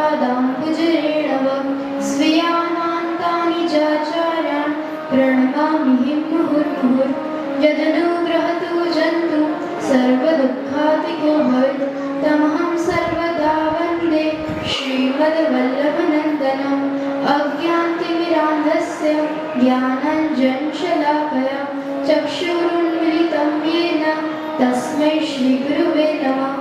पादाम्बुजरेणव स्वीयानान्तानि चाचार्यान् प्रणमामि मुहुर्मुहुर् यदनुग्रहतो जन्तु सर्वदुःखातिको भवेत् तमहं सर्वदा वन्दे श्रीमद्वल्लभनन्दनम् अज्ञानतिमिरान्धस्य ज्ञानाञ्जनशलाकया चक्षुरुन्मिलितं येन तस्मै श्रीगुरुवे नमः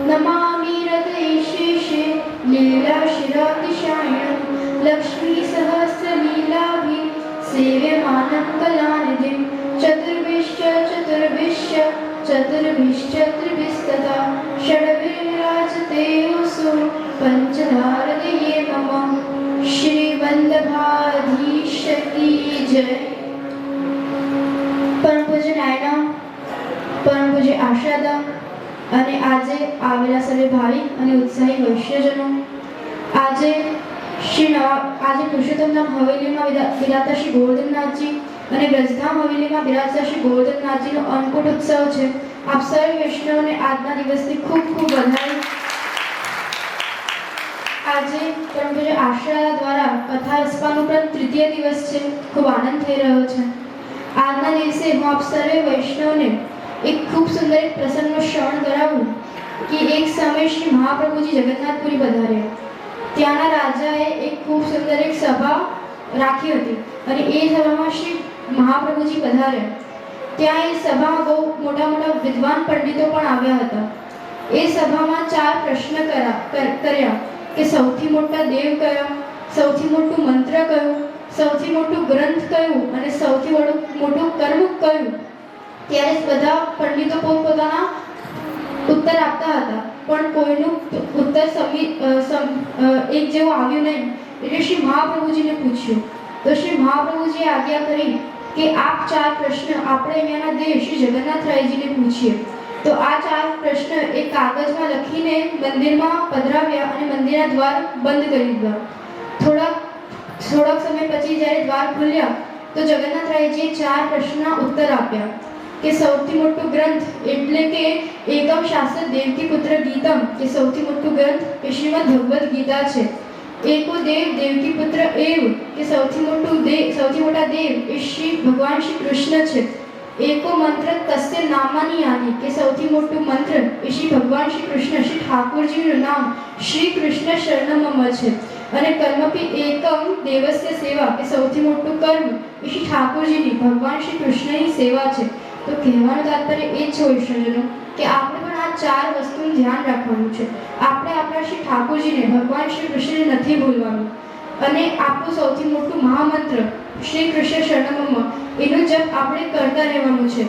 नमामि हृदयेशेषे लीलाशिरातिशायिनं लक्ष्मीसहस्रलीलाभिः सेव्यमानं कलानिधिं चतुर्भिश्चतुर्भिस्तथा षड्भिर्विराजते योऽसौ पञ्चधारतये मम श्रीवल्लभाधीश की जय। પરમ પૂજ્ય નાયના, પરમ પૂજ્ય આશાદા અને આજે આવેલા સર્વે ભાવિક અને ઉત્સાહી વૈશ્યજનો, આજે પુરુષોત્તમધામ હવેલીમાં બિરાજતા શ્રી ગોવર્ધનનાથજી અને બ્રજધામ હવેલીમાં બિરાજતા શ્રી ગોવર્ધનનાથજીનો અન્નકૂટ ઉત્સવ છે। આપ સર્વ વૈષ્ણવોને આજના દિવસની ખૂબ ખૂબ વધાઈ। આજે પરમ પૂજ્ય આશાદા દ્વારા કથા રસપાનો પણ તૃતીય દિવસ છે। ખૂબ આનંદ થઈ રહ્યો છે। આજના દિવસે હું આપ સર્વે વૈષ્ણવને એક ખૂબ સુંદર એક પ્રસંગનો શ્રવણ કરાવું કે એક સમય શ્રી મહાપ્રભુજી જગન્નાથપુરી પધાર્યા। ત્યાંના રાજાએ એક ખૂબ સુંદર એક સભા રાખી હતી અને એ સભામાં શ્રી મહાપ્રભુજી પધાર્યા। ત્યાં એ સભામાં બહુ મોટા મોટા વિદ્વાન પંડિતો પણ આવ્યા હતા। એ સભામાં 4 પ્રશ્ન કર્યા કે સૌથી મોટા દેવ કયો, સૌથી મોટું મંત્ર કયું, સૌથી મોટું ગ્રંથ કયું અને સૌથી મોટું કર્મ કયું। ત્યારે બધા પંડિતો પોતપોતાના ઉત્તર આપતા હતા પણ કોઈનું ઉત્તર એક જેવું આવ્યું નહીં। એટલે શ્રી મહાપ્રભુજીને પૂછ્યું તો શ્રી મહાપ્રભુજીએ આજ્ઞા કરી કે આ 4 પ્રશ્ન આપણે અહીંયાના દેવ શ્રી જગન્નાથરાયજીને પૂછીએ। તો આ 4 પ્રશ્ન એક કાગળમાં લખીને મંદિરમાં પધરાવ્યા અને મંદિરના દ્વાર બંધ કરી દીધા। થોડાક સમય પછી જ્યારે દ્વાર ખુલ્યા તો જગન્નાથરાયજીએ 4 પ્રશ્નના ઉત્તર આપ્યા કે સૌથી મોટું ગ્રંથ એટલે કે એકમ શાસ્ત્ર દેવકી પુત્ર ગીતમ કે સૌથી મોટું ગ્રંથ એ શ્રીમદ ભગવદ ગીતા છે। એકો દેવ દેવકી પુત્ર એવ કે સૌથી મોટા દેવ એ શ્રી ભગવાન શ્રી કૃષ્ણ છે। એકો મંત્ર તસ્ય નામાની યાની કે સૌથી મોટું મંત્ર એ શ્રી ભગવાન શ્રી કૃષ્ણ શ્રી ઠાકોરજીનું નામ શ્રી કૃષ્ણ શરણમમ છે। અને કર્મપી એકમ દેવસ્ય સેવા કે સૌથી મોટું કર્મ એ શ્રી ઠાકોરજીની ભગવાન શ્રી કૃષ્ણની સેવા છે। તો કહેવાનું તાત્પર્ય એ છે વૈષ્ણવજનો કે આપણે પણ આ 4 વસ્તુનું ધ્યાન રાખવાનું છે। આપણે આપણા શ્રી ઠાકોરજીને ભગવાન શ્રી કૃષ્ણને નથી ભૂલવાનું અને આપણું સૌથી મોટું મહામંત્ર શ્રી કૃષ્ણ શરણમમ એનો જપ આપણે કરતા રહેવાનું છે।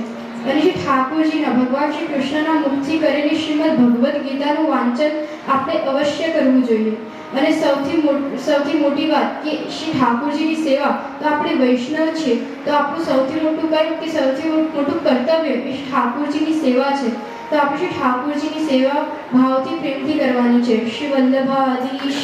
અને શ્રી ઠાકોરજીના ભગવાન શ્રી કૃષ્ણના મુખથી કરેલી શ્રીમદ ભગવદ ગીતાનું વાંચન આપણે અવશ્ય કરવું જોઈએ। અને સૌથી મોટી વાત કે શ્રી ઠાકોરજીની સેવા, તો આપણે વૈષ્ણવ છીએ તો આપણું સૌથી મોટું કર્મ કે સૌથી મોટું કર્તવ્ય એ ઠાકોરજીની સેવા છે। તો આપણે શ્રી ઠાકોરજીની સેવા ભાવથી પ્રેમથી કરવાની છે। શ્રી વલ્લભાધીશ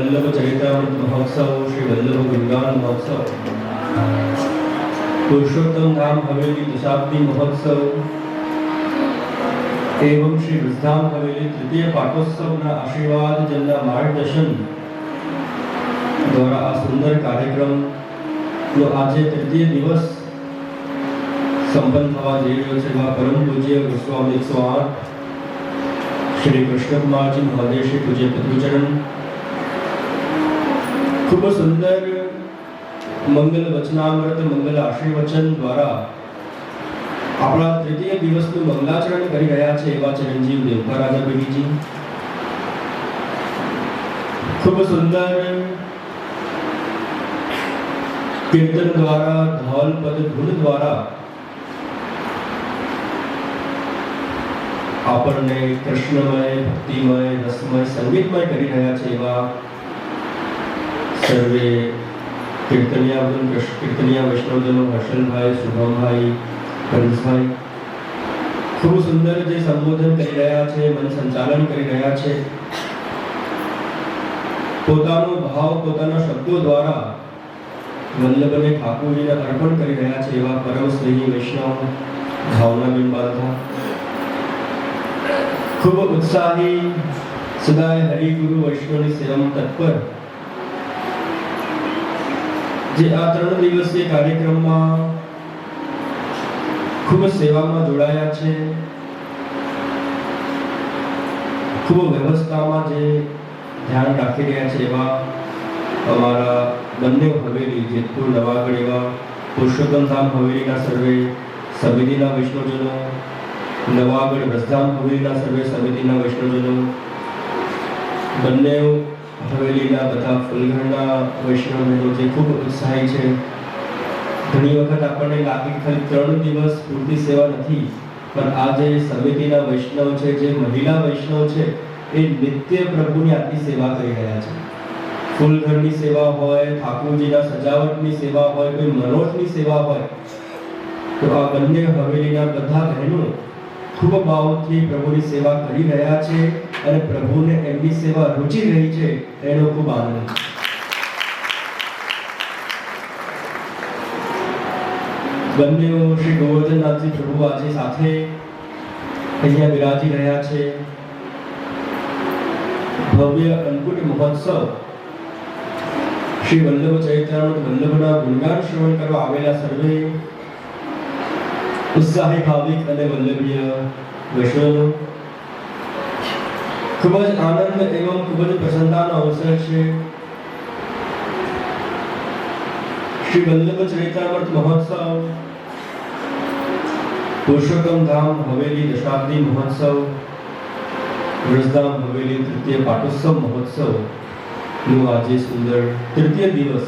वल्लभ चरित्रामृत महोत्सव, श्री वल्लभ गुणगान महोत्सव, पुरुषोत्तम धाम हवेली दशाब्दी महोत्सव एवं श्री विजधाम हवेली तृतीय पाटोत्सव आशीर्वाद जलना मार्गदर्शन द्वारा आ सुंदर कार्यक्रम आज तृतीय दिवस संपन्न थवा जई रह्यो छे। परम पूज्य गोस्वामी 108 श्री कृष्ण कुमार जी महोदय श्री पूज्य पितृचरण खूब सुंदर मंगल वचनामृत मंगल आशीर्वचन द्वारा अपना तृतीय दिवस मंगलाचरण करी रह्या छे एवा चिरंजीव देवका राजा पेढ़ीजी खूब सुंदर कीर्तन द्वारा धौल पद धुन द्वारा आपने कृष्णमय भक्तिमय रसमय संगीतमय करी रह्या छे एवा सर्वे कीर्तनिया वैष्णवजनो हर्षल भाई, शुभम भाई, हरीश भाई खूब सुंदर जे संबोधन करी रह्या छे, मन संचालन करी रह्या छे, पोतानो भाव पोताना शब्दों द्वारा वल्लभने ठाकुरजीने अर्पण करी रह्या छे एवा परम स्नेही वैष्णव भावनाबेन बांधा खूब उत्साही सदाय हरि गुरु वैष्णवनी सेवामां तत्पर जे आ 3 दिवसीय कार्यक्रममां खूब सेवामां जोડાયા છે, खूब व्यवस्थामां जे ध्यान રાખી રહ્યા છે એવા અમારા બંને હવેલી જેતપુર નવાગઢ એવા પુરુષોત્તમ ધામ હવેલીના સર્વે સમિતિના વૈષ્ણવજનો, નવાગઢ વ્રજધામ હવેલીના સર્વે સમિતિના વૈષ્ણવજનો, બંને હવેલીના બધા ફૂલગઢના વૈષ્ણવજનો જે ખૂબ ઉત્સાહી છે। ઘણી વખત આપણને લાગે કે ખાલી 3 દિવસ પૂરતી સેવા નથી, પણ આ જે સમિતિના વૈષ્ણવ છે, જે મહિલા વૈષ્ણવ છે એ નિત્ય પ્રભુની આટલી સેવા કરી રહ્યા છે। ફૂલગઢની સેવા હોય, ઠાકોરજીના સજાવટની સેવા હોય, કોઈ મનોજની સેવા હોય, તો આ બંને હવેલીના બધા બહેનો ખૂબ ભાવથી પ્રભુની સેવા કરી રહ્યા છે અને પ્રભુને એમની સેવા રૂચી રહી છે એનો ખૂબ આનંદ। બંનેઓ શ્રી ગોવર્ધનનાથજી પ્રભુ આજે સાથે અહીંયા વિરાજી રહ્યા છે। ભવ્ય અન્નકૂટ મહોત્સવ श्री वल्लभ चरित्रामृत वल्लभना गुणगान श्रवण करवा आवेला सर्वे उत्साही भाविक અને વલ્લભીય વૈષ્ણવો ખૂબ જ આનંદ એવં ખૂબ જ પ્રસન્નતાનો અવસર છે। श्री वल्लभ चरित्रामृत महोत्सव, पुरुषोत्तम धाम हवेली दशाब्दी महोत्सव, व्रजधाम हवेली तृतीय पाटोत्सव महोत्सव નું આજે સુંદર તૃતીય દિવસ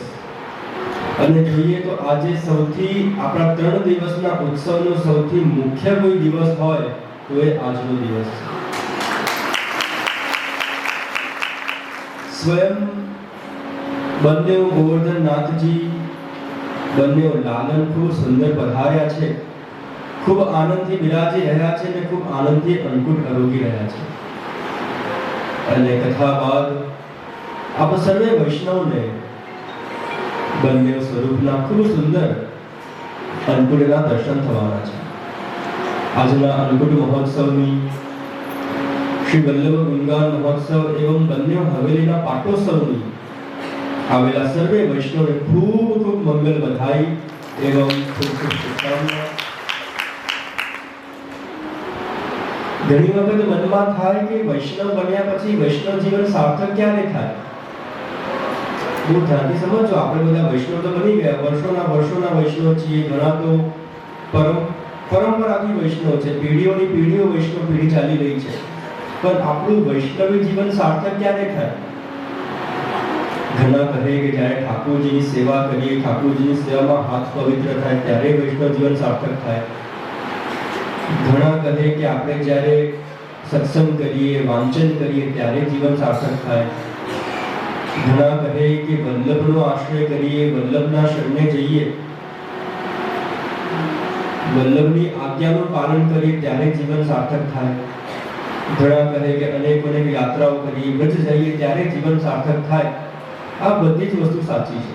અને જોઈએ તો આજે સૌથી આપણા 3 દિવસના ઉત્સવનો સૌથી મુખ્ય કોઈ દિવસ હોય તો એ આજનો દિવસ છે। સ્વયં બંનેઓ ગોવર્ધનનાથજી બંનેઓ લાલન ખૂબ સુંદર પધાર્યા છે, ખૂબ આનંદથી બિરાજી રહ્યા છે અને ખૂબ આનંદથી અન્નકૂટ આરોગી રહ્યા છે। અને કથા બાદ आप सर्वे वैष्णव ने બંને સ્વરૂપના ખૂબ સુંદર અન્નકૂટના દર્શન થવાના છે। આજના અન્નકૂટ મહોત્સવની શ્રી વલ્લભ ગુણગાન મહોત્સવ એવં બંને હવેલીના પાટોત્સવની આવેલા સર્વે વૈષ્ણવને ખૂબ ખૂબ મંગલ બધાઈ એવં ખૂબ ખૂબ શુભકામના। ઘણી વખત મનમાં થાય કે વૈષ્ણવ બન્યા પછી વૈષ્ણવ જીવન સાર્થક ક્યારે થાય? હું ધ્યાનથી સમજો, આપણે બધા વૈષ્ણવ તો બની ગયા, વર્ષોના વૈષ્ણવ છીએ, ઘણા તો પરંપરાથી વૈષ્ણવ છે, પેઢીઓની પેઢીઓ વૈષ્ણવ પેઢી ચાલી રહી છે, પણ આપણું વૈષ્ણવી જીવન સાર્થક ક્યારે થાય? ઘણા કહે કે જ્યારે ઠાકોરજીની સેવા કરીએ, ઠાકોરજીની સેવામાં હાથ પવિત્ર થાય ત્યારે વૈષ્ણવ જીવન સાર્થક થાય। ઘણા કહે કે આપણે જ્યારે સત્સંગ કરીએ, વાંચન કરીએ ત્યારે જીવન સાર્થક થાય। ઘણા કહે કે વલ્લભનો આશ્રય કરીએ, વલ્લભના શરણે જઈએ, વલ્લભની આજ્ઞાનું પાલન કરીએ ત્યારે જીવન સાર્થક થાય। ઘણા કહે કે અનેક યાત્રાઓ કરીએ, વ્રજ જઈએ ત્યારે જીવન સાર્થક થાય। આ બધી જ વસ્તુ સાચી છે.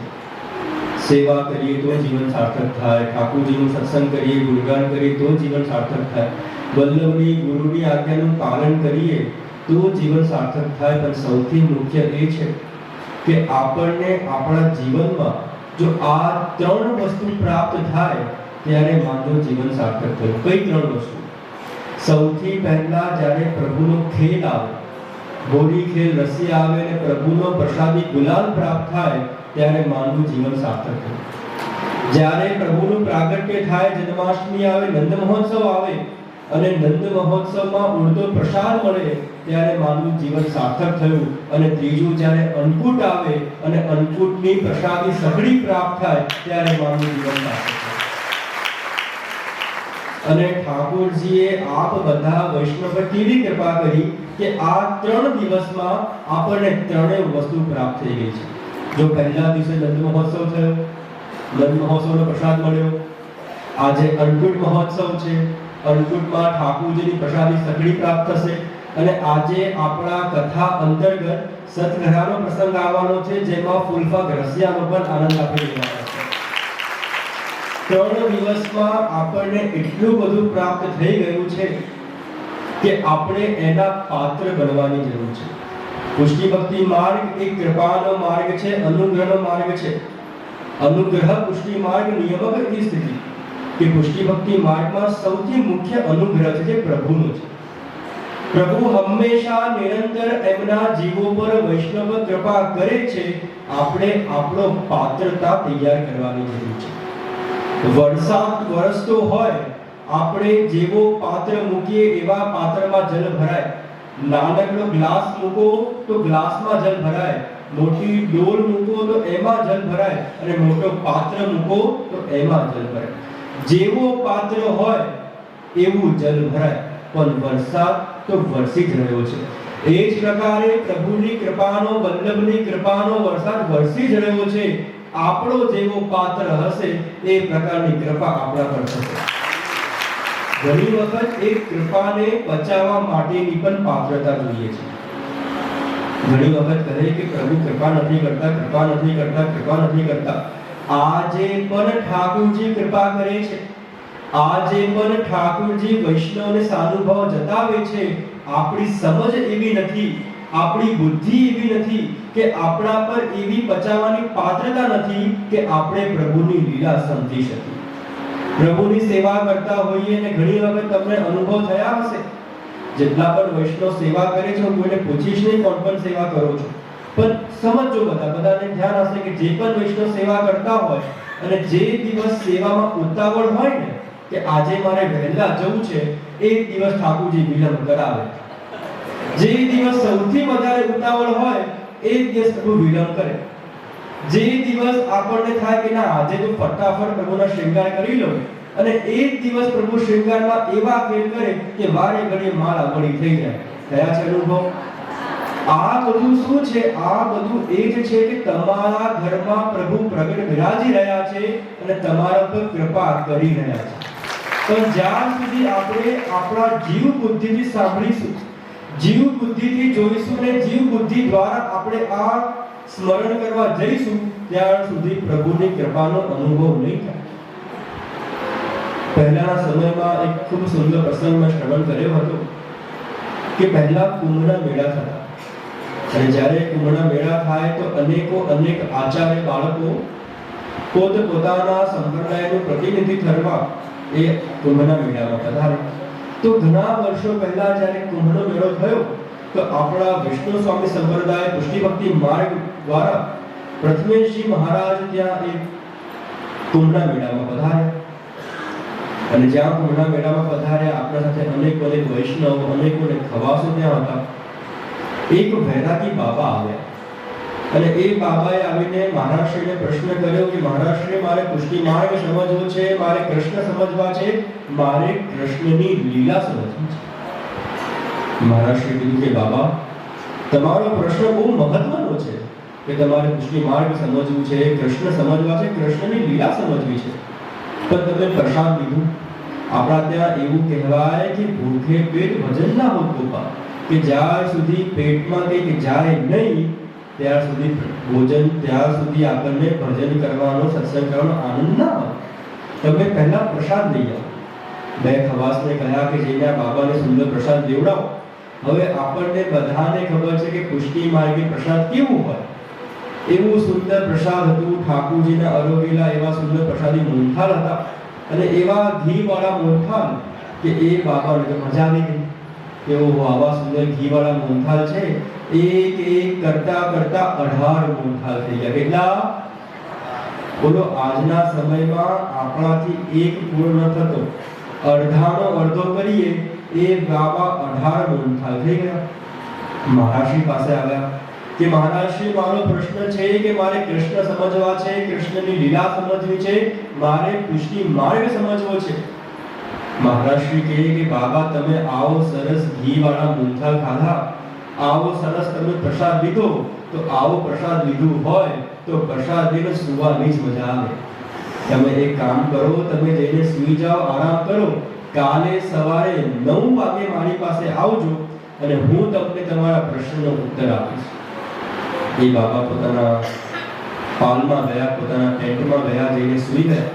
સેવા કરીએ તો જીવન સાર્થક થાય, ઠાકોરજીનું સત્સંગ કરીએ, ગુણગાન કરીએ તો જીવન સાર્થક થાય, વલ્લભની ગુરુની આજ્ઞાનું પાલન કરીએ તો જીવન સાર્થક થાય. પણ સૌથી મુખ્ય એ છે કે આપણને આપણા જીવનમાં જો આ ત્રણ વસ્તુ પ્રાપ્ત થાય ત્યારે માનવ જીવન સાર્થક થયું. કઈ ત્રણ વસ્તુ? સૌથી પહેલા જ્યારે પ્રભુનો ખેલ આવે, હોળી ખેલ રસી આવે અને પ્રભુનો પ્રસાદી ગુલાલ પ્રાપ્ત થાય ત્યારે માનવું જીવન સાર્થક થયું. જ્યારે પ્રભુનું પ્રાગટ્ય થાય, જન્માષ્ટમી આવે, નંદ મહોત્સવ આવે અને નંદ મહોત્સવમાં ઉડતો પ્રસાદ મળે ત્યારે માનવું જીવન સાર્થક થયું. અને ત્રીજું જ્યારે અન્નકૂટ આવે અને અન્નકૂટની પ્રસાદી સઘળી પ્રાપ્ત થાય ત્યારે માનવું જીવન સાર્થક થયું. અને ઠાકોરજીએ આપ બધા વૈષ્ણવ પર કેવી કૃપા કરી કે આ 3 દિવસમાં આપણને ત્રણેય વસ્તુ પ્રાપ્ત થઈ ગઈ છે. જો પહેલા દિવસે નંદ મહોત્સવ થયો, નંદ મહોત્સવનો પ્રસાદ મળ્યો. આજે અન્નકૂટ મહોત્સવ છે, અન્નકૂટમાં ઠાકોરજીની પ્રસાદી સઘળી પ્રાપ્ત થશે. અને આજે આપણા કથા અંતર્ગત સતઘરાનો પ્રસંગ આવવાનો છે, જેમાં ફૂલફાગ રસિયાનો પણ આનંદ આપી રહ્યા છે. 3 દિવસમાં આપણને એટલું બધું પ્રાપ્ત થઈ ગયું છે કે આપણે એના પાત્ર બનવાની જરૂર છે. પુષ્ટિ ભક્તિ માર્ગ એક કૃપાનો માર્ગ છે, અનુગ્રહનો માર્ગ છે. અનુગ્રહ પુષ્ટિ માર્ગ નિયમક સ્થિતિ કે પુષ્ટિ ભક્તિ માર્ગમાં સૌથી મુખ્ય અનુગ્રહ છે જે પ્રભુનો છે. પ્રભુ હંમેશા નિરંતર એમના જીવો પર વૈષ્ણવ કૃપા કરે છે. આપણે આપણો પાત્રતા તૈયાર કરવાની જરૂર છે. વરસાદ વરસતો હોય, આપણે જેવો પાત્ર મૂકીએ એવા પાત્રમાં જલ ભરાય. નાનકડો ગ્લાસ મૂકો તો ગ્લાસમાં જલ ભરાય, મોટી ડોલ મૂકો તો એમાં જલ ભરાય અને મોટો પાત્ર મૂકો તો એમાં જલ ભરાય. જેવો પાત્ર હોય એવું જલ ભરાય. પણ વરસાદ તો વરસી જ રહ્યો છે. એ જ પ્રકારે પ્રભુની કૃપાનો, વલ્લભની કૃપાનો વરસાદ વરસી જ રહ્યો છે. આપણો જેવો પાત્ર હશે એ પ્રકારની કૃપા આપણા પર થશે. ઘણી વખત એક કૃપાને બચાવવા માટેની પણ પાત્રતા જોઈએ છે. ઘણી વખત કહે કે પ્રભુ કૃપા નથી કરતા, કૃપા નથી કરતા, કૃપા નથી કરતા. આજે પણ ઠાકોરજી કૃપા કરે છે. આજે પણ ઠાકોરજી વૈષ્ણવને સાનુભાવ જતાવે છે. આપણી સમજ એવી નથી, આપણી બુદ્ધિ એવી નથી કે આપણા પર એવી બચાવવાની પાત્રતા નથી કે આપણે પ્રભુની લીલા સમજી શકીએ. પ્રભુની સેવા કરતા હોઈએ અને ઘણી વખત તમને અનુભવ થયા હશે. જેટલા પણ વૈષ્ણવ સેવા કરે છે, હું કોઈને પૂછીશ નહીં કોણ પણ સેવા કરો છો, પણ સમજો બધાને ધ્યાન હશે કે જે પણ વૈષ્ણવ સેવા કરતા હોય અને જે દિવસ સેવામાં ઉતાવળ હોય ને કે આજે મારે વહેલા જવું છે, એક દિવસ ઠાકોરજી વિલંબ કરાવે. જે દિવસ સૌથી વધારે ઉતાવળ હોય એ દિવસ પ્રભુ વિલંબ કરે. જે દિવસ આપણને થાય કે ના આજે તો ફટાફટ પ્રભુના શૃંગાર કરી લો અને એક દિવસ પ્રભુ શૃંગારમાં એવા ખેલ કરે કે વારે ઘડીએ માળા મળી થઈ જાય. થયા છે અનુભવ? આ બધું શું છે? આ બધું એ જ છે કે તમારા ઘરમાં પ્રભુ પ્રગટ બિરાજી રહ્યા છે અને તમારા પર કૃપા કરી રહ્યા છે. પણ જ્યાં સુધી આપણે આપણા જીવ બુદ્ધિથી સાંભળીશું, જીવ બુદ્ધિથી જોઈશું અને જીવ બુદ્ધિ દ્વારા આપણે આ સ્મરણ કરવા જઈશું, ત્યાં સુધી પ્રભુની કૃપાનો અનુભવ નહીં થાય. પહેલાના સમયમાં એક ખૂબ સુંદર પ્રસંગ મેં શ્રવણ કર્યો હતો કે પહેલા કુંભના મેળા થતા અને જ્યારે કુંભના મેળા થાય તો અનેક આચાર્ય બાળકો પોતાના સંપ્રદાયનું પ્રતિનિધિ કરવા એ કુંભના મેળામાં પધારે. તો ઘણા વર્ષો પહેલા જ્યારે કુંભનો મેળો થયો તો આપણા વિષ્ણુ સ્વામી સંપ્રદાય પુષ્ટિ ભક્તિ માર્ગ દ્વારા પ્રથમેશજી મહારાજ ત્યાં એક કુંભના મેળામાં પધાર્યા. અને જ્યાં કુંભના મેળામાં પધાર્યા આપણા સાથે અનેક વૈષ્ણવ, અનેક ખવાસો ત્યાં હતા. એક વૈરાગી બાબા આવ્યા અને એ બાબાએ આવીને મહારાષ્ટ્રને પ્રશ્ન કર્યો કે મહારાષ્ટ્ર, મારે પુષ્ટિ માર્ગ સમજવો છે, મારે કૃષ્ણ સમજવા છે, મારે કૃષ્ણની લીલા સમજવી છે. મહારાષ્ટ્રે કીધું કે બાબા, તમારો પ્રશ્ન બહુ મહત્વનો છે કે તમારે પુષ્ટિ માર્ગ સમજવું છે, કૃષ્ણ સમજવા છે, કૃષ્ણની લીલા સમજવી છે, પણ તમે પ્રસાદ લીધું. આપણા ત્યાં એવું કહેવાય કે ભૂખે પેટ ભજન ના હોતું, કે જ્યાં સુધી પેટમાં કંઈક જાય નહીં ત્યાર સુધી ભોજન, ત્યાર સુધી આપણને ભજન કરવાનો, સત્સંગ કરવાનો આનંદ ના આવે. તમે પહેલા પ્રસાદ લઈ આવો. મેં ખવાસને કહ્યા કે જઈને આ બાબાને સુંદર પ્રસાદ દેવડાવો. હવે આપણને બધાને ખબર છે કે પુષ્ટિ માર્ગે પ્રસાદ કેવું હોય. એવું સુંદર પ્રસાદ હતું. ઠાકોરજીના અરોગેલા એવા સુંદર પ્રસાદી મોહનથાળ હતા અને એવા ઘીવાળા મોહનથાળ કે એ બાબાને તો મજા આવી ગઈ. એવો આવા સુંદર ઘીવાળા મોહનથાળ છે. એક એક કરતા કરતા 18 મોહનથાળ થઈ ગયા. કેટલા? બોલો, આજના સમયમાં આપણાથી એક પૂર્ણ ન થતો, અડધાનો અડધો કરીએ એ બાબા 18 મોહનથાળ થઈ ગયા. મહારાજશ્રી પાસે આવ્યા કે મહારાજશ્રી, મારો પ્રશ્ન છે કે મારે કૃષ્ણ સમજવા છે, કૃષ્ણની લીલા સમજવી છે, મારે પુષ્ટિ માર્ગ સમજવો છે. મહારાજશ્રી કહે કે બાબા, તમે આવો સરસ ઘીવાળા મોહનથાળ ખાધા, આવો સરસ તમે પ્રસાદ લીધો, તો આવો પ્રસાદ લીધું હોય તો પ્રસાદ લઈને સુવાની જ મજા આવે. તમે એક કામ કરો, તમે જઈને સૂઈ જાઓ, આરામ કરો. કાલે સવારે 9 વાગે મારી પાસે આવજો અને હું તમને તમારા પ્રશ્નનો ઉત્તર આપીશ. એ બાબા પોતાના પાલમાં ગયા, પોતાના ટેન્ટમાં ગયા, જઈને સૂઈ ગયા.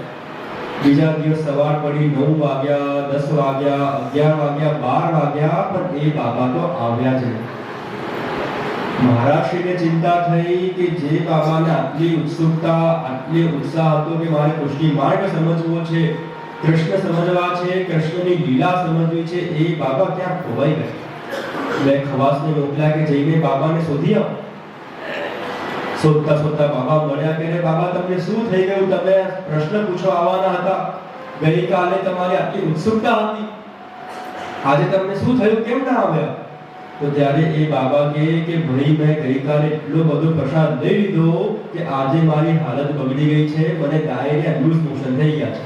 બીજા દિવસ સવાર પડી, 9 વાગ્યા, 10 વાગ્યા, 11 વાગ્યા, 12 વાગ્યા, પણ એ બાબા તો આવ્યા જ નહીં. મહારાજશ્રીને ચિંતા થઈ કે જે બાબાને આટલી ઉત્સુકતા, આટલી ઉત્સાહ હતો કે મારે પુષ્ટિ માર્ગ સમજવો છે, કૃષ્ણ સમજવા છે, કૃષ્ણની લીલા સમજવી છે, એ બાબા ક્યાં ખોવાઈ ગયા. મેં ખવાસને મોકલ્યા કે જઈને બાબાને શોધી આવો. શોધતા શોધતા બાબા મળ્યા કે બાબા, તમને શું થઈ ગયું? તમે પ્રશ્ન પૂછવા આવવાના હતા. ગઈકાલે તમારી આટલી ઉત્સુકતા હતી, આજે તમને શું થયું? કેમ ના આવ્યા? તો ત્યારે એ બાબા કહે કે ભાઈ, મેં ગઈકાલે એટલો બધો પ્રસાદ લઈ લીધો કે આજે મારી હાલત બગડી ગઈ છે, મને ડાયરિયા, લૂઝ મોશન થઈ ગયા છે.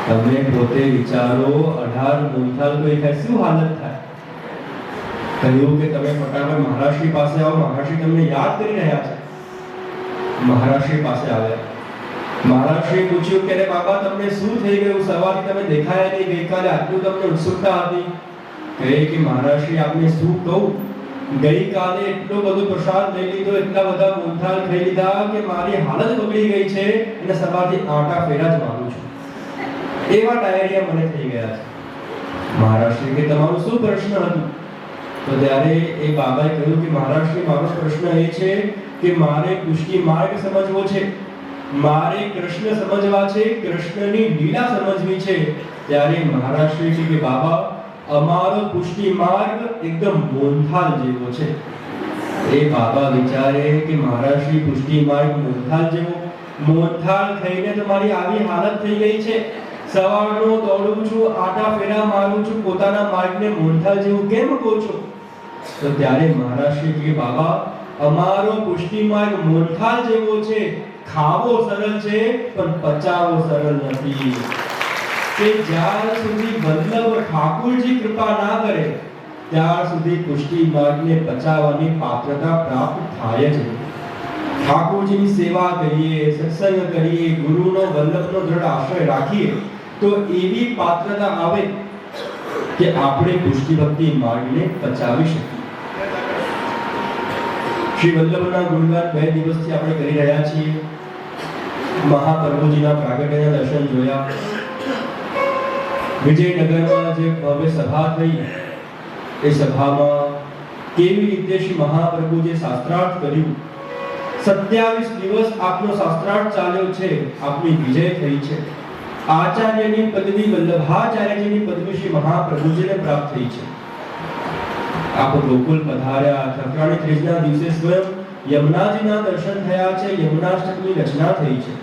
તમે પોતે વિચારો, 18 મોહનથાળ કોઈ ખાય શું હાલત થાય? કહ્યું કે તમે ફટાફટ મહારાજશ્રી પાસે આવો, મહારાજશ્રી તમને યાદ કરી રહ્યા છે. મહારાજશ્રી પાસે આવ્યા. મહારાજશ્રી પૂછ્યું કે બાબા, તમને શું થઈ ગયું? સવારથી તમે દેખાયા નહીં, ગઈકાલે આટલું તમને ઉત્સુકતા હતી. કહે કે મહારાજશ્રી, આપને શું કહું, ગઈકાલે એટલો બધો પ્રસાદ લઈ લીધો, એટલા બધા મોહનથાળ ખાઈ લીધા કે મારી હાલત બગડી ગઈ છે અને સવારથી આટા ફેરા જ મારું છું. એવા ડાયરિયા મને થઈ ગયા છે. મહારાજશ્રી કે તમારું શું પ્રશ્ન હતું? તો ત્યારે એ બાબાએ કહ્યું કે મહારાજશ્રી, મારો પ્રશ્ન એ છે કે મારે પુષ્ટિ માર્ગ સમજવો છે, મારે કૃષ્ણ સમજવા છે, કૃષ્ણની લીલા સમજવી છે. ત્યારે મહારાજશ્રી કે બાબા, અમારો પુષ્ટિ માર્ગ એકદમ મોહનથાળ જેવો છે. એ બાબા વિચારે કે મહારાજશ્રી, પુષ્ટિ માર્ગ મોહનથાળ જેવો? મોહનથાળ ખાઈને તમારી આવી હાલત થઈ ગઈ છે. સવારનો દોડું છું, આટા ફેરા મારું છું, પોતાના માર્ગને મોહનથાળ જેવું કેમ કહો છો? તો ત્યારે મહારાજશ્રી કે બાબા, અમારો પુષ્ટિ માર્ગ મોહનથાળ જેવો છે. ખાવો સરળ છે પણ પચાવવો સરળ નથી. કે જ્યાં સુધી વલ્લભ ઠાકોરજી કૃપા ના કરે ત્યાર સુધી પુષ્ટિ માર્ગને પચાવવાની પાત્રતા પ્રાપ્ત થાય જ નહીં. ઠાકોરજીની સેવા કરીએ, સત્સંગ કરીએ, ગુરુનો વલ્લભનો દ્રઢ આશ્રય રાખીએ તો એવી પાત્રતા આવે કે આપણે પુષ્ટિ ભક્તિ માર્ગને પચાવી શકીએ. શ્રી વલ્લભના ગુણગાન 2 દિવસથી આપણે કરી રહ્યા છીએ. મહાપ્રભુજીના પ્રાગટ્યના દર્શન જોયા. વિજયનગરમાં જે ભવ્ય સભા થઈ, એ સભામાં કેવી રીતે શ્રી મહાપ્રભુજીએ શાસ્ત્રાર્થ કર્યું. 27 દિવસ આપનો શાસ્ત્રાર્થ ચાલ્યો છે, આપની વિજય થઈ છે. આચાર્યની પદવી, વલ્લભાચાર્યજીની પદવી શ્રી મહાપ્રભુજીને પ્રાપ્ત થઈ છે. આપ ગોકુલ પધાર્યા. ઠકરાણી ત્રીજના દિવસે સ્વયં યમુનાજીના દર્શન થયા છે. યમુનાષ્ટકની રચના થઈ છે.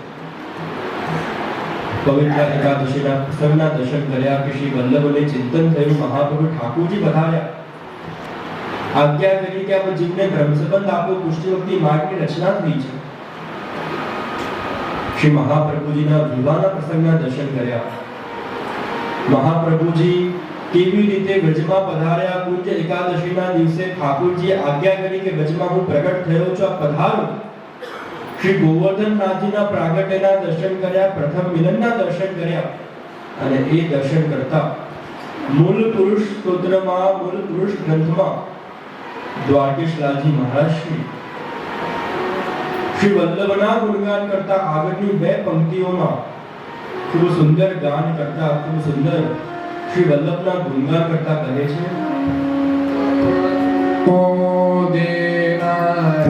પવિત્ર એકાદશીના પ્રસંગના દર્શન કર્યા કે શ્રી વલ્લભને ચિંતન થયું. મહાપ્રભુ ઠાકોરજી પધાર્યા. આજ્ઞા કરી કે આપ જીવને બ્રહ્મસંબંધ આપો, પુષ્ટિ ભક્તિ માર્ગની રચના થઈ છે. શ્રી મહાપ્રભુજીના વિવાહના પ્રસંગના દર્શન કર્યા. મહાપ્રભુજી કેવી રીતે વ્રજમાં પધાર્યા. કુંજ એકાદશીના દિવસે ઠાકોરજીએ આજ્ઞા કરી કે વ્રજમાં હું પ્રગટ થયો છું, આપ પધારો. શ્રી ગોવર્ધનનાથજીના પ્રાગટ્યના દર્શન કર્યા. પ્રથમ મિલનના દર્શન કર્યા. અને એ દર્શન કરતા મૂળ પુરુષ સ્તોત્રમાં, મૂળ પુરુષ ગ્રંથમાં દ્વારકેશલાલજી મહારાજ શ્રી શ્રી વલ્લભના ગુણગાન કરતા આગળની બે પંક્તિઓમાં ખૂબ સુંદર ગાન કરતા ખૂબ સુંદર શ્રી વલ્લભના ગુણગાન કરતા કહે છે ઓ દેના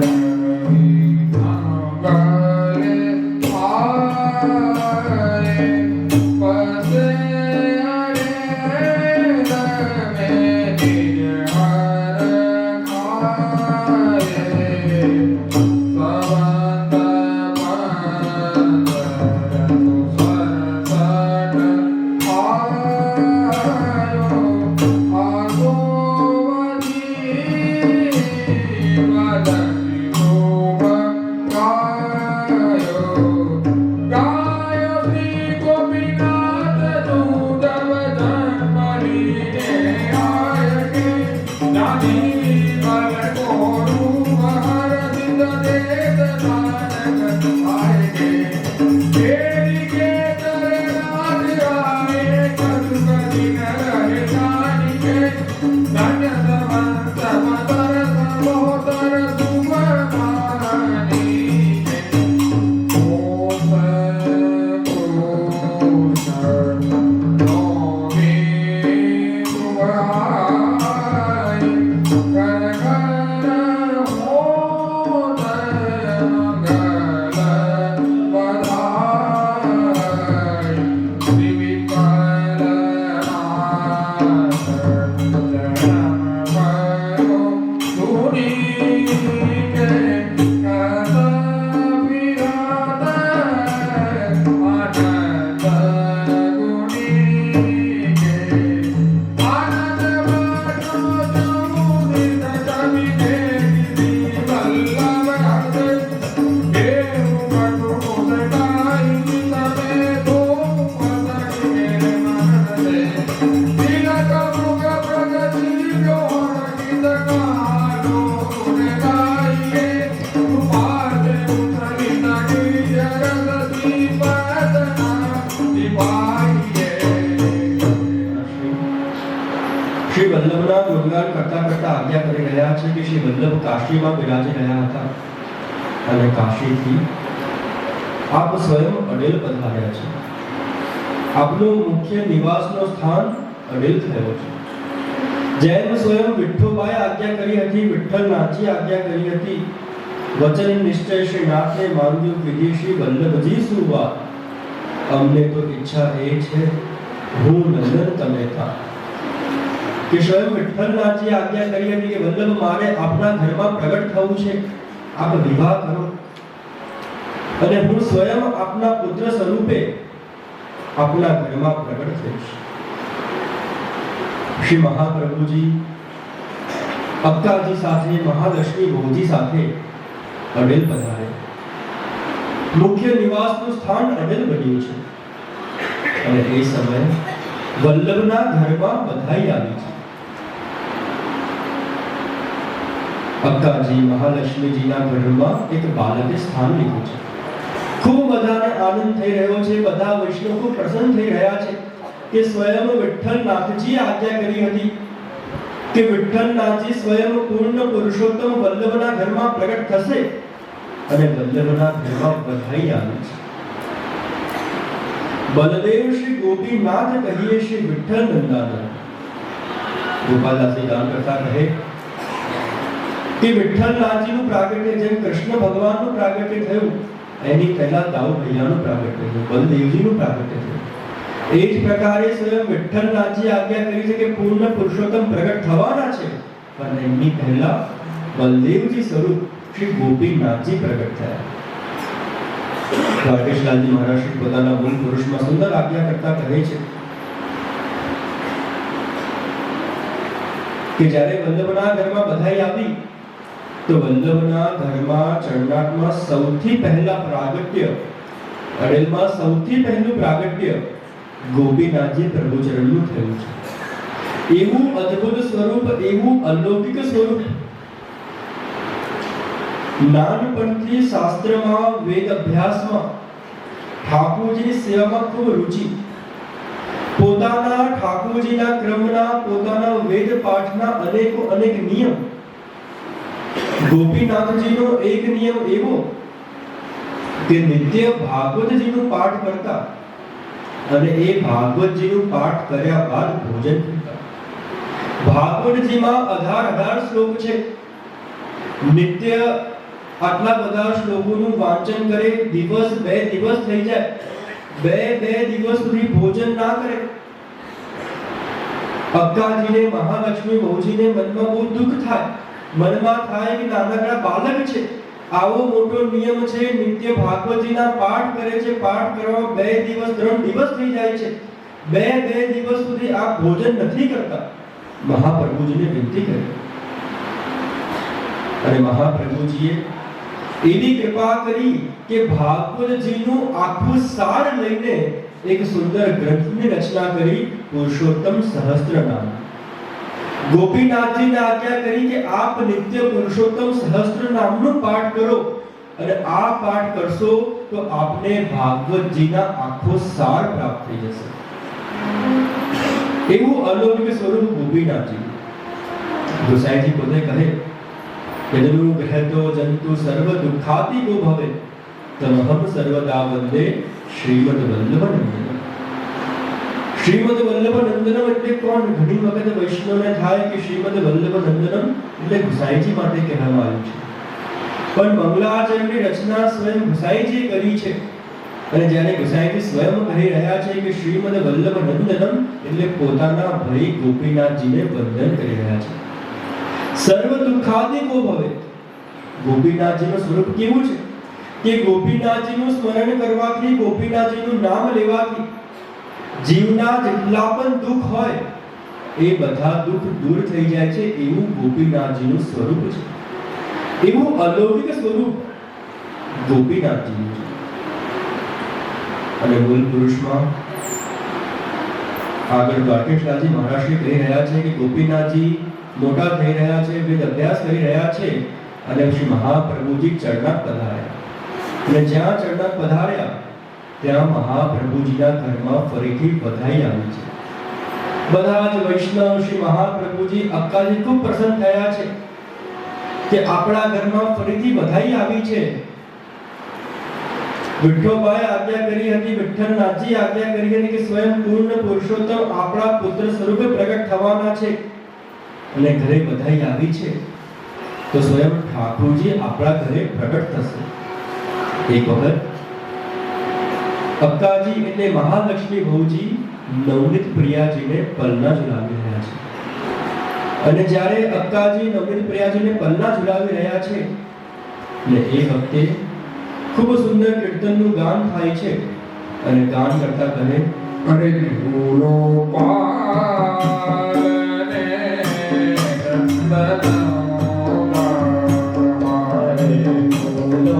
શ્રી વલ્લભના ગુણગાન કરતા કરતા આજ્ઞા કરી રહ્યા છે કે શ્રી વલ્લભ કાશીમાં બિરાજી રહ્યા હતા અને કાશીથી આપ સ્વયં અડેલ પધાર્યા છે. આપનું મુખ્ય નિવાસનો સ્થાન અડેલ થયો છે. જેમ સ્વયં વિઠ્ઠોબાએ આજ્ઞા કરી હતી, વિઠ્ઠલનાથજી આજ્ઞા કરી હતી, વચન નિશ્ચય શ્રી નાથને માંગ્યું વિધિ શ્રી વલ્લભજી સુવા. અમને તો ઈચ્છા એ છે હું નંદન તમે થા. કે સ્વયં વિઠ્ઠલનાથજી આજ્ઞા કરી હતી કે વલ્લભ મારે આપના ઘરમાં પ્રગટ થવું છે, આપ વિવાહ કરો અને હું સ્વયં આપના પુત્ર સ્વરૂપે આપના ઘરમાં પ્રગટ થઈશ. શ્રી મહાપ્રભુજી અક્કાજી સાથે, મહાલક્ષ્મી ભોજી સાથે અડેલ પધારે. મુખ્ય નિવાસનું સ્થાન અડેલ બન્યું છે અને એ સમયે વલ્લભના ઘરમાં બધાઈ આવી છે. અક્કાજી મહાલક્ષ્મીજીના ઘરમાં એક બાળકે સ્થાન લીધું છે. ખૂબ બધાને આનંદ થઈ રહ્યો છે. બધા વૈષ્ણવ ખૂબ પ્રસન્ન થઈ રહ્યા છે કે સ્વયં વિઠ્ઠલનાથજી આજ્ઞા કરી હતી કે વિઠ્ઠલનાથજી સ્વયં પૂર્ણ પુરુષોત્તમ વલ્લભના ઘરમાં પ્રગટ થશે અને વલ્લભના ઘરમાં બધાઈ આવી છે. બલદેવ શ્રી ગોપીનાથ કહીએ શ્રી વિઠ્ઠલ નંદાનંદ. ગોપાલદાસજી ગાન કરતા કહે કે વિઠ્ઠલનાથજીનું પ્રાગટ્ય જેમ કૃષ્ણ ભગવાનનું પ્રાગટ્ય થયું એની પહેલા દાઉદ ભૈયાનું પ્રાગટ્ય થયું, બલદેવજીનું પ્રાગટ્ય થયું. એ જ પ્રકારે સ્વયં વિઠ્ઠલનાથજી આજ્ઞા કરી છે કે પૂર્ણ પુરુષોત્તમ પ્રગટ થવાના છે, પણ એમની પહેલા બલદેવજી સ્વરૂપ શ્રી ગોપીનાથજી પ્રગટ થયા. દ્વારકેશલાલજી મહારાજ શ્રી પોતાના મૂળ પુરુષમાં સુંદર આજ્ઞા કરતા કહે છે કે જ્યારે વલ્લભના ઘરમાં બધાઈ આવી તો વલ્લભના ઘરમાં ચરણાટમાં સૌથી પહેલા પ્રાગટ્ય, અડેલમાં સૌથી પહેલું પ્રાગટ્ય ગોપીનાથજી પ્રભુચરણનું થયું છે. એવું અદ્ભુત સ્વરૂપ, એવું અલૌકિક સ્વરૂપ. નાનપણથી શાસ્ત્રમાં, વેદ અભ્યાસમાં, ઠાકોરજીની સેવામાં ખૂબ રુચિ. પોતાના ઠાકોરજીના ક્રમના, પોતાના વેદ પાઠના અનેક નિયમ. ગોપીનાથજીનો એક નિયમ એવો કે નિત્ય ભાગવતજીનું પાઠ કરતા અને એ ભાગવતજીનું પાઠ કર્યા બાદ ભોજન કરતા. ભાગવતજીમાં 18 શ્લોક છે. નિત્ય આટલા બધા શ્લોકોનું વાંચન કરે, દિવસ 2 દિવસ થઈ જાય, 2 દિવસ સુધી ભોજન ના કરે. અક્કાજીને, મહાલક્ષ્મી બહુજીને મનમાં બહુ દુઃખ થાય. મનમાં થાય કે નાનકડા બાળક છે, આવો મોટો નિયમ છે, નિત્ય ભાગવતજીના પાઠ કરે છે, પાઠ કરવામાં 2 દિવસ 3 દિવસ થઈ જાય છે, 2 દિવસ સુધી આ ભોજન નથી કરતા. મહાપ્રભુજીને વિનંતી કરી અને મહાપ્રભુજીએ એવી કૃપા કરી કે ભાગવતજીનું આખું સાર લઈને એક સુંદર ગ્રંથની રચના કરી, પુરુષોત્તમ સહસ્ત્રનામ. ગોપીનાથજીને આજ્ઞા કરી કે આપ નિત્ય પુરુષોત્તમ સહસ્ત્રનામનો પાઠ કરો અને આ પાઠ કરશો તો આપને ભાગવતજીના આખો સાર પ્રાપ્ત થઈ જશે. એવું અલૌકિક સ્વરૂપ ગોપીનાથજી. ગોસાઈજી પોતે કહે યદનુ ગ્રહતો જંતુ સર્વ દુઃખાતિકો ભવે તમહમ સર્વદા વંદે શ્રીમદ વલ્લભ નંદનમ. શ્રીમદ વલ્લભ નંદનમ એટલે કોણ? ઘણી વખત વૈષ્ણવને થાય કે શ્રીમદ વલ્લભ નંદનમ એટલે ગુસાઈજી માટે કહેવામાં આવ્યું છે, પણ મંગલાચરણની રચના સ્વયં ગુસાઈજીએ કરી છે. અને જ્યારે ગુસાઈજી સ્વયં કહી રહ્યા છે કે શ્રીમદ વલ્લભ નંદનમ એટલે પોતાના ભાઈ ગોપીનાથજીને વંદન કરી રહ્યા છે. સર્વ દુઃખાદિકો ભવે. ગોપીનાથજીનું સ્વરૂપ કેવું છે કે ગોપીનાથજીનું સ્મરણ કરવાથી, ગોપીનાથજીનું નામ લેવાથી જીવના જેટલા પણ દુઃખ હોય એ બધા દુઃખ દૂર થઈ જાય છે. એવું ગોપીનાથજીનું સ્વરૂપ છે. એવું અલૌકિક સ્વરૂપ ગોપીનાથજીનું છે. અને મૂળ પુરુષમાં આગળ દ્વારકેશલાજી મહારાજશ્રી કહી રહ્યા છે કે ગોપીનાથજી મોટા થઈ રહ્યા છે, વેદ અભ્યાસ કરી રહ્યા છે અને શ્રી મહાપ્રભુજી ચરણાક પધાર્યા. અને જ્યાં ચરણાક પધાર્યા ત્યાં મહાપ્રભુજીના ઘરમાં ફરીથી વધાઈ આવી છે. બધા જ વૈષ્ણવ શ્રી મહાપ્રભુજી અક્કાજી ખૂબ પ્રસન્ન થયા છે કે આપણા ઘરમાં ફરીથી વધાઈ આવી છે. વિઠ્ઠલભાઈ આજ્ઞા કરી હતી, વિઠ્ઠલનાથજી આજ્ઞા કરી હતી કે સ્વયં પૂર્ણ પુરુષોત્તમ આપણા પુત્ર સ્વરૂપે પ્રગટ થવાના છે અને ઘરે વધાઈ આવી છે તો સ્વયં ઠાકોરજી આપણા ઘરે પ્રગટ થશે. એક વખત અક્કાજી એટલે મહાલક્ષ્મી બહુજી નવનીત પ્રિયાજીને પલના ઝુલાવી રહ્યા છે. અને જ્યારે અક્કાજી નવનીત પ્રિયાજીને પલના ઝુલાવી રહ્યા છે ને એ વખતે ખૂબ સુંદર કીર્તનનું ગાન થાય છે અને ગાન કરતા કહે અરે ભૂલો પાલને નંદનો મારે ભૂલો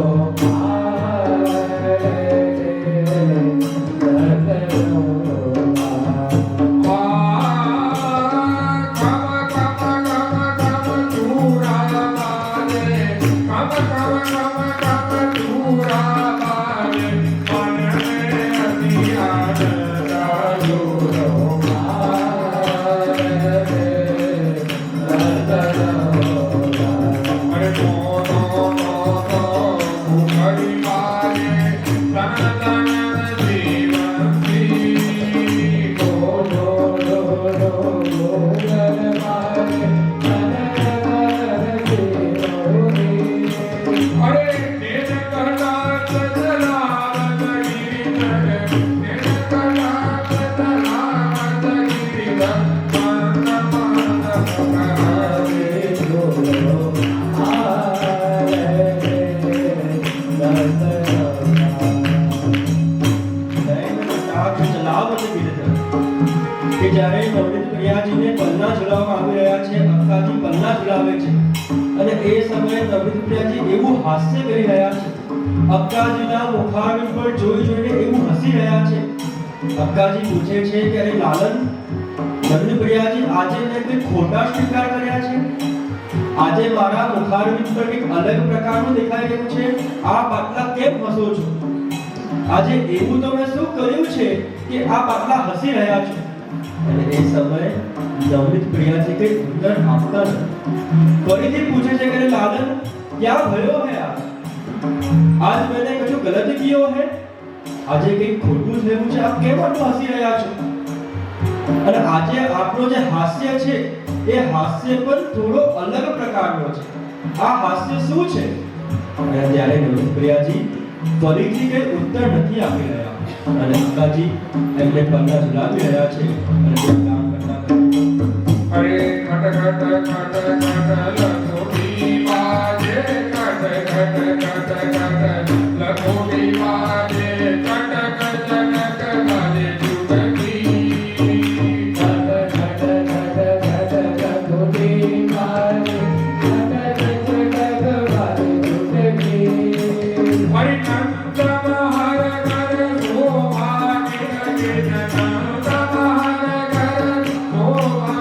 હાસ્ય કરી રહ્યા છે. અક્કાજીના મુખારવિંદ પર જોઈ જોઈને એવું હસી રહ્યા છે. અક્કાજી પૂછે છે કે અરે લાલન, નંદ પ્રિયાજી આજે મેં કોઈ ખોટા સ્વીકાર કર્યા છે? આજે મારા મુખારવિંદ પર એક અલગ પ્રકારનું દેખાઈ રહ્યું છે, આપ આટલા કેમ હસો છો? આજે એવું તો મેં શું કર્યું છે કે આપ આટલા હસી રહ્યા છો? અને એ સમયે નવનીત પ્રિયાજી કઈ ઉત્તર આપતા નથી. ફરીથી પૂછે છે કે લાલન, क्या भयो है आप? आज मैंने कुछ गलत कियो है, આજે કંઈક ખોટું થયું છે, આપ કેમ આટલું હસી રહ્યા છો? અને આજે આપણો જે હાસ્ય છે એ હાસ્ય પણ થોડો અલગ પ્રકારનો છે. આ હાસ્ય શું છે? અને ત્યારે નવનપ્રિયાજી ફરીથી કઈ ઉત્તર નથી આપી રહ્યા અને અંકાજી એમને પગલા ઝુલાવી રહ્યા છે અને તે કામ કરતા અરે ઘટ ઘટ ઘટ ઘટ લખોટી વાજે ઘટ ઘટ ઘટ ઘટ લખોટી વાજે ઘટ ઘટ ઘટ વાજે ચુટકી ઘટ ઘટ ઘટ ઘટ લખોટી વાજે ઘટ ઘટ ઘટ વાજે ચુટકી હરિ નંદ મહર કર શોભાને લગે નંદ મહર કર શોભાને લગે મોહન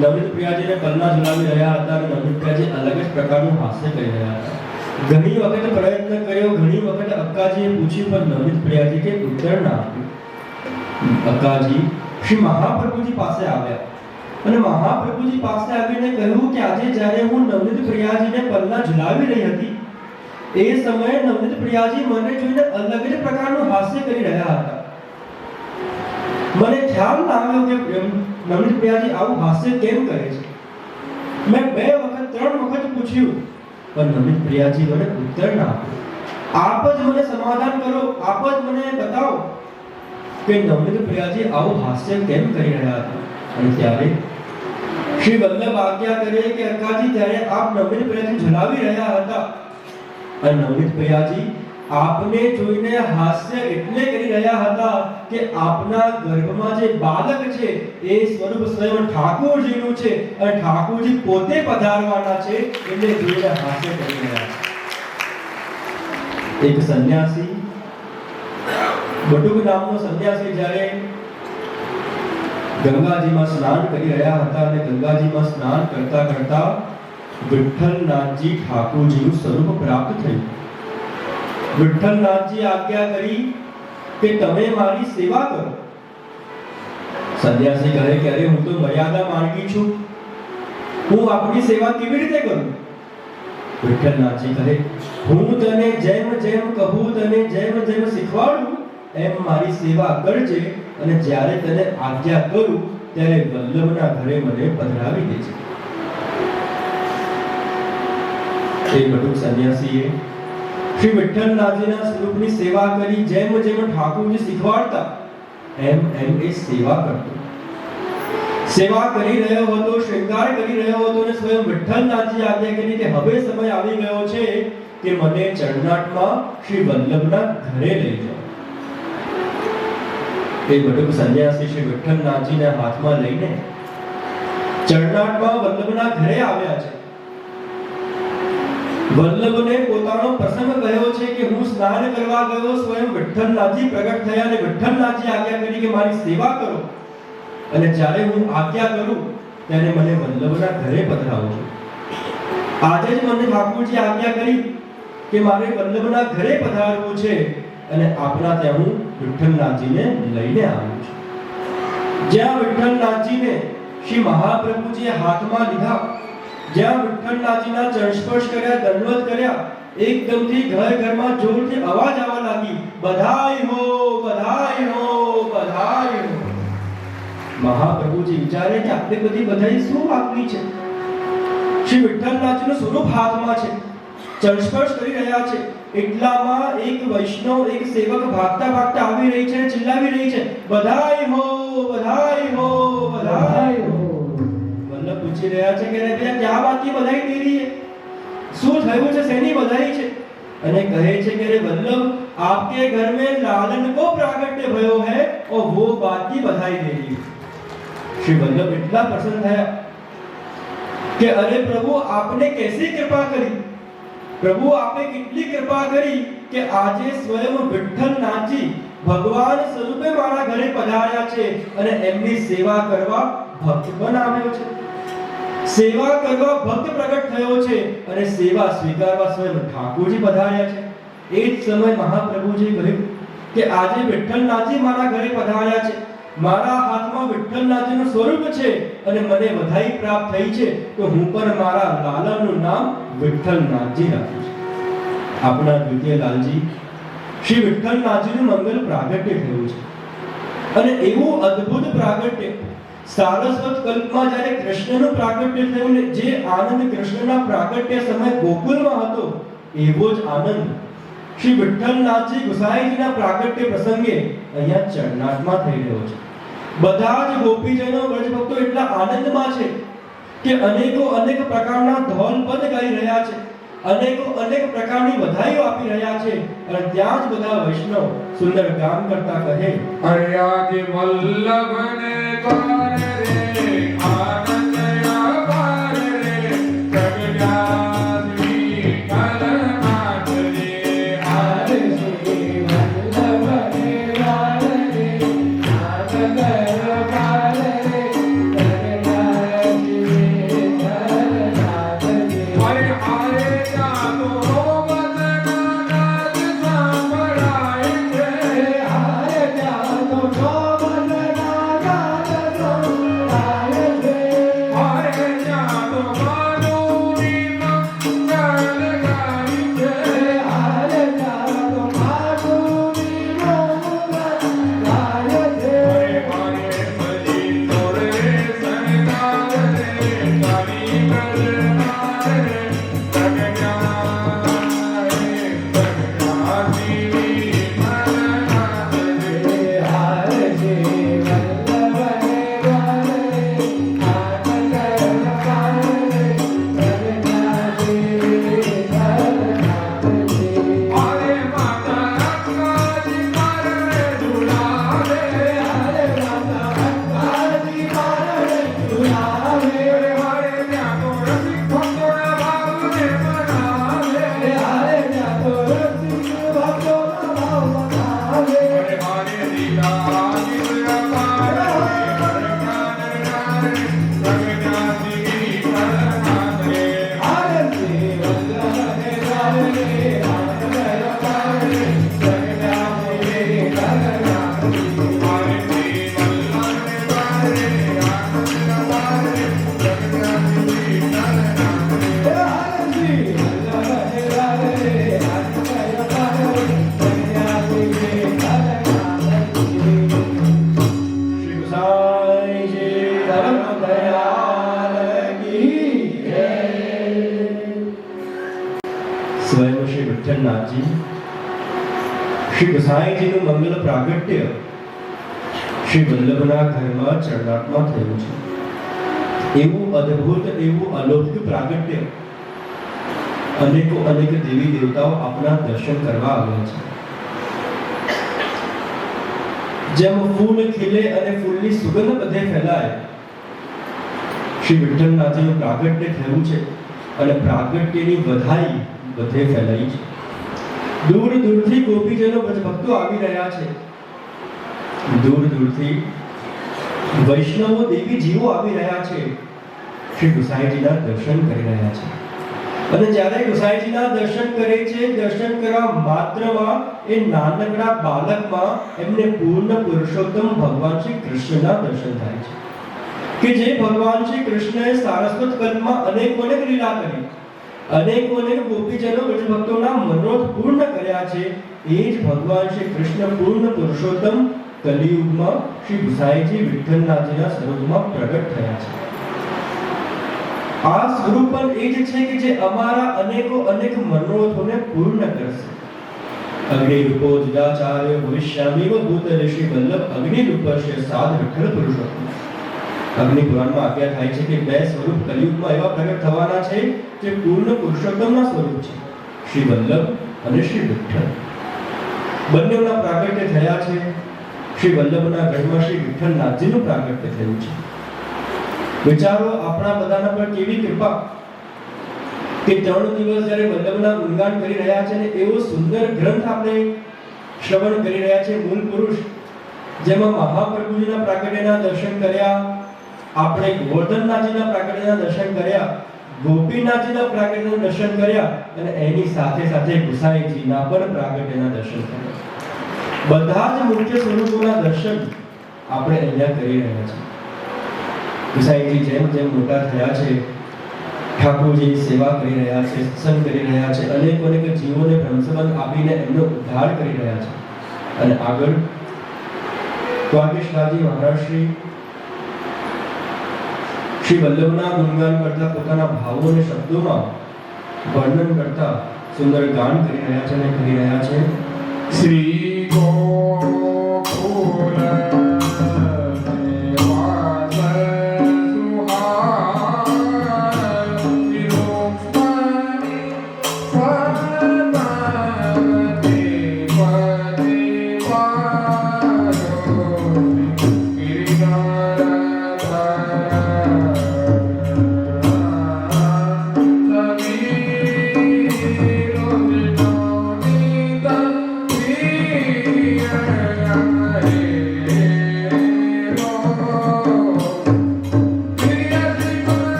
નવનપ્રિયાજીને પલ્લા ઝુલાવી રહ્યા હતા અને નવનપ્રિયાજી અલગ જ પ્રકારનું હાસ્ય કરી રહ્યા હતા. ઘણી વખત પ્રયત્ન કર્યો, ઘણી વખત અક્કાજીએ પૂછ્યું પણ નવનપ્રિયાજી કે ઉત્તર ના આપ્યું. અક્કાજી શ્રી મહાપ્રભુજી પાસે આવ્યા અને મહાપ્રભુજી પાસે આવીને કહ્યું કે આજે જ્યારે હું નવનપ્રિયાજીને પલ્લા ઝુલાવી રહી હતી એ સમયે નવનપ્રિયાજી મને જોઈને અલગ જ પ્રકારનું હાસ્ય કરી રહ્યા હતા. મને ખ્યાલ ના આવ્યો કે નવનપ્રિયાજી આવું હાસ્ય કેમ કરે છે. મેં 2 વખત 3 વખત પૂછ્યું પણ નવનપ્રિયાજી મને ઉત્તર ના આપ્યો. આપ જ મને સમાધાન કરો, આપ જ મને બતાવો કે નવનપ્રિયાજી આવું હાસ્ય કેમ કરી રહ્યા હતા. અને ત્યારે શ્રી વલ્લભ આજ્ઞા કરે કે અક્કાજી ત્યારે આપ નવનપ્રિયાજી ઝુલાવી રહ્યા હતા અને નવનપ્રિયાજી આપને જોઈને હાસ્ય એટલે કરી રહ્યા હતા કે આપના ગર્ભમાં જે બાળક છે એ સ્વરૂપ સ્વયં ઠાકોરજીનું છે અને ઠાકોરજી પોતે પધારવાના છે એટલે જોઈને હાસ્ય કરી રહ્યા છે. એક સંન્યાસી બટુક નામનો સંન્યાસી જ્યારે ગંગાજીમાં સ્નાન કરી રહ્યા હતા અને ગંગાજીમાં સ્નાન કરતા કરતા વિઠ્ઠલનાથજી ઠાકોરજીનું સ્વરૂપ પ્રાપ્ત થયું. વિઠ્ઠલનાથજી આજ્ઞા કરી કે તમે મારી સેવા કરો. સંન્યાસી કહે કે અરે હું તો મર્યાદા માર્ગી છું, હું આપની સેવા કેવી રીતે કરું? વિઠ્ઠલનાથજી કહે હું તને જેમ જેમ કહું, તને જેમ જેમ શીખવાડું એમ મારી સેવા કરજે અને જ્યારે તને આજ્ઞા કરું ત્યારે વલ્લભના ઘરે મને પધરાવી દેજે. એ બટુક સંન્યાસીએ શ્રી વિઠ્ઠલનાથજીના સ્વરૂપની સેવા કરી, જેમ જેમ ઠાકોરજી શીખવાડતા એમ એમ એ સેવા કરતો. સેવા કરી રહ્યો હતો, શૃંગાર કરી રહ્યો હતો અને સ્વયં વિઠ્ઠલનાથજી આજ્ઞા કરી કે હવે સમય આવી ગયો છે કે મને ચરણાટમાં શ્રી વલ્લભના ઘરે લઈ જાઓ. એ બટુક સંન્યાસી શ્રી વિઠ્ઠલનાથજીને હાથમાં લઈને ચરણાટમાં વલ્લભના ઘરે આવ્યા છે. વલ્લભને પોતાનો પ્રસંગ કહ્યો છે કે હું સ્નાન કરવા ગયો, સ્વયં વિઠ્ઠલનાથજી પ્રગટ થયા અને વિઠ્ઠલનાથજી આજ્ઞા કરી કે મારી સેવા કરો અને જ્યારે હું આજ્ઞા કરું ત્યારે મને વલ્લભના ઘરે પધરાવો. આજે જ મને ઠાકોરજી આજ્ઞા કરી કે મારે વલ્લભના ઘરે પધારવું છે અને આપણા ત્યાં હું વિઠ્ઠલનાથજીને લઈને આવ્યો છું. જ્યાં વિઠ્ઠલનાથજીને શ્રી મહાપ્રભુજીએ હાથમાં લીધા, જ્યાં વિઠ્ઠલનાથજીના ચરણ સ્પર્શ કર્યા, દંડવત કર્યા, એકદમથી ઘર ઘરમાં જોરથી અવાજ આવવા લાગી, બધાઈ હો, બધાઈ હો, બધાઈ હો. મહાપ્રભુજી વિચારે કે આટલી બધી બધાઈ શું આપવી છે? શ્રી વિઠ્ઠલનાથજીનું સ્વરૂપ હાથમાં છે, ચરણ સ્પર્શ કરી રહ્યા છે, એટલામાં એક વૈષ્ણવ, એક સેવક ભાગતા ભાગતા આવી રહી છે અને ચિલ્લાવી રહી છે, બધાઈ હો, બધાઈ હો, બધાઈ હો. વલ્લભ પૂછી રહ્યા છે કે રે ભૈયા ક્યાં બાત કી બધાઈ દે રહી है? શું થયું છે, શેની બધાઈ છે? અને કહે છે કે રે वल्लभ आपके घर में लालन को प्रागट्य भयो है और वो बात की बधाई दे रही है. श्री वल्लभ એટલા પ્રસન્ન થયા કે અરે પ્રભુ આપને कैसी कृपा કરી, પ્રભુ આપે કેટલી કૃપા કરી કે આજે સ્વયં વિઠ્ઠલનાથજી ભગવાન સ્વરૂપે મારા ઘરે પધાર્યા છે અને એમની સેવા કરવા ભક્ત બનાવ્યો છે, સેવા કરવા ભક્ત પ્રગટ થયો છે અને સેવા સ્વીકારવા સ્વયં ઠાકોરજી પધાર્યા છે. એ જ સમય મહાપ્રભુજી કહ્યું કે આજે વિઠ્ઠલનાથજી મારા ઘરે પધાર્યા છે, મારા હાથમાં વિઠ્ઠલનાથજીનું સ્વરૂપ છે અને મને વધાઈ પ્રાપ્ત થઈ છે, તો હું પણ મારા લાલાનું નામ વિઠ્ઠલનાથજી રાખ્યું છે. આપણા દ્વિતીય લાલજી શ્રી વિઠ્ઠલનાથજીનું મંગલ પ્રાગટ્ય થયું છે અને એવું અદ્ભુત પ્રાગટ્ય સારસ્વત કલ્પમાં જ્યારે કૃષ્ણનું પ્રાગટ્ય થયું ને જે આનંદ કૃષ્ણના પ્રાગટ્ય સમય ગોકુળમાં હતો એવો જ આનંદ શ્રી વિઠ્ઠલનાથજી ગુસાઈજીના પ્રાગટ્ય પ્રસંગે અહીંયા ચરણાટમાં થઈ રહ્યો છે. બધા જ ગોપીજનો વ્રજભક્તો એટલા આનંદમાં છે કે અનેકો અનેક પ્રકારના ધોલ પદ ગાઈ રહ્યા છે, અનેકો અનેક પ્રકારની વધાઈઓ આપી રહ્યા છે અને ત્યાં જ બધા વૈષ્ણવ સુંદર ગાન કરતા કહે, અરે આજે વલ્લભને દ્વાર રે આનંદ અપાર રે જગન્નાથજી કલનાથ રે. હરે શ્રી વલ્લભને દ્વાર રે આનંદ અપાર રે જગન્નાથજી કલનાથ રે. અરે આરે જાતો બદનાનાથ સાંભળાય છે. હરે જાતો શોભનનાથ સંભળાય છે. અરે જાતો માનુની મંગલ ગાય છે. હરે જાતો માધુરી મંગલાય છે. અરે મારે ભજી તોરે સંતાન રે તારી કલનાથ રે જગન્નાથજી કલનાથ રે. હરે શ્રી વલ્લભને દ્વાર રે આનંદ અપાર રે જગન્નાથજી કલનાથ રે. અરે માતા અક્કાજી મારે ઝુલાવે. હરે માતા અક્કાજી મારે ઝુલાવે. અરે મારે ત્યાં તો રસિક ભક્તોના ભાવને મનાવે. હરે જાતો રસિક ભક્તોના ભાવ મનાવે. અરે મારે લીલા દિવ્ય પારે જગન્નાથજી કલનાથ રે. હરે શ્રી વલ્લભને દ્વાર રે આનંદ અપાર રે જગન્નાથજી કલનાથ રે. મારે શ્રી વલ્લભને દ્વાર રે આનંદ અપાર રે જગન્નાથજી કલનાથ રે. હરે શ્રી વલ્લભને દ્વાર રે આનંદ અપાર રે જગન્નાથજી કલનાથ રે. શ્રી ગુસાઈજી ધર્મ દયાલ કી જય. સ્વયં શ્રી વિઠ્ઠલનાથજી શ્રી ગુસાઈજીનું મંગલ પ્રાગટ્ય શ્રી વલ્લભના ઘરમાં ચરણાટમાં થયું છે. એવું અદ્ભુત, એવું અલૌકિક પ્રાગટ્ય અનેકો અનેક દેવી દેવતાઓ આપના દર્શન કરવા આવ્યા છે. જેમ ફૂલ ખીલે અને ફૂલની સુગંધ બધે ફેલાય, શ્રી વિઠ્ઠલનાથજીનું પ્રાગટ્ય થયું છે અને પ્રાગટ્યની વધાઈ બધે ફેલાઈ છે. દૂર દૂરથી ગોપીજનો ભક્તો આવી રહ્યા છે, દૂર દૂરથી વૈષ્ણવો દેવી જીવો આવી રહ્યા છે, શ્રી ગુસાઈજીના દર્શન કરી રહ્યા છે. અને જ્યારે ગુસાઈજીના દર્શન કરે છે, દર્શન કરવા માત્રમાં એ નાનકડા બાળકમાં એમને પૂર્ણ પુરુષોત્તમ ભગવાન શ્રી કૃષ્ણના દર્શન થાય છે કે જે ભગવાન શ્રી કૃષ્ણએ સારસ્વત કલ્પમાં અનેક લીલા કરી, અનેક ગોપીજનો ભક્તોના મનોરથ પૂર્ણ કર્યા છે. એ જ ભગવાન શ્રી કૃષ્ણ પૂર્ણ પુરુષોત્તમ કલિયુગમાં શ્રી ગુસાઈજી વિઠ્ઠલનાથજીના સ્વરૂપમાં પ્રગટ થયા છે. આ સ્વરૂપ પણ એ જ છે કે જે અમારા અનેકો અનેક મનોરથોને પૂર્ણ કરશે. અગ્નિરૂપો જુદાચાર્ય ભવિષ્યામિવ ભૂતલે શ્રી વલ્લભ અગ્નિરૂપસ્ય સાધ વિઠ્ઠલ પુરુષોત્તમ. અગ્નિ પુરાણમાં આજ્ઞા થાય છે કે બે સ્વરૂપ કલિયુગમાં એવા પ્રગટ થવાના છે જે પૂર્ણ પુરુષોત્તમના સ્વરૂપ છે, શ્રી વલ્લભ અને શ્રી વિઠ્ઠલ. બંનેના પ્રાગટ્ય થયા છે. શ્રી વલ્લભના ગઢમાં શ્રી વિઠ્ઠલનાથજીનું પ્રાગટ્ય થયું છે. વિચારો આપણા બધાના પર કેવી કૃપા કે 3 દિવસ જ્યારે વલ્લભના ગુણગાન કરી રહ્યા છે ને એવો સુંદર ગ્રંથ આપણે શ્રવણ કરી રહ્યા છે, મૂળ પુરુષ, જેમાં મહાપ્રભુજીના પ્રાગટ્યના દર્શન કર્યા, આપણે ગોવર્ધનનાથજીના પ્રાગટ્યના દર્શન કર્યા, ગોપીનાથજીના પ્રાગટ્યના દર્શન કર્યા અને એની સાથે સાથે ગુસાઈજીના પણ પ્રાગટ્યના દર્શન કર્યા. બધા જ મુખ્ય સ્વરૂપોના દર્શન આપણે અહીંયા કરી રહ્યા છીએ. ગુસાઈજી જેમ જેમ મોટા થયા છે, ઠાકોરજી સેવા કરી રહ્યા છે, સત્સંગ કરી રહ્યા છે, અનેક જીવોને બ્રહ્મસંબંધ આપીને એમનો ઉદ્ધાર કરી રહ્યા છે. અને આગળ દ્વારકેશનાથજી મહારાજ શ્રી વલ્લભના ગુણગાન કરતા પોતાના ભાવો અને શબ્દોમાં વર્ણન કરતા સુંદર ગાન કરી રહ્યા છે અને કહી રહ્યા છે, શ્રી ગોકુળ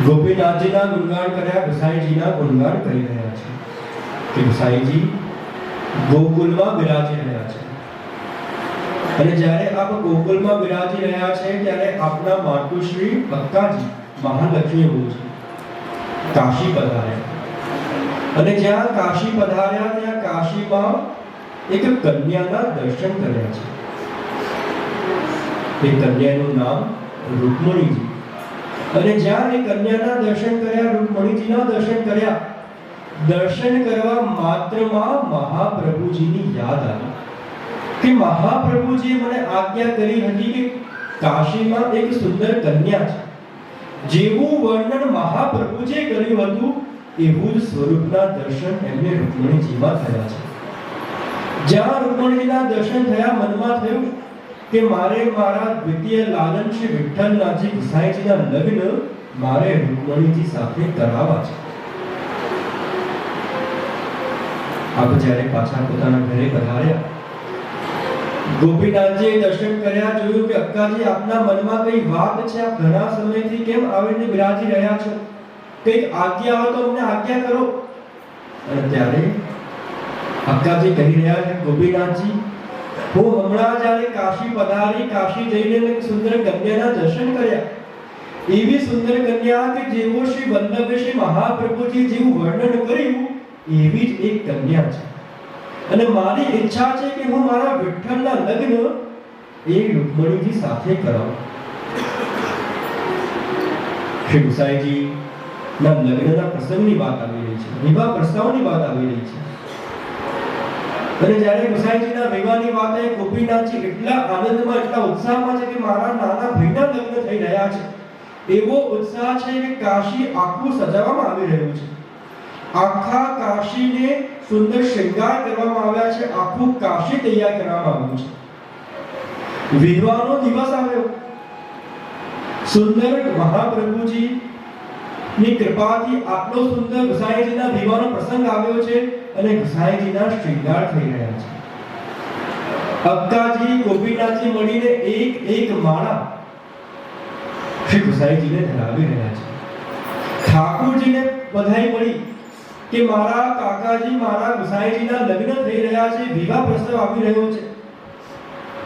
ગોપીનાથજીના ગુણગાન કર્યા, ગુસાઈજીના ગુણગાન કરી રહ્યા છે કે ગુસાઈજી ગોકુલમાં બિરાજી રહ્યા છે. અને જ્યારે આપ ગોકુલમાં બિરાજી રહ્યા છે ત્યારે આપના માતુશ્રી અક્કાજી મહાલક્ષ્મી બહુજી કાશી પધાર્યા. અને જ્યાં કાશી પધાર્યા ત્યાં કાશીમાં એક કન્યાના દર્શન કર્યા છે. એ કન્યાનું નામ રૂકમણીજી. અને જ્યાં એ કન્યાના દર્શન કર્યા, રૂકમણીજીના દર્શન કર્યા, દર્શન કરવા માત્રમાં મહાપ્રભુજીની યાદ આવી કે મહાપ્રભુજીએ મને આજ્ઞા કરી હતી કે કાશીમાં એક સુંદર કન્યા છે. જેવું વર્ણન મહાપ્રભુજીએ કર્યું હતું એવું જ સ્વરૂપના દર્શન એમને રૂકમણીજીમાં થયા છે. જ્યાં રૂકમણીજીના દર્શન થયા, મનમાં થયું કે મારે મારા દ્વિતીય લાલન શ્રી વિઠ્ઠલનાથજી ગુસાઈજીના લગ્ન મારે રૂકમણીજી સાથે કરાવવા છે. આપ જ્યારે પાછા પોતાના ઘરે પધાર્યા, ગોપીનાથજીએ દર્શન કર્યા, જોયું કે અક્કાજી આપના મનમાં કઈ વાત છે, આપ ઘણા સમયથી કેમ આવીને બિરાજી રહ્યા છો, કઈક આજ્ઞા હોય તો અમને આજ્ઞા કરો. અને ત્યારે અક્કાજી કહી રહ્યા છે, ગોપીનાથજી હું હમણાં જ્યારે કાશી પધારી, કાશી જઈને એક સુંદર કન્યાના દર્શન કર્યા. એવી સુંદર કન્યા કે જેવો શ્રી વલ્લભ શ્રી મહાપ્રભુજી જેવું વર્ણન કર્યું એવી જ એક કન્યા છે. અને મારી ઈચ્છા છે કે હું મારા વિઠ્ઠલના લગ્ન એ રૂકમણીજી સાથે કરાવું. શ્રી ગુસાઈજી ના લગ્નના પ્રસંગની વાત આવી રહી છે, વિવાહ પ્રસ્તાવની વાત આવી રહી છે. અને જ્યારે ગુસાઈજીના વિવાહની વાત આવે, ગોપીનાથજી એટલા આનંદમાં, એટલા ઉત્સાહમાં છે કે મારા નાના ભાઈના લગ્ન થઈ રહ્યા છે. એવો ઉત્સાહ છે કે કાશી આખું સજાવવામાં આવી રહ્યું છે. આખા કાશીને સુંદર શૃંગાર કરવામાં આવ્યા છે. આખું કાશી તૈયાર કરવામાં આવ્યું છે. વિવાહનો દિવસ આવ્યો. સુંદર મહાપ્રભુજી ની કૃપાથી આટલો સુંદર ગુસાઈજીના વિવાહનો પ્રસંગ આવ્યો છે અને ગુસાઈજીના શૃંગાર થઈ રહ્યા છે. અક્કાજી, ગોપીનાથજી મળીને એક માળા શ્રી ગુસાઈજીને ધરાવી રહ્યા છે. ઠાકોરજીને બધાઈ મળી કે મારા કાકાજી, મારા ગુસાઈજીના લગ્ન થઈ રહ્યા છે, વિવાહ પ્રસ્તાવ આવી રહ્યો છે.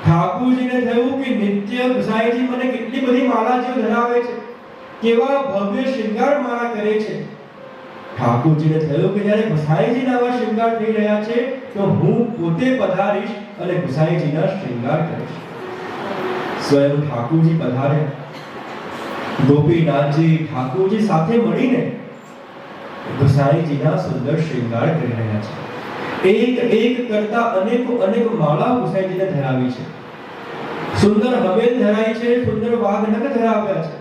ઠાકોરજીને થયું કે નિત્ય ગુસાઈજી મને કેટલી બધી માળાજીઓ ધરાવે છે, કેવા ભવ્ય શૃંગાર માળા કરે છે. ઠાકોરજીને થયું કે જ્યારે ગુસાઈજીના આવા શૃંગાર થઈ રહ્યા છે તો હું પોતે પધારીશ અને ગુસાઈજીના શૃંગાર કરીશ. સ્વયં ઠાકોરજી પધાર્યા. ગોપીનાથજી ઠાકોરજી સાથે મળીને ગુસાઈજીના સુંદર શૃંગાર કરી રહ્યા છે. એક કરતા અનેક માળા ગુસાઈજીને ધરાવી છે. સુંદર હવેલ ધરાઈ છે, સુંદર વાઘનખ ધરાવ્યા છે.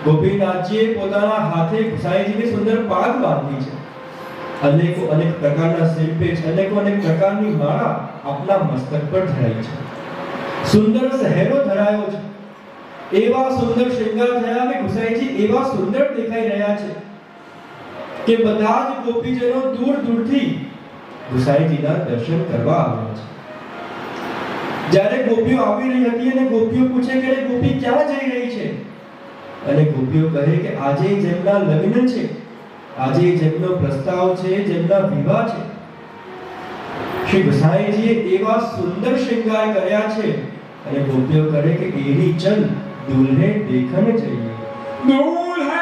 ગોપીનાથજીએ પોતાના હાથે ગુસાઈજીની સુંદર પાગ બાંધી છે. અનેક પ્રકારના શિલ્પેશ, અનેક પ્રકારની માળા આપના મસ્તક પર ધરાઈ છે. સુંદર સહેરો ધરાયો છે. એવા સુંદર શૃંગાર થયા કે ગુસાઈજી એવા સુંદર દેખાઈ રહ્યા છે કે બધા જ ગોપીજનો દૂર દૂરથી ગુસાઈજીના દર્શન કરવા આવ્યા છે. જ્યારે ગોપીઓ આવી રહી હતી અને ગોપીઓ પૂછે કે ગોપી ક્યાં જઈ રહી છે, અને ગોપીઓ કહે કે આજે જેમના લગ્ન છે, આજે જેમનો પ્રસ્તાવ છે, જેમના વિવાહ છે, શ્રી ગુસાઈજીએ એવા સુંદર શૃંગાર કર્યા છે. અને ગોપીઓ કહે કે એની ચલ દુલ્હે દેખન જઈએ. દુલ્હે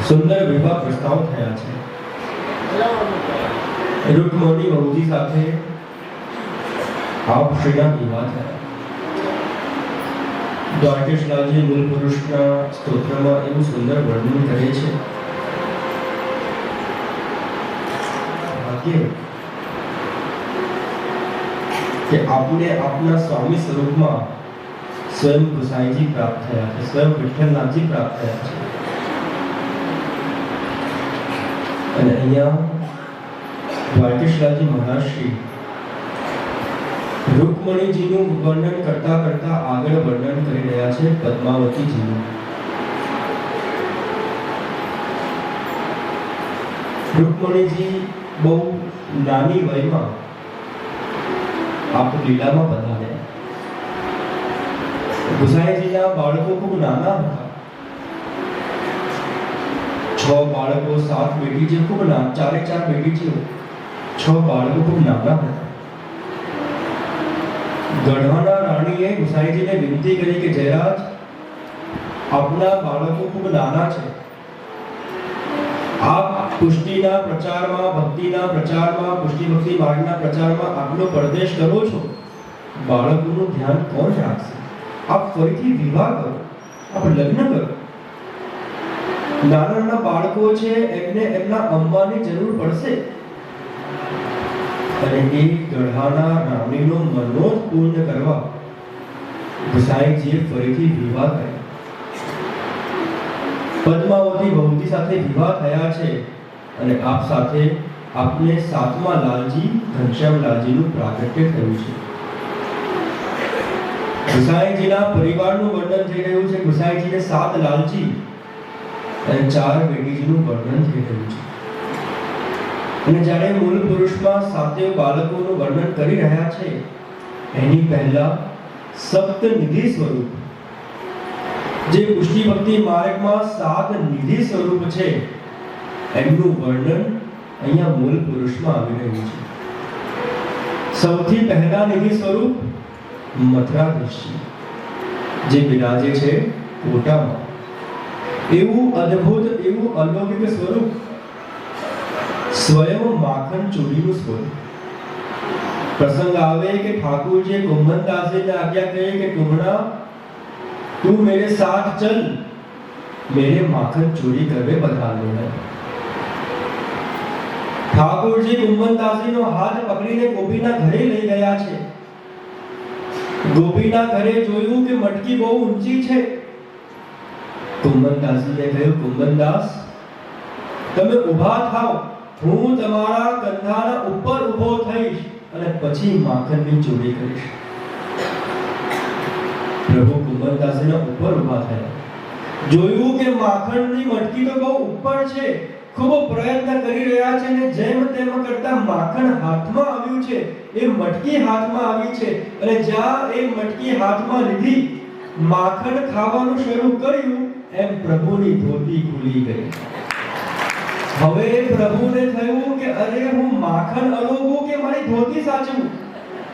સુંદર વિવાહ પ્રસ્તાવ થયા છે. રૂકમણી વહુજી સાથે આપ શ્રીના વિવાહ થયા. દ્વારકેશલાલજી મૂળ પુરુષના સ્તોત્રમાં એવું સુંદર વર્ણન કરે છે. કે આપને આપના સ્વામી સ્વરૂપમાં સ્વયં ગુસાઈજી પ્રાપ્ત થયા છે, સ્વયં વિઠ્ઠલનાથજી પ્રાપ્ત થયા છે. અને અહીંયા દ્વારકેશલાજી મહારાજશ્રી રૂકમણીજીનું વર્ણન કરતા કરતા આગળ વર્ણન કરી રહ્યા છે પદ્માવતીજીનું. રૂકમણીજી બહુ નાની વયમાં આપ લીલામાં પધાર્યા. ગુસાઈજીના બાળકો ખૂબ નાના હતા. 6 બાળકો 7 બેટી જે ખૂબ નાના, 4 બેટી છે, 6 બાળકો ખૂબ નાના હતા. ગઢવાના રાણીએ ગુસાઈજીને વિનંતી કરી કે જયરાજ, આપના બાળકો ખૂબ નાના છે, આપ પુષ્ટિના પ્રચારમાં, ભક્તિના પ્રચારમાં, પુષ્ટિ ભક્તિ માર્ગના પ્રચારમાં આટલો પરદેશ કરો છો, બાળકોનું ધ્યાન કોણ રાખશે? આપ ફરીથી વિવાહ કરો, આપ લગ્ન કરો. નાના નાના બાળકો છે, એમને એમના અંબાની જરૂર પડશે. અને એ ગઢાના રાણીનો મનોરથ પૂર્ણ કરવા ગુસાઈજીએ ફરીથી વિવાહ કર્યો. પદ્માવતી ભવતી સાથે વિવાહ થયા છે અને આપ સાથે આપને 7મા લાલજી ઘનશ્યામલાલજીનું પ્રાગટ્ય થયું છે. ગુસાઈજીના પરિવારનું વર્ણન થઈ રહ્યું છે. ગુસાઈજીને 7 લાલજી અને 4 બેટીજીનું વર્ણન થઈ રહ્યું છે. અને જ્યારે મૂળ પુરુષમાં 7 બાળકોનું વર્ણન કરી રહ્યા છે, એની પહેલા સપ્તનિધિ સ્વરૂપ, જે પુષ્ટિ ભક્તિ માર્ગમાં 7 નિધિ સ્વરૂપ છે, એમનું વર્ણન અહીંયા મૂળ પુરુષમાં આવી રહ્યું છે. સૌથી પહેલા નિધિ સ્વરૂપ મથરાધીશજી, જે બિરાજે છે કોટામાં. એવું અદ્ભુત, એવું અલૌકિક સ્વરૂપ, સ્વયં માખણ ચોરીનું સ્વરૂપ. પ્રસંગ આવે કે ઠાकुरજી કુંભનદાસજીને આજ્ઞા કહે કે ટુમણા, તું मेरे साथ चल, मेरे माखन चोरी करवे पधारने है. ઠાकुरજી કુંભનદાસજીનો હાથ પકડીને ગોપીના ઘરે લઈ ગયા છે. ગોપીના ઘરે જોયું કે મટકી બહુ ઊંચી છે. કુંભનદાસજીને કહ્યું, કુંભનદાસ, તમે ઊભા થાઓ, હું તમારા કંધાના ઉપર ઊભો થઈશ અને પછી માખણની ચોરી કરીશ. પ્રભુ કુંભનદાસજીના ઉપર ઊભા થયા. જોયું કે માખણની મટકી તો બહુ ઉપર છે, ખૂબ પ્રયત્ન કરી રહ્યા છે અને જેમ તેમ કરતા માખણ હાથમાં આવ્યું છે. એ મટકી હાથમાં આવી છે અને જ્યાં એ મટકી હાથમાં લીધી, માખણ ખાવાનું શરૂ કર્યું, એમ પ્રભુની ધોતી ખુલી ગઈ. હવે પ્રભુને થયું કે અરે, હું માખણ અલોગું કે મારી ધોતી સાચવું?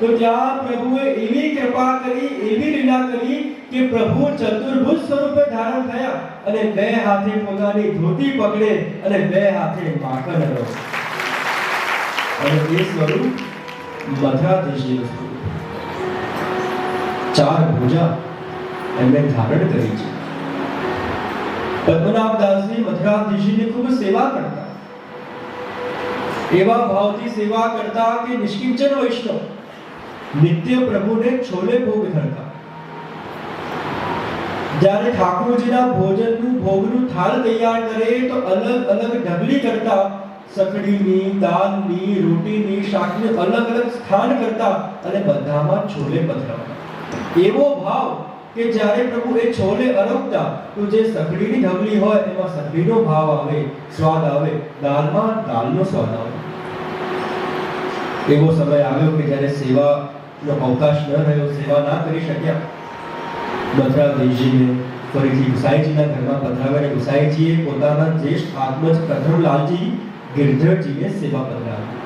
તો ત્યાં પ્રભુએ એવી કૃપા કરી, એવી લીલા કરી કે પ્રભુ ચતુર્ભુજ સ્વરૂપે ધારણ થયા અને 2 હાથે પોતાની ધોતી પકડે અને 2 હાથે માખણ અલો. અને એ સ્વરૂપ મથરાધીશજીનું સ્વરૂપ. 4 ભુજા એમણે ધારણ કરી છે. પદ્મનાભદાસજી મથરાધીશજીની ખૂબ સેવા કરતા. એવા ભાવથી સેવા કરતા કે નિષ્કિંચન વૈષ્ણવ, નિત્ય પ્રભુને છોલે ભોગ ધરતા. જ્યારે ઠાकुरજીના ભોગનું થાળ તૈયાર કરે તો અલગ અલગ ઢગલી કરતા, સકડીની, દાળની, રોટીની, શાકની અલગ અલગ સ્થાન કરતા અને બધામાં છોલે પધરાવતા. એવો ભાવ કે જ્યારે પ્રભુ એ છોલે અરગતા તો જે સકડીની ઢગલી હોય એમાં સકડીનો ભાવ આવે, સ્વાદ આવે, દાળમાં દાળનો સ્વાદ આવે. એવો સમય આવ્યો કે જ્યારે સેવાનો અવકાશ ન રહ્યો, સેવા ના કરી શક્યા. મથરાધીશજીને ફરીથી ગુસાઈજીના ઘરમાં પધરાવ્યા અને ગુસાઈજીએ પોતાના જ્યેષ્ઠ આત્મજ પ્રથમલાલજી ગિરધરજીને સેવા પધરાવી.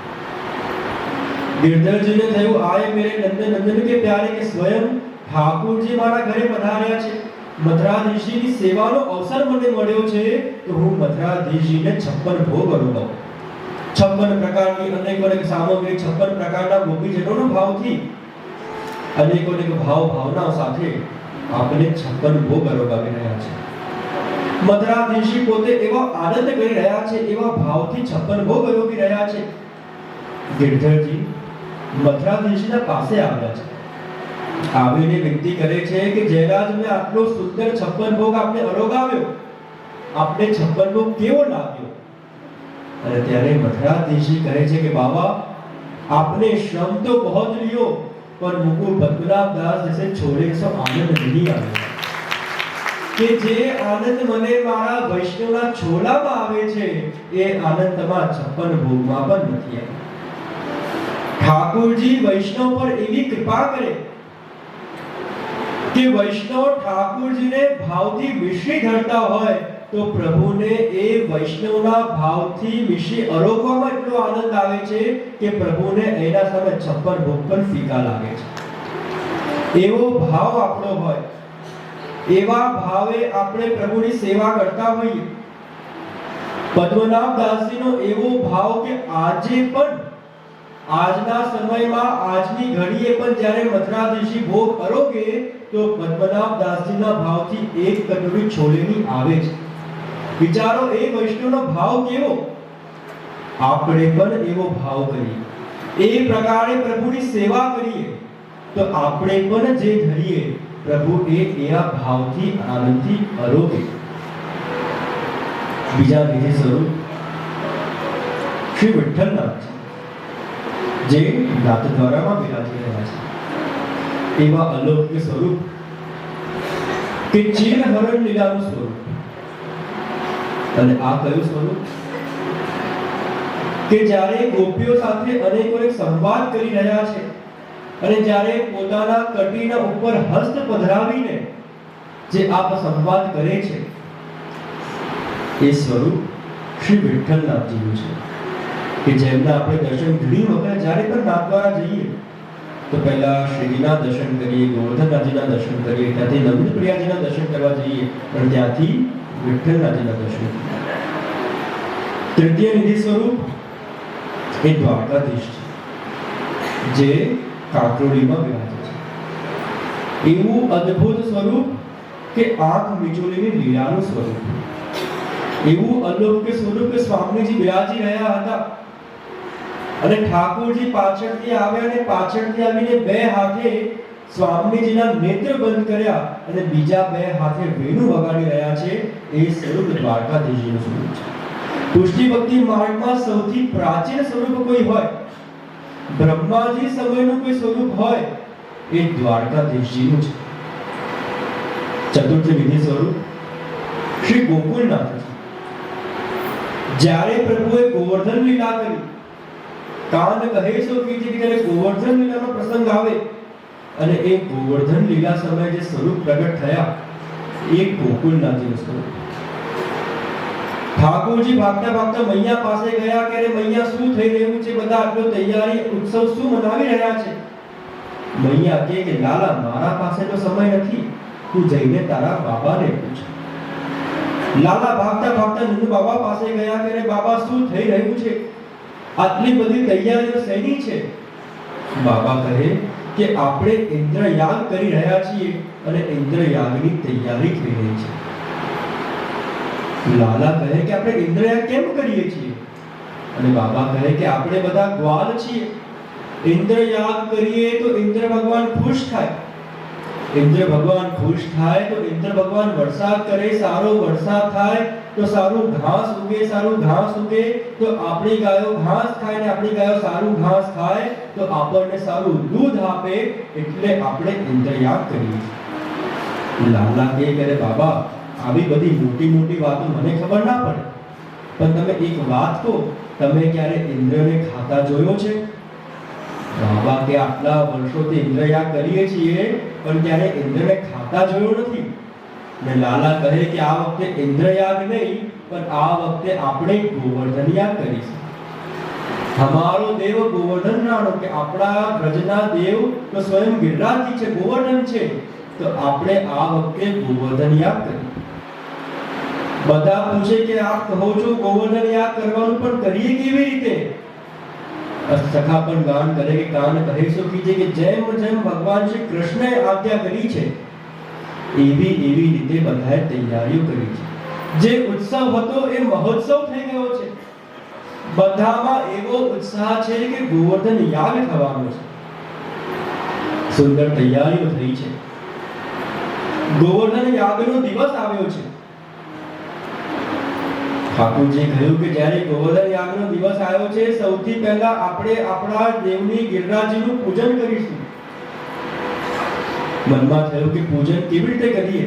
ગિરધરજીને થયું, આય મેરે નંદન નંદન કે પ્યારે, કે સ્વયં ઠાकुरજી મારા ઘરે પધાર્યા છે, મથરાધીશજીની સેવાનો અવસર મને મળ્યો છે, તો હું મથરાધીશજીને 56 ભોગ અનુભવું. 56 પ્રકારની અનેક સામગ્રી, 56 પ્રકારના ગોપીજનોનો ભાવથી, અનેક ભાવનાઓ સાથે આપણે 56 ભોગ અનુભવી રહ્યા છે. મથરાધીશજી પોતે એવા આનંદ કરી રહ્યા છે, એવા ભાવથી 56 ભોગ અનુભવી રહ્યા છે. ગિરધરજી મથરાધીશજીના પાસે આવ્યા છે આવીને વિનંતી કરે છે કે જયરાજ મેં આટલો સુંદર 56 ભોગ આપને અરોગાવ્યો, આપને 56 ભોગ કેવો લાગ્યો? અને ત્યારે મથરાધીશજી કહે છે કે બાબા आपने श्रम तो बहुत लियो पर मुकुर पद्मनाभ दास जैसे छोड़े सो आनंद नहीं आवे કે જે આનંદ મને મારા વૈષ્ણવના છોલામાં આવે છે એ આનંદ તમારા 56 ભોગમાં પણ નથી આવે. ઠાકોરજી વૈષ્ણવ પર એવી કૃપા કરે કે વૈષ્ણવ ઠાકોરજીને ભાવથી મિશ્રી ધરતા હોય તો પ્રભુને એ વૈષ્ણવના ભાવથી મિશ્રી અરોગવામાં એટલો આનંદ આવે છે કે પ્રભુને એના સામે 56 ભોગ પણ ફીકા લાગે છે. એવો ભાવ આપણો હોય, એવા ભાવે આપણે પ્રભુની સેવા કરતા હોઈએ. પદ્મનાભ દાસજીનો એવો ભાવ કે આજે પણ આજના સમયમાં આજની ઘડીએ પણ જ્યારે મથરાધીશજી ભોગ અરોગે તો પદ્મનાભ દાસજીના ભાવથી એક કટોરી છોલેની આવે છે. વિચારો એ વૈષ્ણવનો ભાવ કેવો. આપણે પણ એવો ભાવ કરીએ, એ પ્રકારે પ્રભુની સેવા કરીએ તો આપણે પણ જે ધરીએ પ્રભુ એવા ભાવથી આનંદથી અરોગે. બીજા વિધિ સ્વરૂપ શ્રી વિઠ્ઠલનાથ જે નાથદ્વારામાં બિરાજી રહ્યા છે એવા અલૌકિક સ્વરૂપ કે ચીરહરણ લીલાનું સ્વરૂપ. અને આ કયું સ્વરૂપ કે જ્યારે ગોપીઓ સાથે અનેકો એક સંવાદ કરી રહ્યા છે અને જ્યારે પોતાના કટીના ઉપર હસ્ત પધરાવીને જે આપ સંવાદ કરે છે એ સ્વરૂપ શ્રી વિઠ્ઠલનાથજીનું છે કે જેમના આપણે દર્શન ઘણી વખત જ્યારે પણ નાથદ્વારા જઈએ તો પહેલા શ્રીજીના દર્શન કરીએ, ગોવર્ધનનાથજીના દર્શન કરીએ, ત્યાંથી નંદપ્રિયાજીના દર્શન કરવા જઈએ અને ત્યાંથી વિઠ્ઠલનાથજીના દર્શન. તૃતીય નિધિ સ્વરૂપ એ દ્વારકાધીશ છે જે કાકરોલીમાં બિરાજે છે. એવું અદ્ભુત સ્વરૂપ કે આંખ મિચોલીની લીલાનું સ્વરૂપ. એવું અલૌકિક સ્વરૂપ કે સ્વામીજી બિરાજી રહ્યા હતા અને ઠાકોરજી પાછળથી આવ્યા અને પાછળથી આવીને બે હાથે સ્વામીજીના નેત્ર બંધ કર્યા અને બીજા બે હાથે વેણુ વગાડી રહ્યા છે. એ સ્વરૂપ દ્વારકાધીશજીનું સ્વરૂપ છે. પુષ્ટિ ભક્તિ માર્ગમાં સૌથી પ્રાચીન સ્વરૂપ કોઈ હોય, બ્રહ્માજી સમયનું કોઈ સ્વરૂપ હોય એ દ્વારકાધીશજીનું છે. ચતુર્થ વિધિ સ્વરૂપ શ્રી ગોકુળનાથ છે. જ્યારે પ્રભુએ ગોવર્ધન લીલા કરી, કાન કહે છો કે જ્યારે ગોવર્ધન લીલાનો પ્રસંગ આવે અને એ ગોવર્ધન લીલા સમયે જે સ્વરૂપ પ્રગટ થયા એ ગોકુળનાથજીનું સ્વરૂપ. ઠાકોરજી ભાગતા ભાગતા મૈયા પાસે ગયા કે મૈયા શું થઈ રહ્યું છે, બધા આટલો તૈયારી ઉત્સવ શું મનાવી રહ્યા છે? મૈયા કહે કે લાલા મારા પાસે તો સમય નથી, તું જઈને તારા બાબાને પૂછ. લાલા ભાગતા ભાગતા નંદ બાબા પાસે ગયા કે બાબા શું થઈ રહ્યું છે, આટલી બધી તૈયારીઓ શેની છે? બાબા કહે કે આપણે ઇન્દ્રયાગ કરી રહ્યા છીએ અને ઇન્દ્રયાગની તૈયારી થઈ રહી છે. લાલા કહે કે આપણે ઇન્દ્રયાગ કેમ કરીએ છીએ? અને બાબા કહે કે આપણે બધા ગ્વાલ છીએ, ઇન્દ્રયાગ કરીએ તો ઇન્દ્ર ભગવાન ખુશ થાય. ઇન્દ્ર ભગવાન ખુશ થાય તો ઇન્દ્ર ભગવાન વરસાદ કરે, સારો વરસાદ થાય તો સારું ઘાસ ઉગે, સારું ઘાસ ઉગે તો આપણી ગાયો ઘાસ ખાય ને આપણી ગાયો સારું ઘાસ ખાય તો આપણને સારું દૂધ આપે, એટલે આપણે ઇન્દ્રયાગ કરીએ. લાલા કહે કે બાબા આવી બધી મોટી મોટી વાતો મને ખબર ના પડે, પણ તમે એક વાત કહો, તમે ક્યારે ઇન્દ્રને ખાતા જોયો છે? બાબા કે આટલા વર્ષોથી ઇન્દ્રયાગ કરીએ છીએ પણ ક્યારે ઇન્દ્રને ખાતા જોયો નથી. ને લાલા કહે કે આ વખતે ઇન્દ્રયાગ નહીં પણ આ વખતે આપણે ગોવર્ધન યાગ કરીશું. हमारो देव गोवर्धन राणो કે આપણા બ્રજના દેવ તો સ્વયં ગિરિરાજજી છે, ગોવર્ધન છે, તો આપણે આ વખતે ગોવર્ધન યાગ કરીએ. બધા પૂછે કે આપ કહો છો ગોવર્ધન યાગ કરવાનું, પણ કરીએ કેવી રીતે? સખા પણ ગાન કરે કે કાન કહે સો કીજે કે જેમ જેમ ભગવાન શ્રી કૃષ્ણએ આજ્ઞા કરી છે એવી રીતે બધાએ તૈયારીઓ કરી છે. જે ઉત્સવ હતો એ મહોત્સવ થઈ ગયો છે. બધામાં એવો ઉત્સાહ છે કે ગોવર્ધન યાગ થવાનો છે. સુંદર તૈયારીઓ થઈ છે. ગોવર્ધન યાગનો દિવસ આવ્યો છે. ઠાકોરજી કહ્યું કે જ્યારે ગોવર્ધન યાગનો દિવસ આવ્યો છે, સૌથી પહેલા આપણે આપણા દેવની ગિરિરાજનું પૂજન કરીશું. મનમાં થયું કે પૂજન કેવી રીતે કરીએ?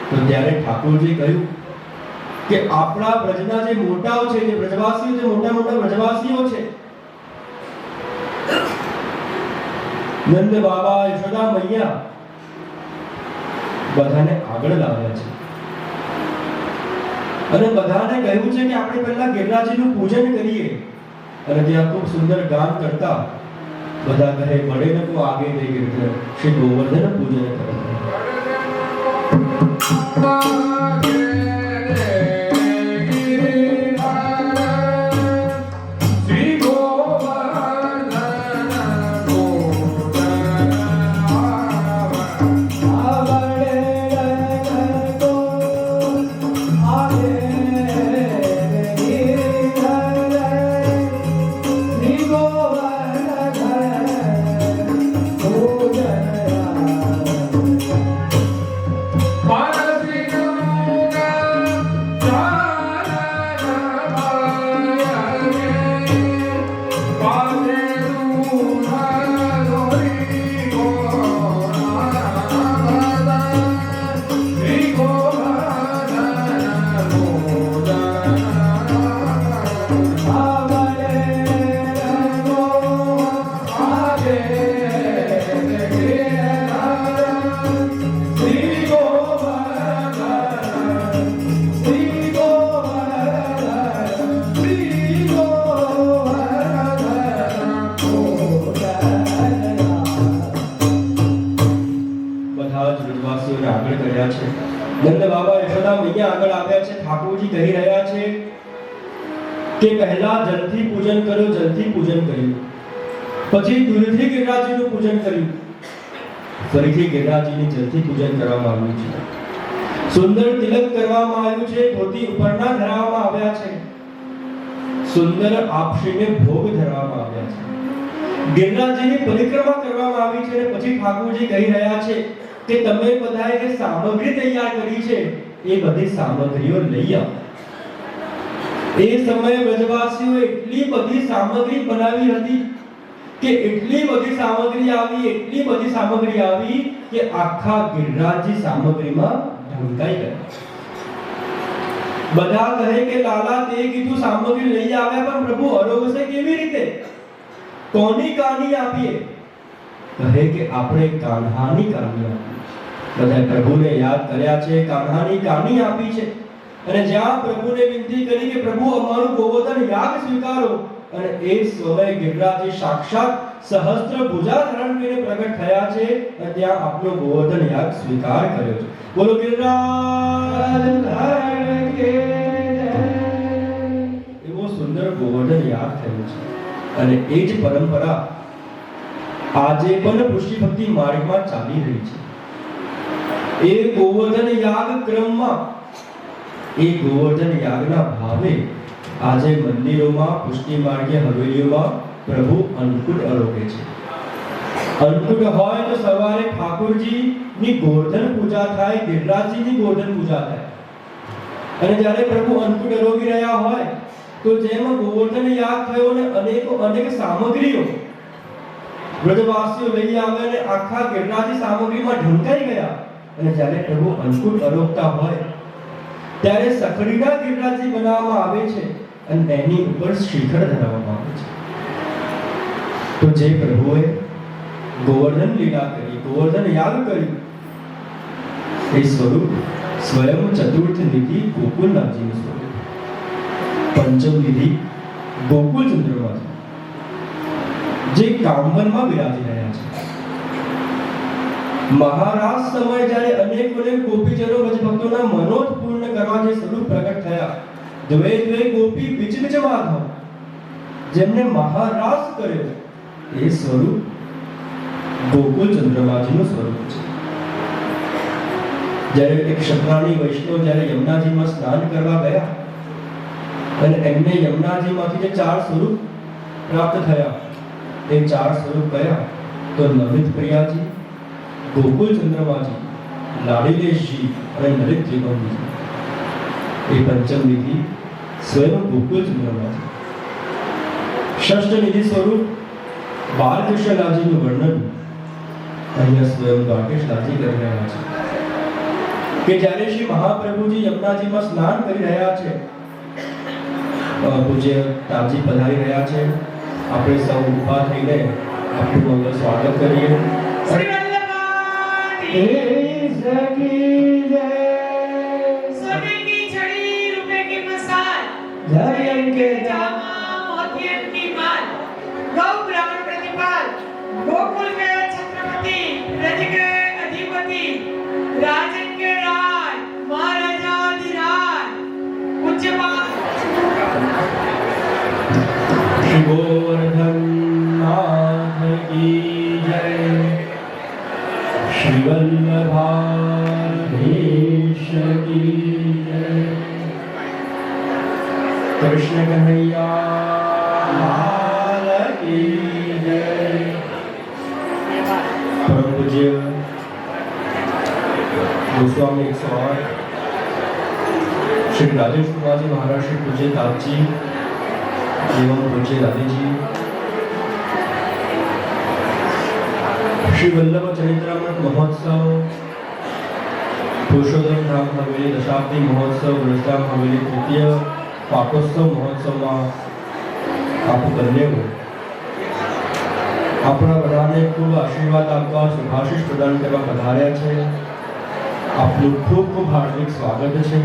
તો ત્યારે ઠાકોરજી કહ્યું કે આપણા બ્રજના જે મોટાઓ છે, જે બ્રજવાસીઓ, જે મોટા મોટા બ્રજવાસીઓ છે, નંદ બાબા, યશોદા મૈયા, બધાને આગળ લાવ્યા છે અને બધાને કહ્યું છે કે આપણે પહેલા ગિરિરાજનું પૂજન કરીએ. અને ત્યાં ખૂબ સુંદર ગાન કરતા બધા કહે, બડે ને કો આગે દે ગિરધર, શ્રી ગોવર્ધન પૂજન કરે. નંદ બાબા, યશોદા મૈયા આગળ આવ્યા છે. ઠાકોરજી કહી રહ્યા છે કે પહેલા જલથી પૂજન કરો, જલથી પૂજન કર્યું, પછી દૂધથી ગિરિરાજનું પૂજન કર્યું, ફરીથી ગિરિરાજની જલથી પૂજન કરવામાં આવ્યું છે. સુંદર તિલક કરવામાં આવ્યું છે, ધોતી ઉપરના ધરાવવામાં આવ્યા છે, સુંદર આપશીને ભોગ ધરવામાં આવ્યા છે, ગિરિરાજની પરિક્રમા કરવામાં આવી છે. અને પછી ઠાકોરજી કહી રહ્યા છે કે તમે બધાએ જે સામગ્રી તૈયાર કરી છે એ બધી સામગ્રીઓ લઈ આવો. એ સમયે બ્રજવાસીઓ એટલી બધી સામગ્રી બનાવી હતી કે એટલી બધી સામગ્રી આવી કે આખા ગિરિરાજની સામગ્રીમાં ઢંકાઈ ગયા. બધા કહે કે લાલા, તે કીધું સામગ્રી લઈ આવ્યા, પણ પ્રભુ અરોગશે કેવી રીતે? કોની કાની આપીએ? કહે કે આપણે કાન્હાની કાની આપી. બધા પ્રભુને યાદ કર્યા છે, કાન્હાની કાની આપી છે. અને જ્યાં પ્રભુને વિનંતી કરી કે પ્રભુ અમારું ગોવર્ધન યાગ સ્વીકારો, અને એ સમયે ગિરિરાજે સાક્ષાત સહસ્ત્ર ભુજા ધારણ કરીને પ્રગટ થયા છે અને ત્યાં આપનો ગોવર્ધન યાગ સ્વીકાર કર્યો છે. બોલો ગિરિરાજ ધારણ કે જય. એવો સુંદર ગોવર્ધન યાગ થયો છે. અને એ જ પરંપરા આજે પણ પુષ્ટિ ભક્તિ માર્ગમાં ચાલી રહી છે. એ ગોવર્ધન યાગ ક્રમમાં, એ ગોવર્ધન યાગના ભાવે આજે મંદિરોમાં, પુષ્ટિ માર્ગે, હવેલીઓમાં પ્રભુ અન્નકૂટ આરોગે છે. અન્નકૂટ હોય તો સવારે ઠાકોરજીની ગોવર્ધન પૂજા થાય, ગિરિરાજજીની ગોવર્ધન પૂજા થાય. અને જ્યારે પ્રભુ અન્નકૂટ આરોગી રહ્યા હોય તો જેમ ગોવર્ધન યાગ થયો અને અનેક સામગ્રીઓ બ્રજવાસીઓ લઈ આવ્યા અને આખા ગિરિરાજની સામગ્રીમાં ઢંકાઈ ગયા. અને જ્યારે પ્રભુ અન્નકૂટ આરોગતા હોય ત્યારે સખડીના ગિરિરાજજી બનાવવામાં આવે છે અને એની ઉપર શિખર ધરાવવામાં આવે છે. તો જે પ્રભુએ ગોવર્ધન લીલા કરી, ગોવર્ધન યાગ કર્યું, એ સ્વરૂપ સ્વયં ચતુર્થ નિધિ ગોકુલનાથજીનું સ્વરૂપ, પંચમ નિધિ ગોકુલ ચંદ્રમાજી, જે કામવનમાં બિરાજી રહ્યા છે. મહારાજ સમય જ્યારે અનેક ગોપીજનો ભક્તોના મનોજ પૂર્ણ કરવા જે સ્વરૂપ પ્રગટ થયા, દ્વે દ્વે ગોપી બીચ બીચ માધવ, જેમને મહારાસ કર્યો, એ સ્વરૂપ ગોકુલ ચંદ્રમાજીનું સ્વરૂપ છે. જ્યારે એક ક્ષત્રાણી વૈષ્ણવ જ્યારે યમુનાજીમાં સ્નાન કરવા ગયા અને એમને યમુનાજીમાંથી જે 4 સ્વરૂપ પ્રાપ્ત થયા, એ 4 સ્વરૂપ કયા? તો નમિત પ્રિયાજી, ગોકુલ ચંદ્રમાજી, લાડીલેશજી અને લલિત ત્રિભંગજી, એ પંચમ નિધિ સ્વયં ગોકુલ ચંદ્રમાજી. ષષ્ઠ નિધિ સ્વરૂપ બાલકૃષ્ણલાલજીનું વર્ણન અહીંયા સ્વયં દ્વારકેશલાલજી કરી રહ્યા છે કે જ્યારે શ્રી મહાપ્રભુજી યમુનાજીમાં સ્નાન કરી રહ્યા છે, પૂજ્ય તાજી પધારી રહ્યા છે. આપણે સૌ ઊભા થઈને આપણું મંગળ સ્વાગત કરીએ. શ્રી વલ્લભાની હે સખી જય सोने की छड़ी रुपए की मसाल जय अंके जामा मोतियन की माल गौ ब्राह्मण प्रतिपाल गोकुल के छत्रपति ब्रज के अधिपति राजन के राज महाराजाधिराज पूज्यपाल श्री गोवर्धन नाथ की जय, श्री वल्लभाधीश की जय, कृष्ण कन्हैया लाल की जय. परम पूज्य गोस्वामी 108 श्री राजेश कुमार जी महाराज, श्री पूज्य ताजी एवं पूज्य दादी जी, श्री वल्लभ चरित्रामृत महोत्सव, पुरुषोत्तम धाम हवेली दशाब्दी महोत्सव, ब्रजधाम हवेली तृतीय पाकोत्सव महोत्सव में आप बने हो. આપણા બધાને ખૂબ આશીર્વાદ આપવા, શુભાશીષ પ્રદાન કરવા પધાર્યા છે. આપનું ખૂબ ખૂબ હાર્દિક સ્વાગત છે.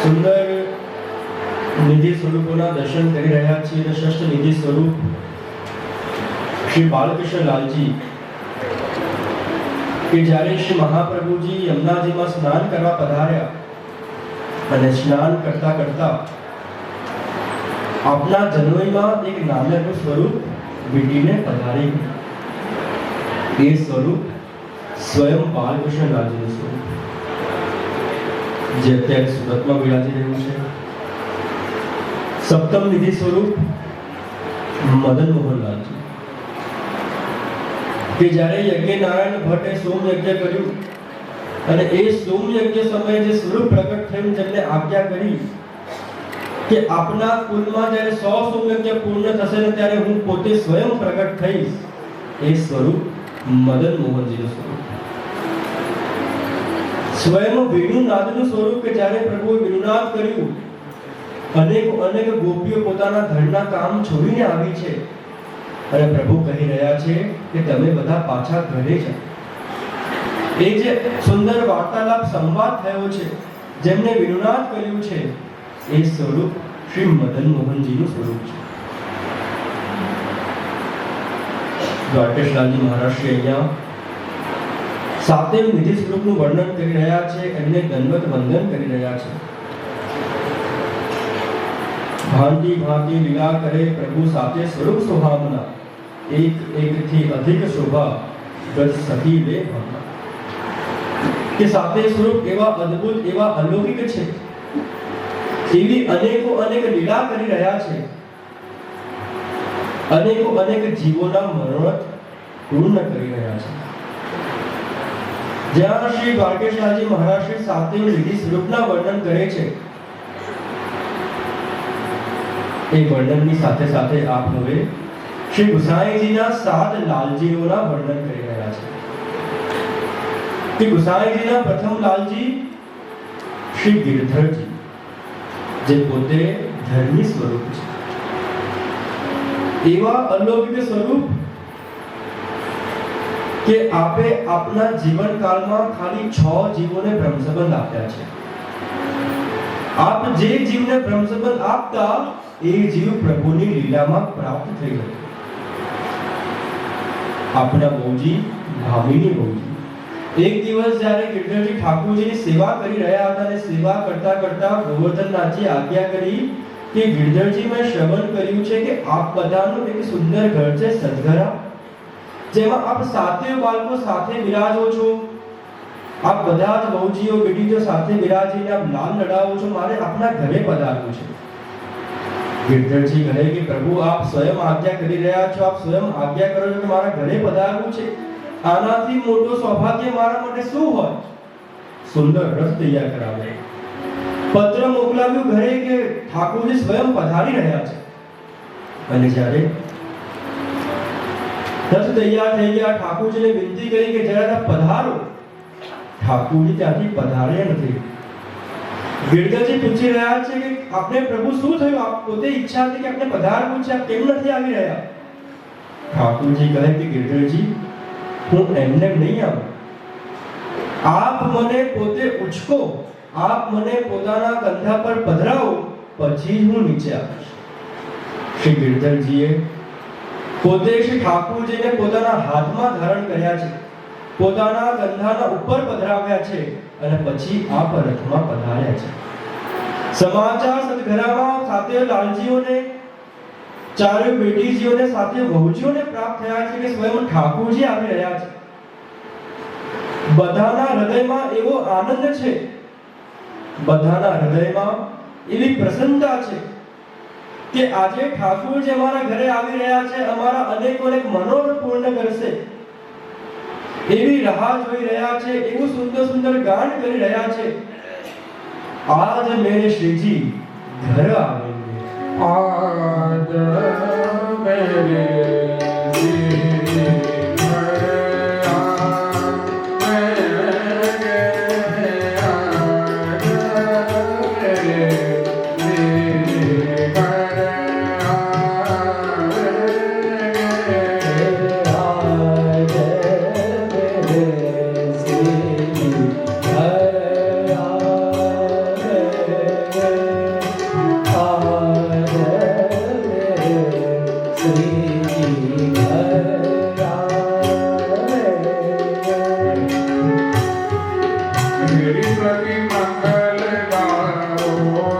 સુંદર નિધિ સ્વરૂપોના દર્શન કરી રહ્યા છીએ. ષષ્ઠ નિધિ સ્વરૂપ શ્રી બાલકૃષ્ણલાલજી કે જ્યારે શ્રી મહાપ્રભુજી યમુનાજીમાં સ્નાન કરવા પધાર્યા અને સ્નાન કરતા કરતા આપના જનોઈમાં એક નાનકડું સ્વરૂપ વીંટીને પધારી. એ સ્વરૂપ સ્વયં બાલકૃષ્ણલાલજીનું સ્વરૂપ જે અત્યારે સુરતમાં વિરાજી રહ્યું છે. સપ્તમ નિધિ સ્વરૂપ મદન મોહનલાલજી કે જ્યારે યજ્ઞ નારાયણ ભટ્ટે સોમ યજ્ઞ કર્યું અને એ સોમ યજ્ઞ સમયે જે સ્વરૂપ પ્રગટ થયું, જેમને આજ્ઞા કરી કે આપના કુલમાં જ્યારે 100 સોમ યજ્ઞ પૂર્ણ થશે ને ત્યારે હું પોતે સ્વયં પ્રગટ થઈશ, એ સ્વરૂપ મદન મોહનજીનું સ્વરૂપ. સ્વયં વેણુનાદનું સ્વરૂપ કે જ્યારે પ્રભુએ વેણુનાદ કર્યું, અનેક અનેક ગોપીઓ પોતાના ધરના કામ છોડીને આવી છે અને પ્રભુ કહી રહ્યા છે કે તમે બધા પાછા ઘરે જાઓ. એ જે સુંદર વાર્તાલાપ સંવાદ થયો છે, જેમને વેણુનાદ કર્યું છે, એ સ્વરૂપ શ્રી મદન મોહનજીનું સ્વરૂપ છે. દ્વારકેશલાલજી મહારાજ શ્રી અહીંયા સાતેવ નિધિ સ્વરૂપનું વર્ણન કરી રહ્યા છે, એમને દંડવત વંદન કરી રહ્યા છે. ભાંતિ ભાંતિ લીલા કરે પ્રભુ સાથે સ્વરૂપ શોભામના, એક એકથી અધિક શોભા ગજ સખી લે ભાવના. કે સાથે સ્વરૂપ એવા અદ્ભુત, એવા અલૌકિક છે, એવી અનેકો અનેક લીલા કરી રહ્યા છે, અનેકો અનેક જીવોના મનોરથ પૂર્ણ કરી રહ્યા છે. જ્યાં શ્રી દ્વારકેશલાલજી મહારાજ શ્રી સાતેવ નિધિ સ્વરૂપના વર્ણન કરે છે, એ વર્ણનની સાથે સાથે આપ હવે શ્રી ગુસાઈજીના 7 લાલજીઓના વર્ણન કરી રહ્યા છે. કે ગુસાઈજીના પ્રથમ લાલજી શ્રી ગિરધરજી, જે પોતે ધર્મી સ્વરૂપ છે. એવા અલૌકિક સ્વરૂપ કે આપે આપના જીવનકાળમાં ખાલી 6 જીવોને બ્રહ્મ સંબંધ આપ્યા છે. આપ જે જીવને બ્રહ્મ સંબંધ આપતા, એ જીવ પ્રભુની લીલામાં પ્રાપ્ત થઈ ગયો. આપના બહુજી ભામિની બહુજી એક દિવસ જ્યારે ગિરધરજી ઠાકોરજીની સેવા કરી રહ્યા હતા અને સેવા કરતા કરતા ગોવર્ધનનાથજી આજ્ઞા કરી કે ગિરધરજી, મેં શ્રવણ કર્યું છે કે આપ બધાનું એક સુંદર ઘર છે, સદઘરા, જેમાં આપ સાતે બાળકો સાથે બિરાજો છો. આપ બધા જ બહુજીઓ બેટીજો સાથે બિરાજીને આપ લાલ લડાવો છો, મારે આપના ઘરે પધારવું છે. ગિરધરજી કહે કે પ્રભુ આપ સ્વયં આજ્ઞા કરી રહ્યા છો, આપ સ્વયં આજ્ઞા કરો છો કે મારા ઘરે પધારવું છે. આનાથી મોટું સૌભાગ્ય મારા માટે શું હોય? સુંદર રથ તૈયાર કરાવે, પત્ર મોકલાવ્યું ઘરે કે ઠાકોરજી સ્વયં પધારી રહ્યા છે. અને જ્યારે રથ તૈયાર થઈ ગયા, ઠાકોરજીને વિનંતી કરી કે જરા પધારો. ઠાકોરજી ત્યાંથી પધાર્યા નથી. ગિરધરજી પૂછી રહ્યા છે કે આપને પ્રભુ શું થયું? આપ પોતે ઈચ્છા હતી કે આપને પધારવું છે, આપ કેમ નથી આવી રહ્યા? ઠાકોરજી કહે કે ગિરધરજી હું એમને નહીં આવું. આપ મને પોતે ઉચકો, આપ મને પોતાના કંધા પર પધરાવો, પછી હું નીચે આવીશ. શ્રી ગિરધરજીએ પોતે શ્રી ઠાકોરજીને પોતાના હાથમાં ધારણ કર્યા છે, પોતાના કંધાના ઉપર પધરાવ્યા છે અને પછી આ રથમાં પધાર્યા છે. સમાચાર સદઘરામાં સાથે લાલજીઓને, ચારે બેટીજીઓને સાથે વહુજીઓને પ્રાપ્ત થયા છે કે સ્વયં ઠાકોરજી આવી રહ્યા છે. બધાના હૃદયમાં એવો આનંદ છે, બધાના હૃદયમાં એવી પ્રસન્નતા છે કે આજે ઠાકોરજી અમારા ઘરે આવી રહ્યા છે, અમારા અનેક મનોરથ પૂર્ણ કરશે એવી રાહ જોઈ રહ્યા છે, એવું સુંદર સુંદર ગાન કરી રહ્યા છે. આજ મેરે શ્રીજી ઘર આવેંગે, आज मेरे श्रीजी घर आवेंगे, आज मेरे श्रीजी घर मेरी सभी मंगल गाओ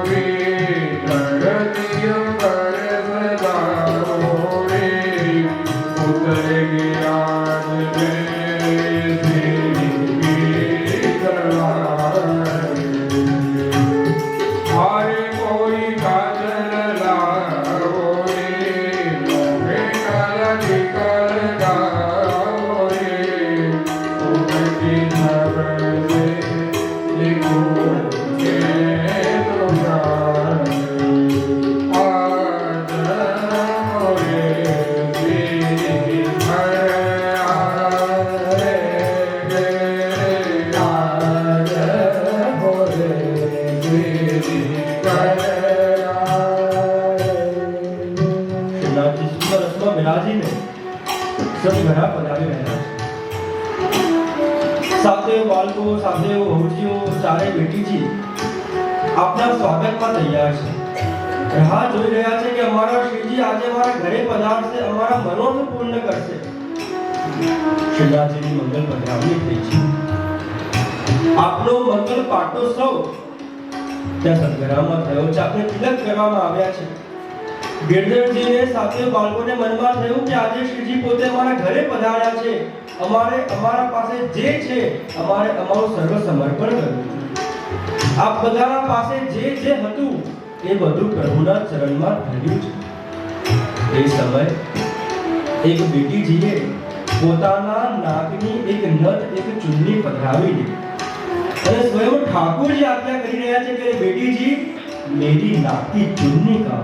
रे, धरती अंबर सजाओ रे, उतरेगी आज मेरे श्रीजी दरबार। हारे कोई काजल लाओ रे, मोहे काला निकल गाओ रे, उतरती नभ से लिखो के तुझार। आज मोरे श्रीजी घर आवेंगे, आज मोरे श्रीजी घर आवेंगे। શ્રીનાથજી સુંદર રથમાં બિરાજીને સદઘરા પધારી રહ્યા છે. સાથે બાળકો, સાથે વહુજીઓ, ચારે બેટીજી આપના સ્વાગતમાં તૈયાર છે. રાહ જોઈ રહ્યા છે કે અમારા શ્રીજી આજે અમારા ઘરે પધારશે, અમારા મનોરથ પૂર્ણ કરશે. શ્રીનાથજીની મંગલ પધરામણી થઈ છે. આપનો મંગલ પાટોત્સવ ત્યાં સદઘરામાં થયો છે. આપને તિલક કરવામાં આવ્યા છે. ગિરધરજીને સાથે બાળકોને મનમાં થયું કે આજે શ્રીજી પોતે અમારા ઘરે પધાર્યા છે, અમારે અમારા પાસે જે છે અમારે અમારું સર્વ સમર્પણ કરવું છે. આપ બધાના પાસે જે હતું એ બધું પ્રભુના ચરણમાં ધર્યું છે. એ સમય એક બેટીજીએ પોતાના નાકની એક નથ, એક ચૂંદડી પધરાવી અને સ્વયં ઠાકોરજી આજ્ઞા કરી રહ્યા છે કે બેટીજી મેરી નાક કી ચૂંદડી કા.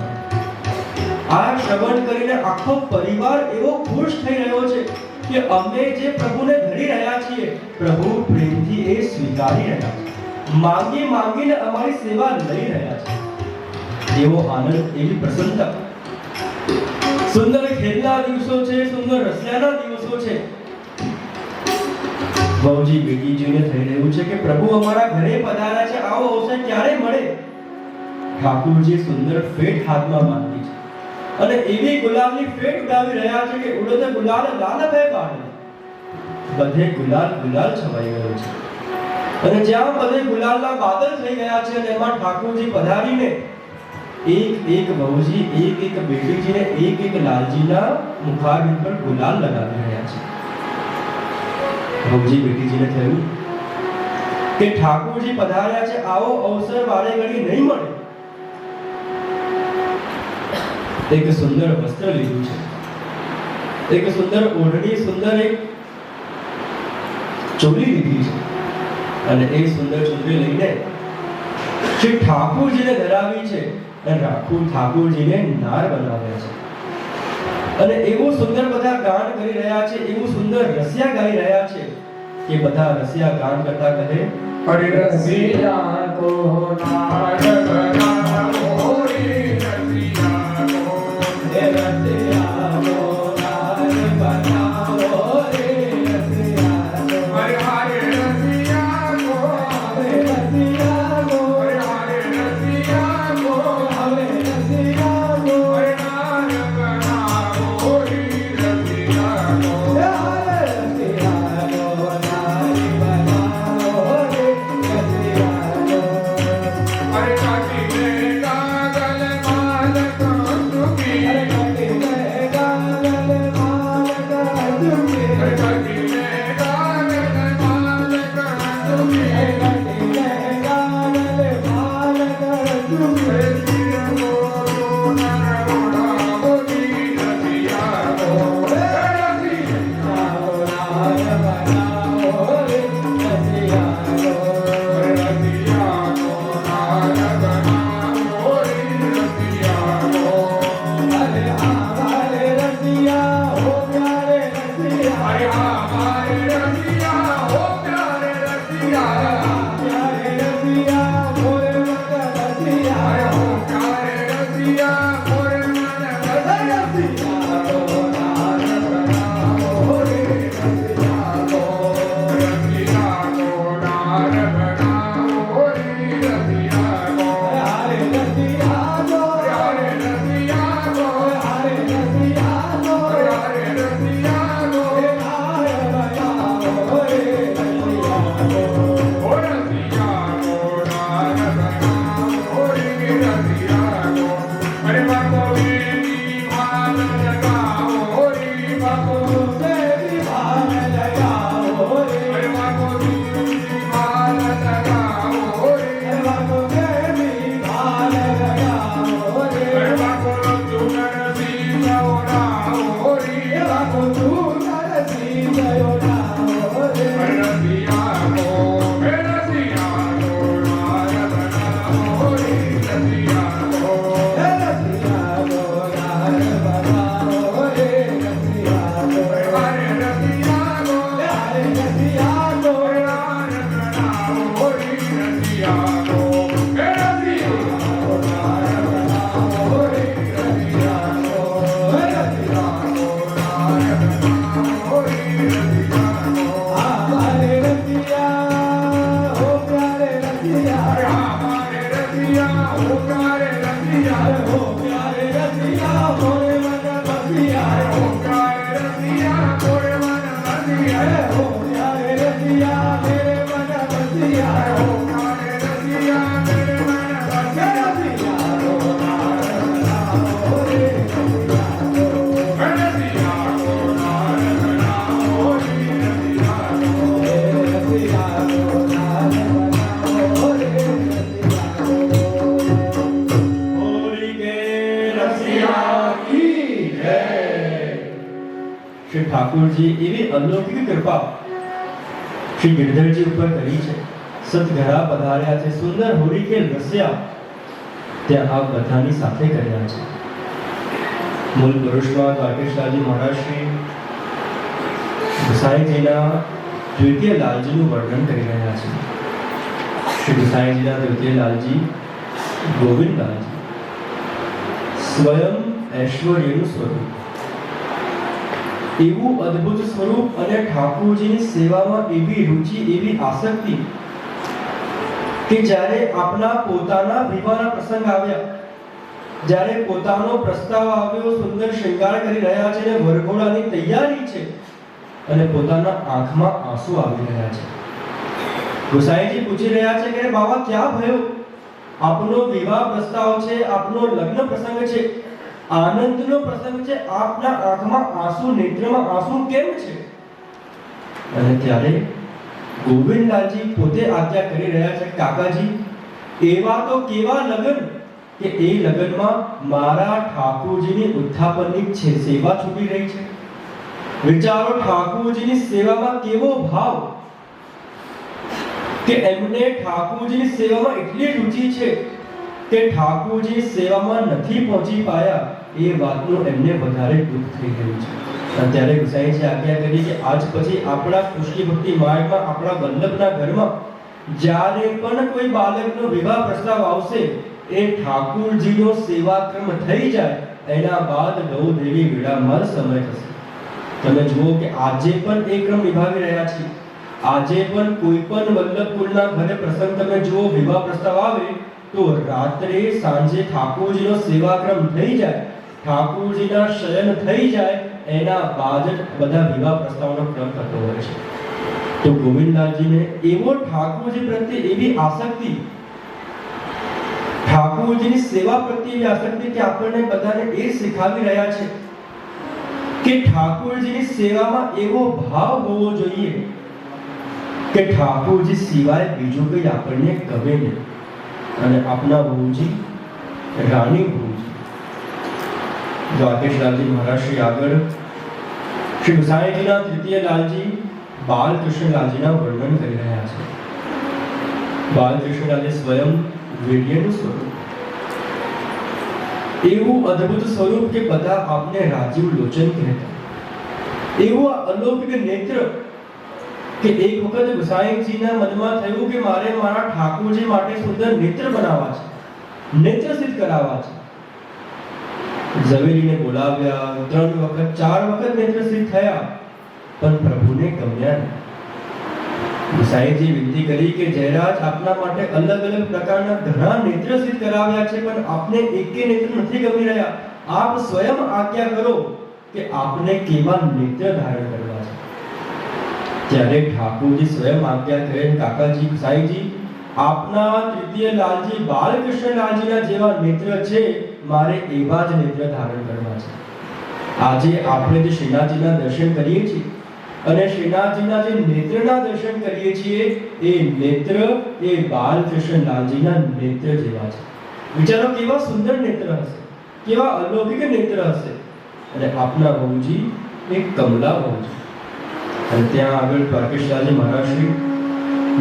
આ શ્રવણ કરીને આખો પરિવાર એવો ખુશ થઈ રહ્યો છે કે અમે જે પ્રભુને ધરી રહ્યા છીએ, પ્રભુ પ્રેમથી એ સ્વીકારી રહ્યા છે, માંગી માંગીને અમારી સેવા લઈ રહ્યા છે. એવો આનંદ, એવી પ્રસન્નતા. સુંદર ખેલના દિવસો છે, સુંદર રસિયાના દિવસો છે. બહુજી બેટીજીને થઈ રહ્યું છે કે પ્રભુ અમારા ઘરે પધાર્યા છે, આવો અવસર ક્યારે મળે. ઠાકોરજી સુંદર ફેટ હાથમાં બાંધી છે અને એવી ગુલાબની ફેટ ઉડાવી રહ્યા છે કે ઉડતે ગુલાલ લાલ ભય કાઢે. બધે ગુલાલ ગુલાલ છવાઈ ગયો છે અને જ્યાં બધે ગુલાલના બાદલ થઈ ગયા છે અને એમાં ઠાકોરજી પધારીને એક એક બહુજી, એક એક બેટીજીને, એક એક લાલજીના મુખારવિંદ પર ગુલાલ લગાવી રહ્યા છે. બહુજી બેટીજીને થયું કે ઠાકોરજી પધાર્યા છે, આવો અવસર વારે ઘડી નહીં મળે. એક સુંદર વસ્ત્ર લીધું છે, એક સુંદર ઓઢણી, સુંદર એક ચોલી લીધી છે અને એ સુંદર ચોલી લઈને શ્રી ઠાકોરજીને ધરાવી છે અને ઠાકોરજીને નાર બનાવ્યા છે. અને એવું સુંદર બધા ગાન કરી રહ્યા છે, એવું સુંદર રસિયા ગાઈ રહ્યા છે કે બધા રસિયા ગાન કરતા કહે, અરે રસિયા કો નાર બનાવો રે રસિયા કો, હે રસિયા કો નાર બનાવો રે રસિયા કો, અરે હારે રસિયા કો, હવે રસિયા કો, અરે હારે રસિયા કો, હવે રસિયા કો, અરે નાર બનાવો રે રસિયા કો. હે રસિયા કો નાર બનાવો રે રસિયા કો, અરે કાટીને કાગલ માલ કાંતુકી, હે કટીને ગાગલ માલ કાંતુકી, અરે કાટીને કાગલ માલ કાંતુકી, હે કટીને ગાગલ માલ કાંતુકી, અરે સિર મોરો નાર બનાવો રે રસિયા કો. હે રસિયા નાર બનાવો રે રસિયા કો, અરે રસિયા કો નાર બનાવો રે રસિયા કો. અરે આવારે રસિયા હો પ્યારે રસિયા, અરે હમારે રસિયા હો પ્યારે રસિયા, પ્યારે રસિયા મોરે મન રસિયા, અરે હો પ્યારે રસિયા મોરે મન રસિયા. રસિયા કો નાર બનાવો રે રસિયા કો, રસિયા કો નાર બનાવો રે રસિયા કો. હરે રસિયા કો, હરે રસિયા કો, હરે રસિયા કો, હરે રસિયા કો, હે નાર બનાવો રે રસિયા કો, હો રસિયા કો નાર બનાવો રે રસિયા કો. અરે બાપો વેદી ભાલ લગાવો રે બાપો, દેવી ભાલ લગાવો રે, અરે બાપો વેદી ભાલ લગાવો રે, બાપુ દેવી ભાલ લગાવો રે, અરે બાપો તુનર સીતાઓ રે, બાપુ તું નરસિંહ જયો નાવો રે, રસિયા કો હે રસિયા કો નાર બનાવો રે રસિયા કો. હે રસિયા કો નાર બનાવો રે રસિયા કો, હરે રસિયા કો હરે રસિયા કો, નાર બનાવો રે રસિયા કો. હે રસિયા કો નાર બનાવો રે રસિયા કો. હે રસિયા કો નાર બનાવો રે રસિયા કો. હમારે રસિયા હો પ્યારે રસિયા, અરે હમારે રસિયા હો પ્યારે રસિયા, હો પ્યારે રસિયા મોરે મન રસિયા, હો પ્યારે રસિયા મોરે મન રસિયા, હો પ્યારે રસિયા મેરે મન રસિયા, હો પ્યારે રસિયા મેરે મન રસિયા. રસિયા કો નાર બનાવો રે રસિયા કો, હે રસિયા કો નાર બનાવો રે રસિયા કો. હે રસિયા કો નાર બનાવો રે રસિયા કો, હોરી કે રસિયા કી જય. શ્રી ઠાકોરજી એવી અલૌકિક કૃપા શ્રી ગિરધરજી ઉપર કરી છે. સદઘરા પધાર્યા છે, સુંદર હોરી કે રસિયા ત્યાં આપ બધાની સાથે કર્યા છે. મૂળ પુરુષમાં દ્વારકેશલાલજી મહારાજ શ્રી ગુસાઈજીના દ્વિતીય લાલજીનું વર્ણન કરી રહ્યા છે. શ્રી ગુસાઈજીના દ્વિતીય લાલજી ગોવિંદલાલજી સ્વયં ઐશ્વર્યનું સ્વરૂપ, એવું અદ્ભુત સ્વરૂપ અને ઠાકોરજીની સેવામાં એવી રુચિ, એવી આસક્તિ કે જ્યારે આપના પોતાના વિવાહના પ્રસંગ આવ્યા, જ્યારે પોતાનો પ્રસ્તાવ આવ્યો, સુંદર શૃંગાર કરી રહ્યા છે અને વરઘોડાની તૈયારી છે અને પોતાના આંખમાં આંસુ આવી રહ્યા છે. ગુસાઈજી પૂછી રહ્યા છે કે બાબા ક્યાં ભયો, આપનો વિવાહ પ્રસ્તાવ છે, આપનો લગ્ન પ્રસંગ છે, આનંદનો પ્રસંગ છે, આપના આંખમાં આંસુ, નેત્રમાં આંસુ કેમ છે? અને ત્યારે ગોવિંદલાલજી પોતે આજ્ઞા કરી રહ્યા છે, કાકાજી એવા તો કેવા લગન કે એ લગનમાં મારા ઠાકોરજીની ઉત્થાપનની છે સેવા છૂટી રહી છે. વિચારો ઠાકોરજીની સેવામાં કેવો ભાવ કે એમને ઠાકોરજીની સેવામાં એટલી રુચિ છે કે ઠાકોરજીની સેવામાં નથી પહોંચી પાયા એ વાતનું એમને વધારે દુઃખ થઈ ગયું છે. અને ત્યારે ગુસાઈજી આજ્ઞા કરી કે આજ પછી આપણા કૃષ્ણ ભક્તિ માર્ગમાં આપણા વલ્લભના ઘરમાં જ્યારે પણ કોઈ બાળકનો વિવાહ પ્રસ્તાવ આવશે એ ઠાકોરજીનો સેવાક્રમ થઈ જાય એના બાદ ગૌ દેવી વિડામાં સમય થશે. તમે જુઓ કે આજે પણ એ ક્રમ નિભાવી રહ્યા છે. આજે પણ કોઈ પણ વલ્લભ કુળના ઘરે પ્રસંગ તમે જુઓ, વિવાહ પ્રસ્તાવ આવે તો રાત્રે સાંજે ઠાકોરજીનો સેવાક્રમ થઈ જાય, ઠાકોરજીના શયન થઈ જાય એના બાદ જ બધા વિવાહ પ્રસ્તાવનો ક્રમ થતો હોય છે. તો ગોવિંદલાલજીને એવો ઠાકોરજી પ્રત્યે એવી આસક્તિ, ઠાકોરજીની સેવા પ્રત્યે એવી આસક્તિ કે આપણને બધાને એ શીખવી રહ્યા છે કે ઠાકોરજીની સેવામાં એવો ભાવ હોવો જોઈએ કે ઠાકોરજી સિવાય બીજું કંઈ આપણને ગમે નહીં. અને આપના બહુજી રાણી બહુજી દ્વારકેશલાલજી મહારાજ શ્રી આગળ શ્રી ગુસાઈજીના તૃતીય લાલજી બાલકૃષ્ણલાલજીના વર્ણન કરી રહ્યા છે. બાલકૃષ્ણલાલજી સ્વયં વીર્યનું સ્વરૂપ, એવું અદ્ભુત સ્વરૂપ કે બધા આપને રાજીવ લોચન કહેતા, એવું અલૌકિક નેત્ર કે એક વખત ગુસાઈજીના મનમાં થયું કે મારે મારા ઠાકોરજી માટે સુંદર નેત્ર બનાવવા છે, નેત્ર સિદ્ધ કરાવવા છે. ઝવેરીને બોલાવ્યા, 3 વખત 4 વખત નેત્ર સિદ્ધ થયા, પણ પ્રભુને ગમ્યા નહીં. ગુસાઈજી વિનંતી કરી કે જયરાજ આપના માટે અલગ અલગ પ્રકારના ઘણા નેત્ર સિદ્ધ કરાવ્યા છે, પણ આપને એકે નેત્ર નથી ગમી રહ્યા. આપ સ્વયં આજ્ઞા કરો કે આપને કેવા નેત્ર ધારણ કરવા છે. ત્યારે ઠાકોરજી સ્વયં આજ્ઞા કરે, કાકાજી ગુસાઈજી આપના તૃતીય લાલજી બાલકૃષ્ણલાલજીના જેવા નેત્ર છે, મારે એવા જ નેત્ર ધારણ કરવા છે. આજે આપણે જે શ્રીનાથજીના દર્શન કરીએ છીએ અને શ્રીનાથજીના જે નેત્રના દર્શન કરીએ છીએ એ નેત્ર એ બાલકૃષ્ણલાલજીના નેત્ર જેવા છે. વિચારો કેવા સુંદર નેત્ર હશે, કેવા અલૌકિક નેત્ર હશે. અને આપના બહુજી એ કમલા બહુજી. અને ત્યાં આગળ દ્વારકેશલાલજી મહારાજ શ્રી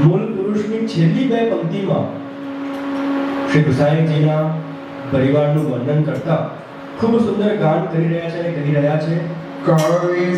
મૂળ પુરુષની છેલ્લી 2 પંક્તિમાં શ્રી ગુસાઈજીના પરિવારનું વર્ણન કરતા ખૂબ સુંદર ગાન કરી રહ્યા છે અને કહી રહ્યા છે, કવિ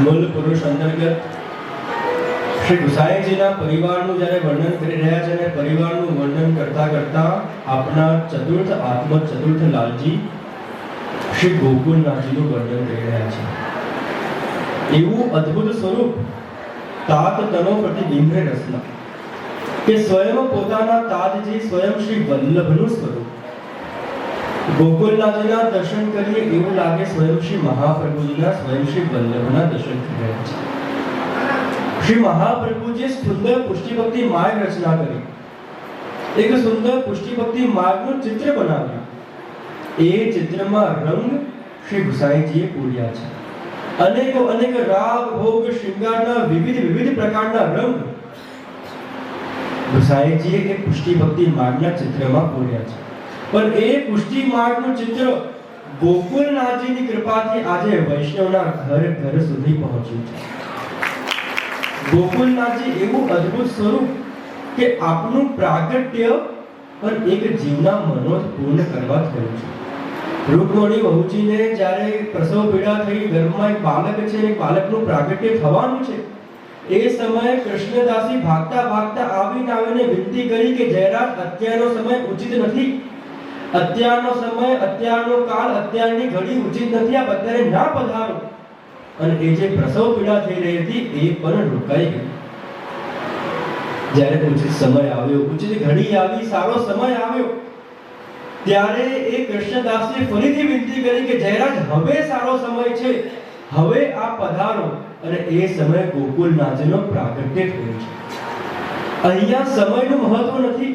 મૂળ પુરુષ અંતર્ગત શ્રી ગુસાઈજીના પરિવારનું જ્યારે વર્ણન કરી રહ્યા છે અને પરિવારનું વર્ણન કરતા કરતા આપણા ચતુર્થ આત્મ ચતુર્થ લાલજી શ્રી ગોકુલનાથજીનું વર્ણન કરી રહ્યા છે. એવું અદ્ભુત સ્વરૂપ તાત તનો પ્રતિબિંબ રસના કે સ્વયં પોતાના તાતજી સ્વયં શ્રી વલ્લભનું સ્વરૂપ. ગોકુલનાથજીના દર્શન કરીએ એવું લાગે સ્વયં શ્રી મહાપ્રભુજીના સ્વયં શ્રી વલ્લભના દર્શન કરી રહ્યા છે. શ્રી મહાપ્રભુજીએ સુંદર પુષ્ટિભક્તિ માર્ગ રચના કરી, એક સુંદર પુષ્ટિભક્તિ માર્ગનું ચિત્ર બનાવ્યું. એ ચિત્રમાં રંગ શ્રી ગુસાઈજીએ પૂર્યા છે. અનેકો અનેક રાગ ભોગ શૃંગારના વિવિધ પ્રકારના રંગ ગુસાઈજીએ એ પુષ્ટિભક્તિ માર્ગના ચિત્રમાં પૂર્યા છે. પણ એ પુષ્ટિ માર્ગનું ચિત્ર ગોકુલનાથજીની કૃપાથી આજે વૈષ્ણવના ઘર ઘર સુધી પહોંચ્યું છે. ગોકુલનાથજી એવું અદ્ભુત સ્વરૂપ કે આપનું પ્રાગટ્ય પણ એક જીવના મનોજ પૂર્ણ કરવા થયું છે. રૂકમણી વહુજીને જ્યારે પ્રસવ પીડા થઈ, ઘરમાં એક બાળક છે, એક બાળકનું પ્રાગટ્ય થવાનું છે, એ સમયે કૃષ્ણદાસી ભાગતા આવીને વિનંતી કરી કે જયરાજ, અત્યારનો સમય ઉચિત નથી, અત્યારનો સમય, અત્યારનો કાળ, અત્યારની ઘડી ઉચિત નથી, આપ અત્યારે ના પધારો. અને એ જે પ્રસવ પીડા થઈ રહી હતી એ પણ રોકાઈ ગઈ. જ્યારે ઉચિત સમય આવ્યો, ઉચિત ઘડી આવી, સારો સમય આવ્યો, ત્યારે એ કૃષ્ણદાસને ફરીથી વિનંતી કરી કે જયરાજ, હવે સારો સમય છે, હવે આપ પધારો. અને એ સમય ગોકુલનાથજીનો પ્રાગટ્ય થયો છે. અહીંયા સમયનું મહત્વ નથી,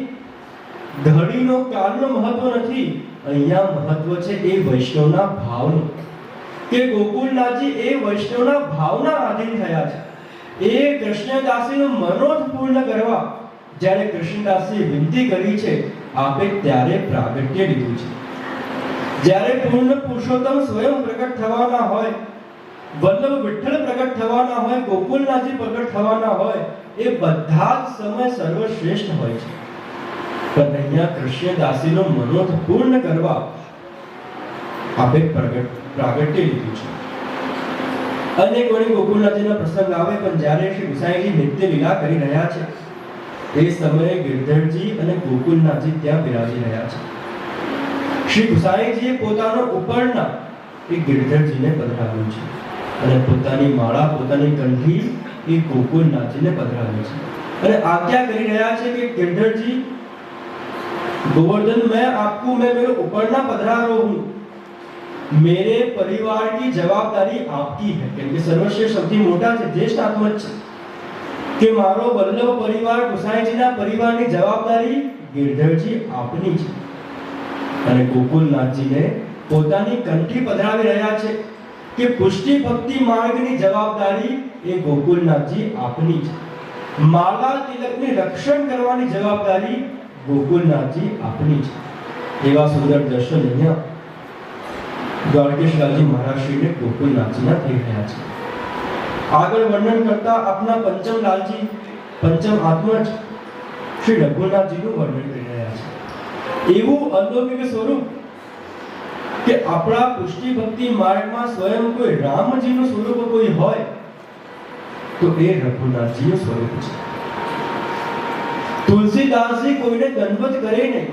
ઘડીનો કાળનો મહત્વ નથી, અહીંયા મહત્વ છે એ વૈષ્ણવના ભાવનું, કે ગોકુલનાથજી એ વૈષ્ણવના ભાવના આધીન થયા છે. એ કૃષ્ણદાસીનું મનોજ પૂર્ણ કરવા જ્યારે કૃષ્ણદાસીએ વિનંતી કરી છે, આપે ત્યારે પ્રાગટ્ય લીધું છે. જ્યારે પૂર્ણ પુરુષોત્તમ સ્વયં પ્રગટ થવાના હોય, વલ્લભ વિઠ્ઠલ પ્રગટ થવાના હોય, ગોકુલનાથજી પ્રગટ થવાના હોય, એ બધા જ સમય સર્વશ્રેષ્ઠ હોય છે. પણ અહીંયા કૃષ્ણદાસીનું મનોજ પૂર્ણ કરવા આપે પ્રાગટ્ય લીધું છે. અનેક વળી ગોકુલનાથજીના પ્રસંગ આવે, પણ જ્યારે શ્રી ગુસાઈજી નિત્ય લીલા કરી રહ્યા છે એ સમયે ગિરધરજી અને ગોકુલનાથજી ત્યાં બિરાજી રહ્યા છે. શ્રી ગુસાઈજીએ પોતાનો ઉપરના એ ગિરધરજીને પધરાવ્યું છે અને પોતાની માળા, પોતાની કંઠી એ ગોકુલનાથજીને પધરાવી છે અને આજ્ઞા કરી રહ્યા છે કે ગિરધરજી, गोवर्धन, मैं आपको मैं मेरे ऊपरना पधरा रहा हूँ, मेरे परिवार की जवाबदारी आपकी है, क्योंकि सर्वश्रेष्ठ સૌથી મોટા છે, જ્યેષ્ઠ આત્મજ છે, કે મારો વલ્લભ પરિવાર, ગુસાઈજીના પરિવારની જવાબદારી ગિરધરજી આપની છે. અને ગોકુલનાથજીને પોતાની કંઠી પધરાવી રહ્યા છે કે પુષ્ટિ ભક્તિ માર્ગની જવાબદારી એ ગોકુલનાથજી આપની છે. માલા તિલકની રક્ષણ કરવાની જવાબદારી ગોકુલનાથજી આપની છે. એવા સુંદર દર્શન અહીંયા દ્વારકેશલાલજી મહારાજશ્રીને ગોકુલનાથજીના થઈ રહ્યા છે. આગળ વર્ણન કરતા આપના પંચમ લાલજી, પંચમ આત્મજ શ્રી રઘુનાથજીનું વર્ણન કરી રહ્યા છે. એવું અલૌકિક સ્વરૂપ કે આપણા પુષ્ટિ ભક્તિ માર્ગમાં સ્વયં કોઈ રામજીનું સ્વરૂપ કોઈ હોય તો એ રઘુનાથજીનું સ્વરૂપ છે. તુલસીદાસજી કોઈને દંડવત કરે નહીં.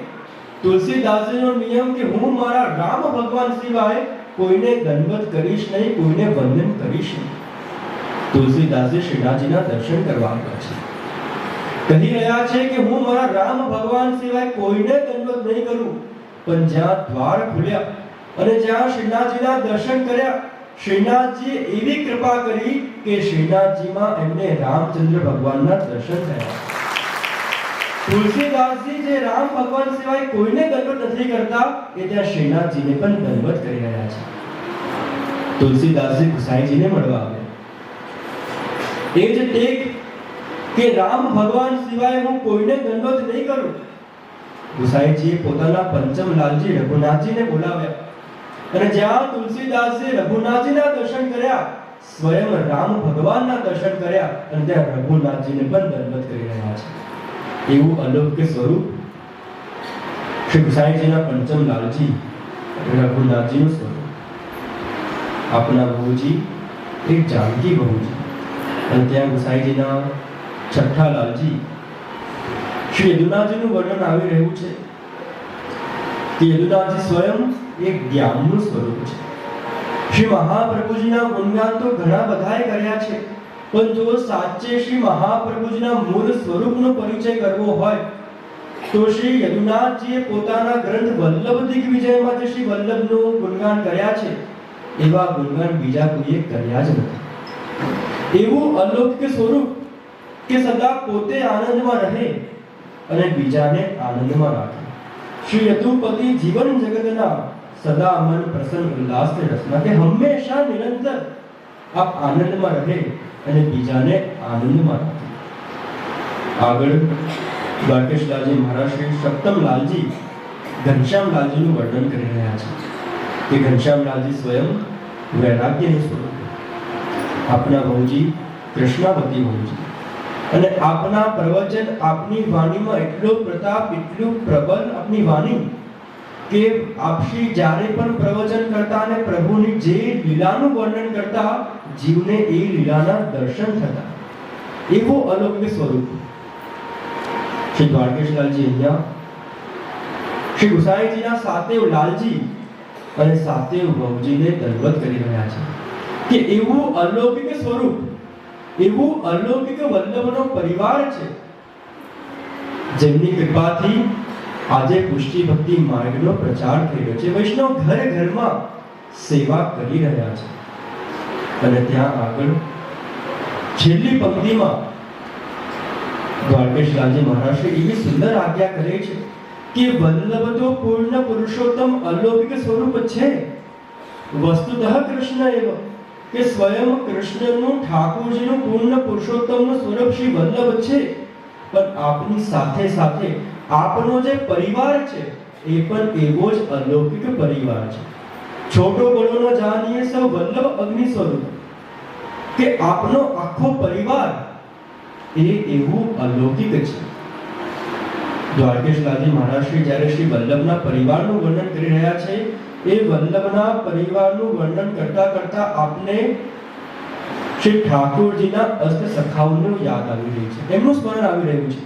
તુલસીદાસજીનો નિયમ કે હું મારા રામ ભગવાન સિવાય કોઈને દંડવત કરીશ નહીં, કોઈને વંદન કરીશ નહીં. તુલસીદાસજી શ્રીનાથજીના દર્શન કરવા આવ્યા છે. કહી રહ્યા છે કે હું મારા રામ ભગવાન સિવાય કોઈને દંડવત નહીં કરું. પણ જ્યાં દ્વાર ખુલ્યા અને જ્યાં શ્રીનાથજીના દર્શન કર્યા, શ્રીનાથજીએ એવી કૃપા કરી કે શ્રીનાથજીમાં એમને રામચંદ્ર ભગવાનના દર્શન થયા. તુલસીદાસજી જે રામ ભગવાન સિવાય કોઈને દંડવત નથી કરતા, એ ત્યાં શ્રીનાથજીને પણ દંડવત કરી રહ્યા છે. તુલસીદાસજી ગુસાઈજીને મળવા આવ્યા. એ જ ટેક કે રામ ભગવાન સિવાય હું કોઈને દંડવત નહીં કરું. ગુસાઈજીએ પોતાના પંચમ લાલજી રઘુનાથજીને બોલાવ્યા અને જ્યાં તુલસીદાસજી રઘુનાથજીના દર્શન કર્યા, સ્વયં રામ ભગવાનના દર્શન કર્યા અને ત્યાં રઘુનાથજીને પણ દંડવત કરી રહ્યા છે. એવું અલૌકિક સ્વરૂપ શ્રી ગુસાઈજીના પંચમ લાલજી રઘુનાથજીનું સ્વરૂપ. આપના ભુજી એ જાનકી બહુ છે. અને ત્યાં ગુસાઈજીના છઠ્ઠા લાલજી શ્રી યદુનાથજીનું વર્ણન આવી રહ્યું છે કે યદુનાથજી સ્વયં એક જ્ઞાનનું સ્વરૂપ છે. શ્રી મહાપ્રભુજીના ગુણગાન તો ઘણા બધાએ કર્યા છે, પણ જો સાચે શ્રી મહાપ્રભુજીના મૂળ સ્વરૂપનો પરિચય કરવો હોય તો શ્રી યદુનાથજીએ પોતાના ગ્રંથ વલ્લભ દિગ્વિજયમાં જે શ્રી વલ્લભનું ગુણગાન કર્યા છે એવા ગુણગાન બીજા કોઈએ કર્યા જ નથી. એવું અલૌકિક સ્વરૂપ કે સદા પોતે આનંદમાં રહે અને બીજાને આનંદમાં રાખે. શ્રી યદુપતિ જીવન જગતના સદા મન પ્રસન્ન ઉલ્લાસ રસના કે હંમેશા નિરંતર આપ આનંદમાં રહે અને બીજાને આનંદમાં રાખે. આગળ દ્વારકેશલાલજી મહારાજ શ્રી સપ્તમલાલજી ઘનશ્યામલાલજીનું વર્ણન કરી રહ્યા છે કે ઘનશ્યામલાલજી સ્વયં વૈરાગ્યનું સ્વરૂપ, આપના બહુજી કૃષ્ણાવતી બહુજી, અને આપના પ્રવચન, આપની વાણીમાં એટલો પ્રતાપ, એટલું પ્રબળ આપની વાણી કે આપશ્રી જ્યારે પણ પ્રવચન કરતા અને પ્રભુની જે લીલાનું વર્ણન કરતા જીવને એ લીલાના દર્શન થતા. એવું અલૌકિક સ્વરૂપ શ્રી દ્વારકેશલાલજી અહીંયા શ્રી ગુસાઈજીના સાતેવ લાલજી અને સાતેવ બહુજીને દંડવત કરી રહ્યા છે કે એવું અલૌકિક સ્વરૂપ, એવું અલૌકિક વલ્લભનો પરિવાર છે જેમની કૃપાથી આજે પુષ્ટિ ભક્તિ માર્ગનો પ્રચાર થઈ રહ્યો છે. વૈષ્ણવ ઘર ઘરમાં સેવા કરી રહ્યા છે. અને ત્યાં આગળ છેલ્લી પંક્તિમાં દ્વારકેશલાલજી મહારાજ એવી સુંદર આજ્ઞા કરે છે કે વલ્લભ તો પૂર્ણ પુરુષોત્તમ અલૌકિક સ્વરૂપ છે. વસ્તુતઃ કૃષ્ણ એવ કે સ્વયં કૃષ્ણનું, ઠાકોરજીનું પૂર્ણ પુરુષોત્તમનું સ્વરૂપ શ્રી વલ્લભ છે. પણ આપની સાથે સાથે આપનો જે પરિવાર છે એ પણ એવો જ અલૌકિક પરિવાર છે. છોટો બડો ન જાણીએ સૌ વલ્લભ અગ્નિ સ્વરૂપ કે આપનો આખો પરિવાર એ એવું અલૌકિક છે. દ્વારકેશલાલજી મહારાજ શ્રી જ્યારે શ્રી વલ્લભના પરિવારનું વર્ણન કરી રહ્યા છે એ વલ્લભના પરિવારનું વર્ણન કરતા કરતા આપને શ્રી ઠાકોરજીના અષ્ટ સખાઓનું યાદ આવી રહી છે, એમનું સ્મરણ આવી રહ્યું છે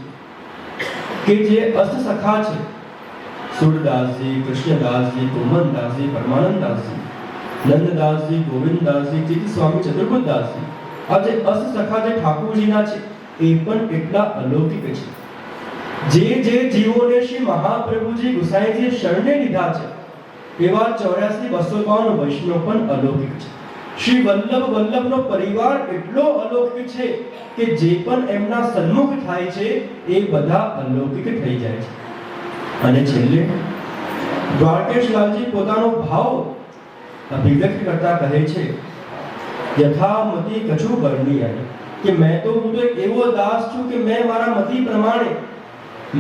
કે જે અષ્ટ સખા છે સુરદાસજી, કૃષ્ણદાસજી, કોમનદાસજી, પરમાનંદદાસજી, નંદદાસજી, ગોવિંદદાસજી, ચિત્ત સ્વામી, ચતુર્ભુજદાસજી, આ જે અષ્ટ સખા જે ઠાકોરજીના છે એ પણ એટલા અલૌકિક છે. જે જીવોને શ્રી મહાપ્રભુજી ગુસાઈજીએ શરણે લીધા છે એવા 84,252 વૈષ્ણવ પણ અલૌકિક છે. શ્રી વલ્લભનો પરિવાર એટલો અલૌકિક છે કે જે પણ એમના સન્મુખ થાય છે એ બધા અલૌકિક થઈ જાય છે. અને છેલ્લે દ્વારકેશલાલજી પોતાનો ભાવ અભિવ્યક્ત કરતા કહે છે યથામતિ કછુ વર્ણિય કે હું તો એક એવો દાસ છું કે મેં મારા મતિ પ્રમાણે,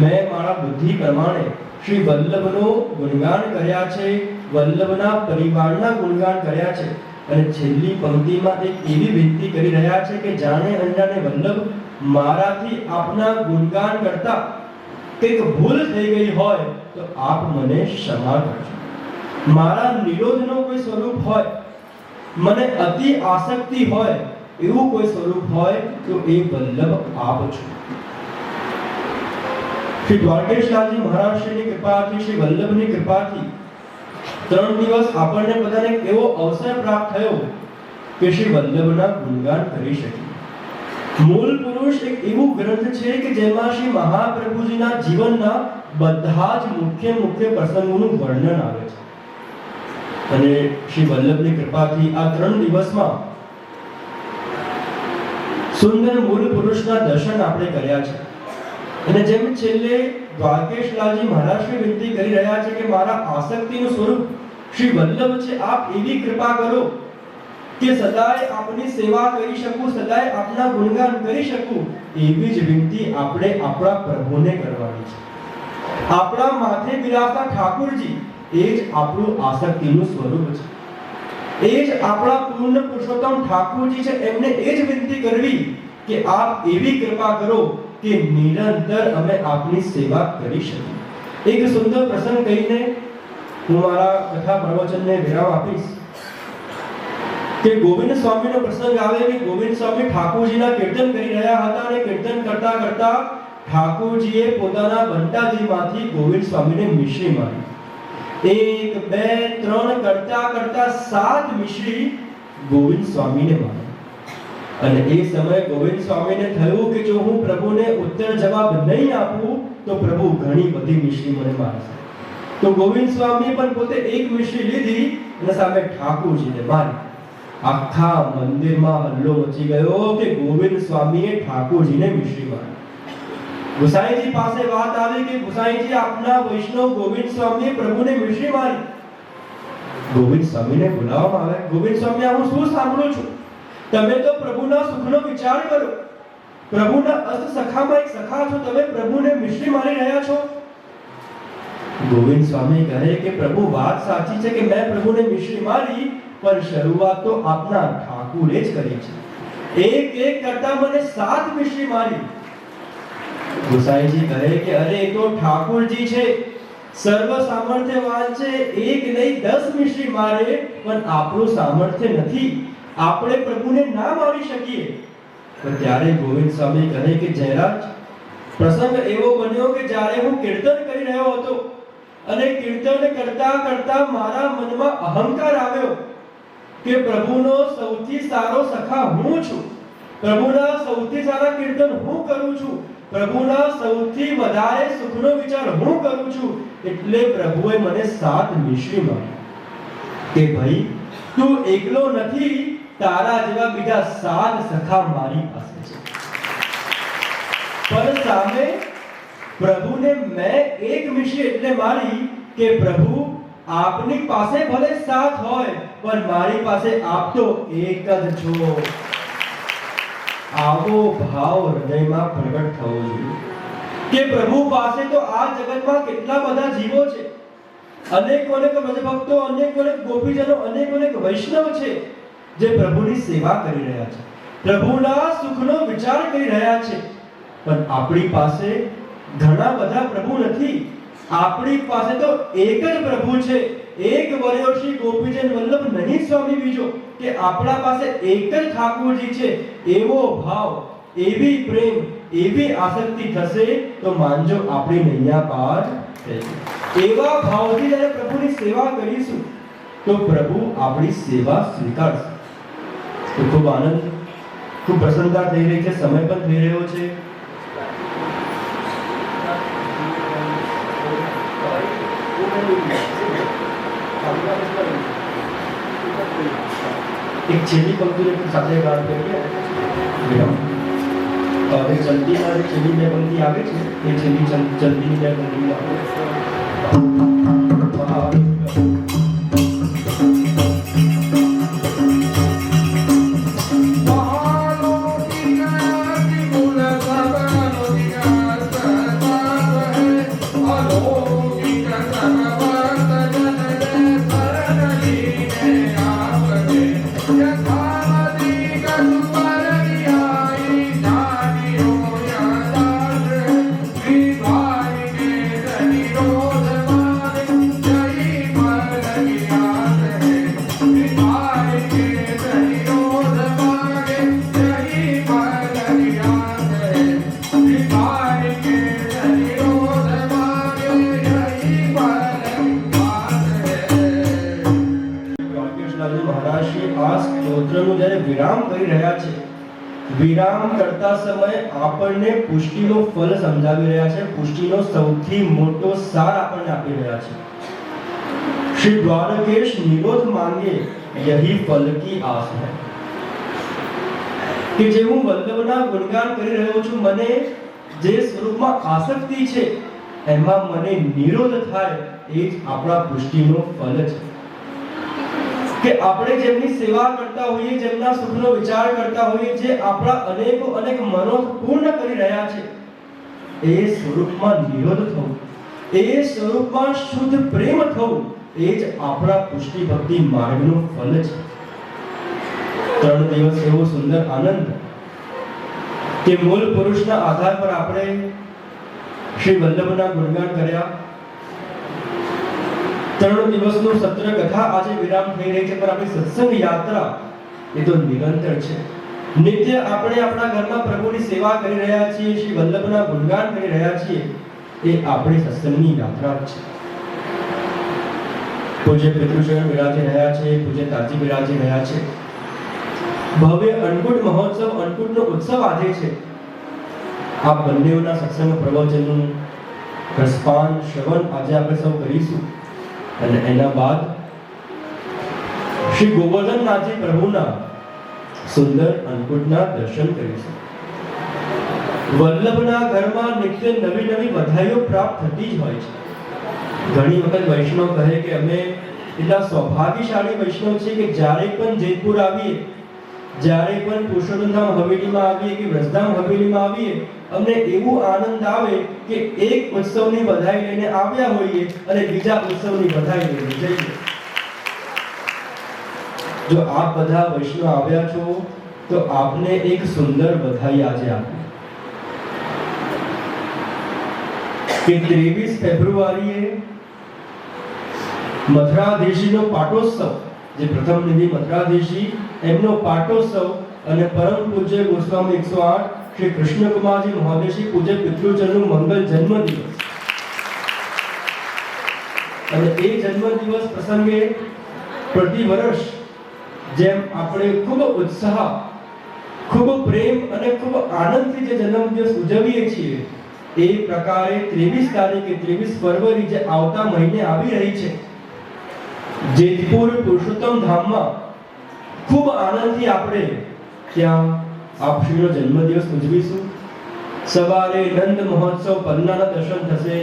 મેં મારા બુદ્ધિ પ્રમાણે શ્રી વલ્લભનો ગુણગાન કર્યા છે, વલ્લભના પરિવારના ગુણગાન કર્યા છે. અને છેલ્લી પંક્તિમાં એક એવી વિનંતી કરી રહ્યા છે કે જાણે અંજાને વલ્લભ મારાથી આપના ગુણગાન કરતા કંઈક ભૂલ થઈ ગઈ હોય તો આપ મને ક્ષમા કરજો. મારા નિરોધનો કોઈ સ્વરૂપ હોય, મને અતિ આસક્તિ હોય, એવું કોઈ સ્વરૂપ હોય તો એ વલ્લભ આપ છો. શ્રી દ્વારકેશલાલજી મહારાજ શ્રીની કૃપાથી, શ્રી વલ્લભની કૃપાથી 3 દિવસ આપણને બધાને એવો અવસર પ્રાપ્ત થયો કે શ્રી વલ્લભના ગુણગાન કરી શકીએ. મૂળ પુરુષ એક એવું ગ્રંથ છે કે જેમાં શ્રી મહાપ્રભુજીના જીવનના બધા જ મુખ્ય પ્રસંગોનું વર્ણન આવે છે. અને શ્રી વલ્લભની કૃપાથી આ 3 દિવસમાં સુંદર મૂળ પુરુષના દર્શન આપણે કર્યા છે. અને જેમ છેલ્લે દ્વારકેશલાલજી મહારાજને વિનંતી કરી રહ્યા છે કે મારા આસક્તિનું સ્વરૂપ શ્રી વલ્લભ છે, આપ એવી કૃપા કરો કે સદાય આપની સેવા કરી શકું, સદાય આપના ગુણગાન કરી શકું. એવી જ વિનંતી આપણે આપણા પ્રભુને કરવાની છે. આપણા માથે બિરાજતા ઠાકોરજી એ જ આપણું આસક્તિનું સ્વરૂપ છે, એ જ આપણા પૂર્ણ પુરુષોત્તમ ઠાકોરજી છે. એમને એ જ વિનંતી કરવી કે આપ એવી કૃપા કરો કે નિરંતર અમે આપની સેવા કરી શકીએ. એક સુંદર પ્રસંગ કહીને હું મારા કથા પ્રવચનને વિરામ આપીશ કે ગોવિંદ સ્વામીનો પ્રસંગ આવે કે ગોવિંદ સ્વામી ઠાકોરજીના કીર્તન કરી રહ્યા હતા અને કીર્તન કરતા કરતા ઠાકોરજીએ પોતાના બંટાજીમાંથી ગોવિંદ સ્વામીને મિશ્રી મારી. 1 2 3 કરતા કરતા 7 મિશ્રી ગોવિંદ સ્વામીને મારી. અને એ સમયે ગોવિંદ સ્વામીને થયું કે જો હું પ્રભુને ઉત્તર જવાબ નહીં આપું તો પ્રભુ ઘણી બધી મિશ્રી મને મારશે. તો ગોવિંદ સ્વામી પણ પોતે એક મિશ્રી લીધી અને સામે ઠાકોરજીને મારી. આખા મંદિરમાં હલ્લો મચી ગયો કે ગોવિંદ સ્વામીએ ઠાકોરજીને મિશ્રી મારી. ગુસાઈજી પાસે વાત આવી કે ગુસાઈજી આપના વૈષ્ણવ ગોવિંદ સ્વામીએ પ્રભુને મિશ્રી મારી. ગોવિંદ સ્વામીને બોલાવવામાં આવે. ગોવિંદ સ્વામી, હું શું સાંભળું છું? તમે તો પ્રભુના સુખનો વિચાર કરો. પ્રભુના અસ્ત સખામાં એક સખા છો, તમે પ્રભુને મિશ્રી મારી રહ્યા છો. ગોવિંદ સ્વામી કહે કે પ્રભુ, વાત સાચી છે કે મેં પ્રભુને મિશ્રી મારી, પણ શરૂઆત તો આપના ઠાકુરે જ કરી છે. એક એક કરતા મને 7 મિશ્રી મારી. ગુસાઈજી કહે કે અરે એ તો ઠાકુરજી છે, સર્વ સામર્થ્યવાન છે, એક નહીં 10 મિશ્રી મારે, પણ આપણું સામર્થ્ય નથી, આપણે પ્રભુને ના મારી શકીએ. પણ ત્યારે ગોવિંદ સ્વામી કહે કે જયરાજ, પ્રસંગ એવો બન્યો કે જ્યારે હું કીર્તન કરી રહ્યો હતો અને કીર્તન કરતા કરતા મારા મનમાં અહંકાર આવ્યો કે પ્રભુનો સૌથી સારો સખા હું છું, પ્રભુના સૌથી સારા કીર્તન હું કરું છું, પ્રભુના સૌથી વધારે સુખનો વિચાર હું કરું છું. એટલે પ્રભુએ મને 7 મિશ્રી મારી કે ભાઈ તું એકલો નથી, તારા જેવા બીજા 7 સખા મારી પાસે છે. પણ સામે પ્રભુને મેં એક મિશ્રી એટલે મારી કે પ્રભુ આપની પાસે ભલે 7 હોય પણ મારી પાસે આપ તો એક જ છો. આવો ભાવ હૃદયમાં પ્રગટ થવો જોઈએ કે પ્રભુ પાસે તો આ જગતમાં કેટલા બધા જીવો છે, અનેક ભક્તો, અનેક ગોપીજનો, અનેક વૈષ્ણવ છે જે પ્રભુની સેવા કરી રહ્યા છે, પ્રભુના સુખનો વિચાર કરી રહ્યા છે. પણ આપણી પાસે ઘણા બધા પ્રભુ નથી. આપણી પાસે તો એક જ પ્રભુ છે. એક વર્યો શ્રી ગોપીજન વલ્લભ નહીં સ્વામી બીજો, કે આપણા પાસે એક જ ઠાકોરજી છે. એવો ભાવ, એવી પ્રેમ, એવી આસક્તિ થશે તો માનજો આપણી નૈયા પાર થશે. એવા ભાવથી જ્યારે પ્રભુની સેવા કરીશું તો પ્રભુ આપણી સેવા સ્વીકારશે. તો ખૂબ આનંદ, ખૂબ પ્રસન્નતા થઈ રહી છે. સમય પણ થઈ રહ્યો છે. એક છેલ્લી પંક્તિ સાથે વાત કરીએ. હવે ચલતીમાં છેલ્લી 2 પંક્તિ આવે છે, એ છેલ્લી ચલતીની 2 પંક્તિ આવે. વિરામ કરતા સમયે આપણને પુષ્ટિનો ફલ સમજાવી રહ્યા છે. પુષ્ટિનો સૌથી મોટો સાર આપણને આપી રહ્યા છે. શ્રી દ્વારકેશ નિરોધ માંગે યહી ફલ કી આસ હૈ. કે જે હું વલ્લભના ગુણગાન કરી રહ્યો છું, મને જે સ્વરૂપમાં આસક્તિ છે એમાં મને નિરોધ થાય, એ જ આપણા પુષ્ટિનો ફલ છે. કે આપણે જેમની સેવા કરતા હોઈએ, જેમના સુખનો વિચાર કરતા હોઈએ, જે આપણા અનેક મનોરથ પૂર્ણ કરી રહ્યા છે, એ સ્વરૂપમાં નિરોધ થવું, એ સ્વરૂપમાં શુદ્ધ પ્રેમ થવું, એ જ આપણા પુષ્ટિ ભક્તિ માર્ગનું ફલ છે. 3 દિવસ એવો સુંદર આનંદ કે મૂળ પુરુષના આધાર પર આપણે શ્રી વલ્લભના ગુણગાન કર્યા. 3 દિવસનું સત્ર કથા આજે વિરામ થઈ રહી છે, પણ આપણી સત્સંગ યાત્રા એ તો નિરંતર છે. નિત્ય આપણે આપણા ઘરમાં પ્રભુની સેવા કરી રહ્યા છીએ, શ્રી વલ્લભના ગુણગાન કરી રહ્યા છીએ, એ આપણી સત્સંગની યાત્રા છે. પૂજ્ય પિતૃચરણ વિરાજી રહ્યા છે, પૂજ્ય તાજી વિરાજી રહ્યા છે. ભવ્ય અન્નકૂટ મહોત્સવ, અન્નકૂટનો ઉત્સવ આજે છે. આ બંનેઓના સત્સંગ પ્રવચનનું રસપાન શ્રવણ આજે આપણે સૌ કરીશું અને એના બાદ શ્રી ગોવર્ધનનાથજી પ્રભુના સુંદર અન્નકૂટના દર્શન કરીશું. વલ્લભના ઘરમાં નિત્ય નવી નવી બધાઈઓ પ્રાપ્ત થતી જ હોય છે. ઘણી વખત વૈષ્ણવ કહે કે અમે એટલા સૌભાગ્યશાળી વૈષ્ણવ છીએ કે જ્યારે પણ જેતપુર આવીએ, જ્યારે પણ પુરુષોત્તમધામ હવેલીમાં આવીએ કે વ્રજધામ હવેલીમાં આવીએ, અમને એવું આનંદ આવે કે એક ઉત્સવની બધાઈ લઈને આવ્યા હોઈએ અને બીજા ઉત્સવની બધાઈ લઈને જઈએ. જો આપ બધા વૈષ્ણવ આવ્યા છો તો આપને એક સુંદર બધાઈ આજે આપી કે 23 ફેબ્રુઆરીએ મથુરાધીશજીનો પાટોત્સવ, જે પ્રથમ નિધિ મથુરાધીશજી એમનો પાટોત્સવ અને પરમ પૂજ્ય ગોસ્વામી 108 શ્રી કૃષ્ણકુમારજી મહોદયશ્રી પૂજ્ય પિતૃચરણનું મંગલ જન્મદિવસ. અને એ જન્મદિવસ પ્રસંગે પ્રતિ વર્ષ જેમ આપણે ખૂબ ઉત્સાહ, ખૂબ પ્રેમ અને ખૂબ આનંદથી જે જન્મદિવસ ઉજવીએ છીએ, એ પ્રકારે 23 તારીખે 23 ફરવરી જે આવતા મહિને આવી રહી છે, જેતપુર પુરુષોત્તમ ધામમાં ખૂબ આનંદથી આપણે ત્યાં આપશ્રીનો જન્મદિવસ ઉજવીશું. સવારે નંદ મહોત્સવ પન્નાના દર્શન થશે,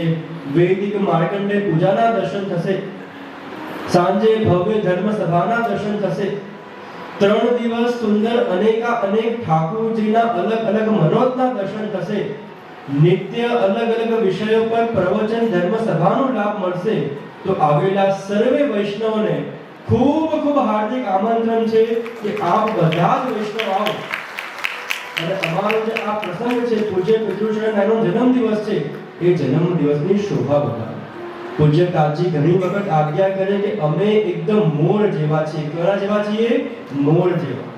વૈદિક માર્કંડે પૂજાના દર્શન થશે, સાંજે ભવ્ય ધર્મ સભાના દર્શન થશે. 3 દિવસ સુંદર અનેક ઠાકુરજીના અલગ અલગ મનોજના દર્શન થશે. નિત્ય અલગ અલગ વિષયો પર પ્રવચન ધર્મ સભાનો લાભ મળશે. તો આવેલા સર્વે વૈષ્ણવોને ખૂબ ખૂબ હાર્દિક આમંત્રણ છે કે આપ બધા જ વૈષ્ણવ આવો અને અમારો જે આ પ્રસંગ છે, પૂજ્ય પિતૃચરણનો જન્મદિવસ છે, એ જન્મદિવસની શોભા બતાવો. પૂજ્ય તાજી ઘણી વખત આજ્ઞા કરે કે અમે એકદમ મોર જેવા છીએ. કેવા જેવા છીએ? મોર જેવા.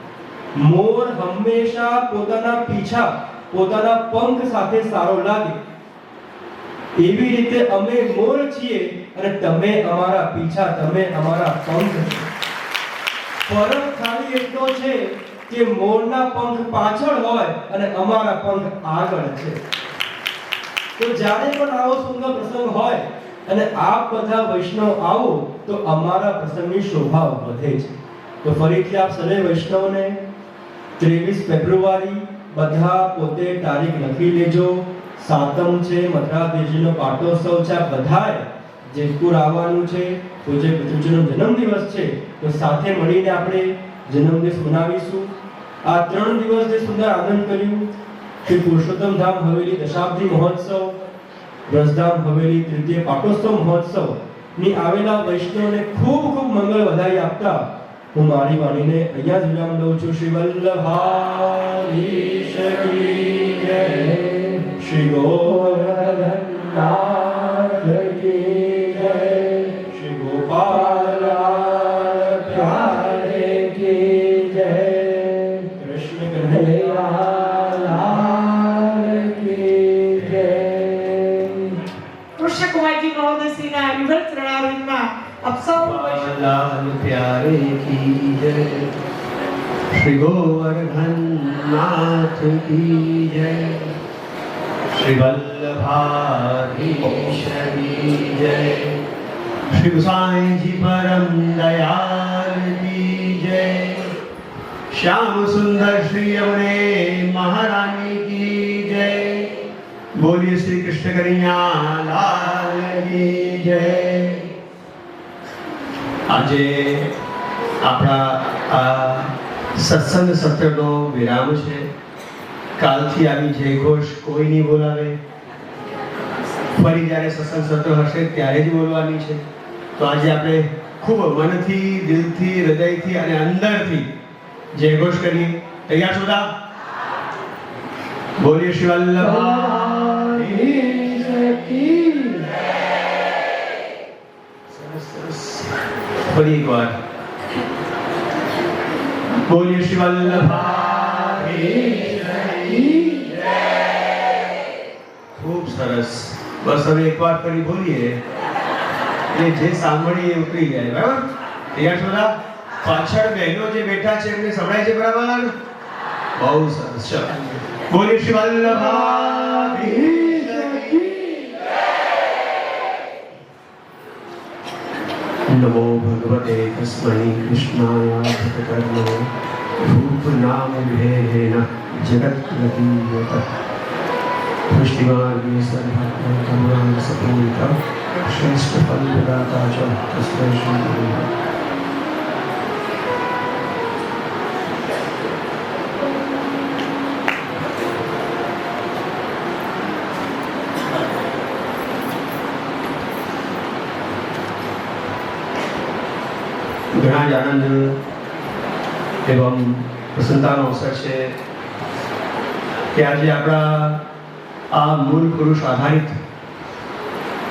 મોર હંમેશા પોતાના પીછા, પોતાના પંખ સાથે સારો લાગે, એવી રીતે અમે મોર છીએ અને તમે અમારા પીછા, તમે અમારા પંખ છો. ફરક ખાલી એટલો છે કે મોરના પંખ પાછળ હોય અને અમારા પંખ આગળ છે. તો જ્યારે પણ આવો સુંદર પ્રસંગ હોય અને આપ બધા વૈષ્ણવ આવો તો અમારા પ્રસંગની શોભા વધે છે. તો ફરીથી આપ સર્વે વૈષ્ણવને 23 ફેબ્રુઆરી બધા પોતે તારીખ લખી લેજો. સાતમ છે, મથુરાધીશજીનો પાટોત્સવ છે, આ બધાએ જેતપુર આવવાનું છે. પૂજ્ય પિતૃજીનો જન્મદિવસ છે, તો સાથે મળીને આપણે જન્મદિવસ મનાવીશું. આ 3 દિવસ જે સુંદર આનંદ કર્યું, શ્રી પુરુષોત્તમ ધામ હવેલી દશાબ્દી મહોત્સવ, વ્રજધામ હવેલી તૃતીય પાટોત્સવ મહોત્સવ ની આવેલા વૈષ્ણવને ખૂબ ખૂબ મંગળ વધાઈ આપતા હું મારી વાણીને અહીંયા જ વિરામ દઉં છું. શ્રી વલ્લભાધીશ કી જય, શ્રી ગોવર્ધનનાથ કી જય, શ્રી ગોપાલ પ્યારે કી જય, કૃષ્ણ કનૈયાલાલ કી જય. કૃષ્ણકુમારજી મહોદયશ્રીના વિવર ચરણારવિંદમાં આપ સૌ लाल प्यारे की जय, श्री गोवर्धननाथ की जय, श्री वल्लभाधीश की जय, श्री गोसाई जी परम दयाल की जय, श्याम सुंदर श्री यमुने महारानी की जय, बोलिए श्री कृष्ण कन्हैया लाल की जय. આજે આપણા આ સત્સંગ સત્રનો વિરામ છે. કાલથી આવી જયઘોષ કોઈ નહીં બોલાવે. ફરી જ્યારે સત્સંગ સત્ર હશે ત્યારે જ બોલવાની છે. તો આજે આપણે ખૂબ મનથી, દિલથી, હૃદયથી અને અંદરથી જયઘોષ કરીએ. તૈયાર છો બધા? બોલીએ શ્રી વલ્લભાધીશ કી જય. સરસ સરસ. ફરી એકવાર બોલીએ શ્રી વલ્લભાઈ ખૂબ સરસ. બસ હવે એકવાર ફરી બોલીએ એટલે જે સાંભળીએ એ ઉતરી જાય. બરાબર? તૈયાર છો બધા? પાછળ બહેનો જે બેઠા છે એમને સંભળાય છે બરાબર? બહુ સરસ. ચલો બોલીએ શ્રી વલ્લભાઈ. नमो भगवते तस्मै कृष्णाय भटकर्मो रूप नाम भेदेन जगत्प्रदीयत पुष्टिमार्गे सर्वकरुणां सपूरिता श्रेष्ठ फलदाता च तस्मै श्री ઘણા જ આનંદ એવં પ્રસન્નતાનો અવસર છે કે આજે આપણા આ મૂળ પુરુષ આધારિત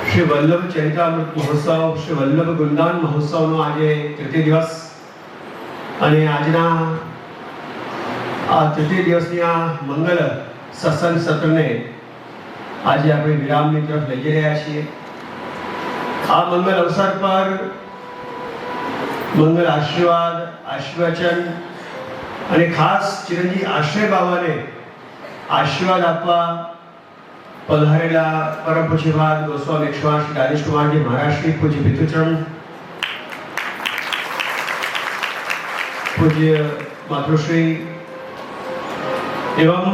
શ્રી વલ્લભ ચરિતામૃત મહોત્સવ, શ્રી વલ્લભ વૃંદાવન મહોત્સવનો આજે તૃતીય દિવસ અને આજના આ તૃતીય દિવસની આ મંગલ સત્સંગ સત્રને આજે આપણે વિરામની તરફ લઈ જઈ રહ્યા છીએ. આ મંગલ અવસર પર મંગલ આશીર્વાદ, આશીર્વચન અને ખાસ ચિરંજીવ આશ્રય બાબાને આશીર્વાદ આપવા પધારેલા પરમ પૂજ્યપાદ ગોસ્વામી એકશ્વાસ શ્રી રાજેશ કુમારજી મહારાજ શ્રી પૂજ્ય પિતૃચરણ, પૂજ્ય માતૃશ્રી એવં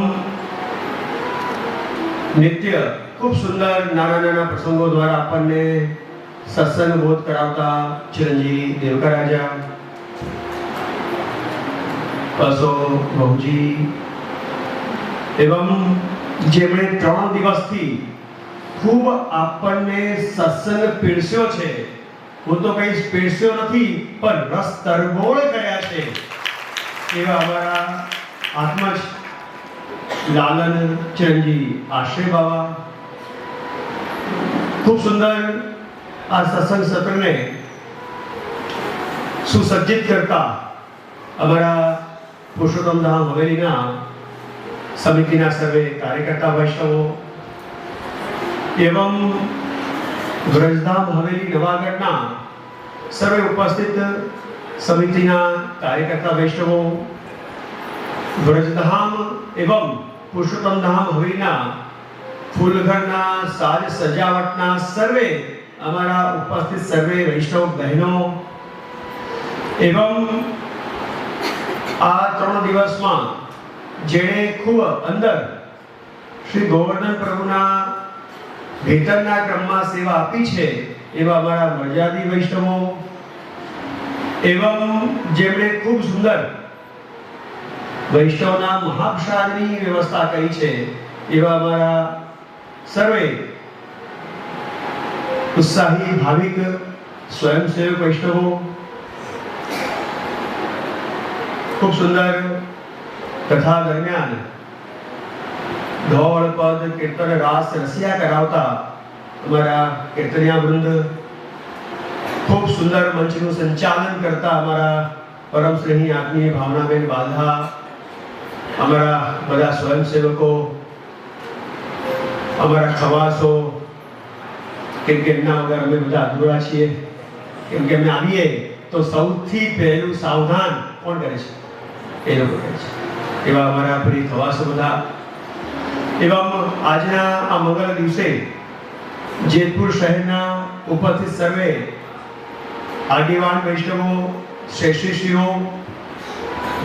નિત્ય ખૂબ સુંદર નાના નાના પ્રસંગો દ્વારા આપણને સત્સંગ બોધ કરાવતા ચિરંજીવી દેવકા રાજા, પસો બહુજી એવં જેમણે 3 દિવસથી ખૂબ આપણને સત્સંગ પીરસ્યો છે. હું તો કઈ પીરસ્યો નથી પણ રસ તરબોળ કર્યા છે એવા અમારા આત્મજ લાલન ચિરંજીવી આશ્રય બાબા ખૂબ સુંદર આ સત્સંગ સત્રને સુસજ્જિત કરતા અમારા પુરુષોત્તમ ધામ હવેલીના સમિતિના સર્વે કાર્યકર્તા વૈષ્ણવો એવં વ્રજધામ હવેલી નવાગઢના સર્વે ઉપસ્થિત સમિતિના કાર્યકર્તા વૈષ્ણવો, વ્રજધામ એવં પુરુષોત્તમ ધામ હવેલીના ફૂલઘરના સાજ સજાવટના સર્વે અમારા ઉપસ્થિત સર્વે વૈષ્ણવ બહેનો એવં આ 3 દિવસમાં જેણે ખૂબ અંદર શ્રી ગોવર્ધન પ્રભુના ભીતરના ક્રમમાં સેવા આપી છે એવા અમારા મર્યાદી વૈષ્ણવો એવં જેમણે ખૂબ સુંદર વૈષ્ણવના મહાપ્રસાદની વ્યવસ્થા કરી છે એવા અમારા સર્વે ઉત્સાહી ભાવિક સ્વયંસેવક વૈષ્ણવો ખૂબ સુંદર કથા દરમિયાન ઢોળ પદ કીર્તન રાસ રસિયા કરાવતા અમારા કીર્તનિયા વૃંદ, ખૂબ સુંદર મંચનું સંચાલન કરતા અમારા પરમ સ્નેહી આત્મીય ભાવનાબેન બાંધા, અમારા બધા સ્વયંસેવકો, અમારા ખવાસો, કેમ કે એમના વગર અમે બધા અધૂરા છીએ. કેમ કે અમે આવીએ તો સૌથી પહેલું સાવધાન કોણ કરે છે? એ લોકો કરે છે. એવા અમારા પ્રિય ખવાસો બધા એવા આજના આ મંગળ દિવસે જેતપુર શહેરના ઉપસ્થિત સર્વે આગેવાન વૈષ્ણવો, શ્રેષ્ઠીશ્રીઓ,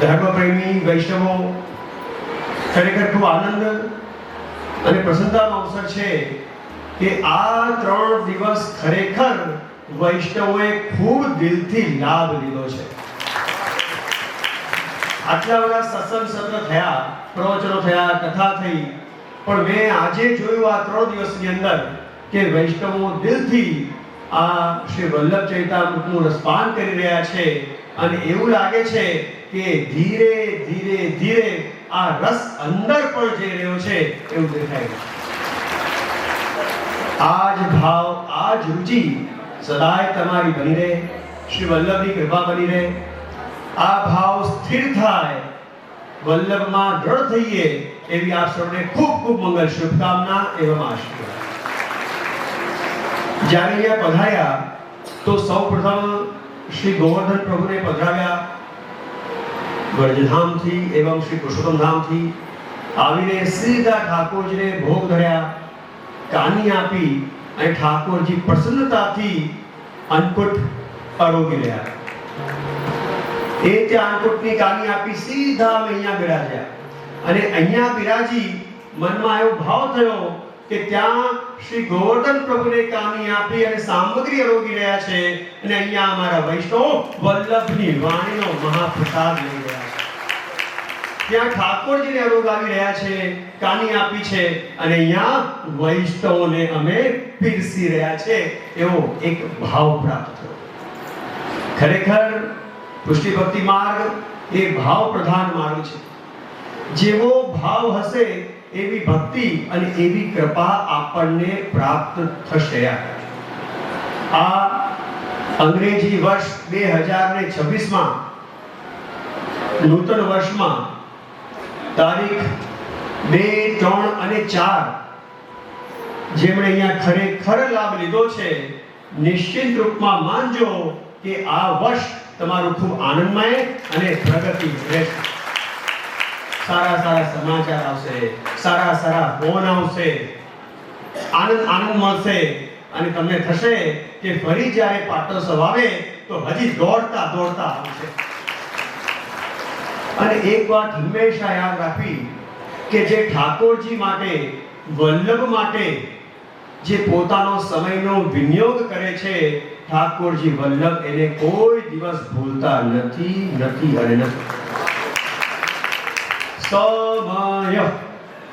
ધર્મપ્રેમી વૈષ્ણવો, ખરેખર ખૂબ આનંદ અને પ્રસન્નતાનો અવસર છે કે આ 3 દિવસ ખરેખર વૈષ્ણવોએ ખૂબ દિલથી લાભ લીધો છે. આટલા બધા સત્સંગ સત્ર થયા, પ્રવચનો થયા, કથા થઈ, પણ મેં આજે જોયું આ 3 દિવસની અંદર કે વૈષ્ણવો દિલથી આ શ્રી વલ્લભ ચરિતામૃતનું રસપાન કરી રહ્યા છે અને એવું લાગે છે કે ધીરે ધીરે ધીરે આ રસ અંદર પણ જઈ રહ્યો છે એવું દેખાય છે. આ જ ભાવ, આ જ રુચિ સદાય તમારી બની રહે, શ્રી વલ્લભની કૃપા બની રહે આ ભાવ સ્થિર થાય, વલ્લભમાં દ્રઢ થઈએ એવી આપ સૌને ખૂબ ખૂબ મંગલ શુભકામના એવં આશીર્વાદ. જ્યારે અહીંયા પધાર્યા તો સૌપ્રથમ શ્રી ગોવર્ધન પ્રભુને પધરાવ્યા વ્રજધામથી એવં શ્રી પુરુષોત્તમ ધામથી આવીને સીધા ઠાકોરજીને ભોગ ધર્યા, કાની આપી અને ઠાકોરજી પ્રસન્નતાથી અન્નકૂટ આરોગી રહ્યા. એ ત્યાં અન્નકૂટની કાની આપી સીધા અમે અહીંયા બિરાજ્યા અને અહીંયા બિરાજી મનમાં એવો ભાવ થયો કે ત્યાં શ્રી ગોવર્ધન પ્રભુને કાની આપી અને સામગ્રી આરોગી રહ્યા છે અને અહીંયા અમારા વૈષ્ણવ વલ્લભની વાણીનો મહાપ્રસાદ લઈ રહ્યા છે. ત્યાં ઠાકોરજીને આરોગાવી રહ્યા છે, કાની આપી છે અને અહીંયા વૈષ્ણવોને અમે પીરસી રહ્યા છે એવો એક ભાવ પ્રાપ્ત થયો. ખરેખર પુષ્ટિ ભક્તિ માર્ગ એ ભાવ પ્રધાન માર્ગ છે. જેવો ભાવ હશે એવી ભક્તિ અને એવી કૃપા આપણને પ્રાપ્ત થશે. આ અંગ્રેજી વર્ષ 2026 માં નૂતન વર્ષમાં તારીખ 2, 3 અને 4 જેમણે અહીંયા ખરેખર લાભ લીધો છે, નિશ્ચિત રૂપમાં માનજો કે આ વર્ષ તમારું ખૂબ આનંદમય અને પ્રગતિ રહેશે. સારા સારા સમાચાર આવશે, સારા સારા ફોન આવશે, આનંદ મળશે અને તમને થશે કે ફરી જ્યારે પાટોત્સવ આવે તો હજી દોડતા દોડતા આવશે. અને એક વાત હંમેશા યાદ રાખવી કે જે ઠાકોરજી માટે, વલ્લભ માટે જે પોતાનો સમયનો વિનિયોગ કરે છે, ઠાકોરજી વલ્લભ એને કોઈ દિવસ ભૂલતા નથી અને નથી. સમય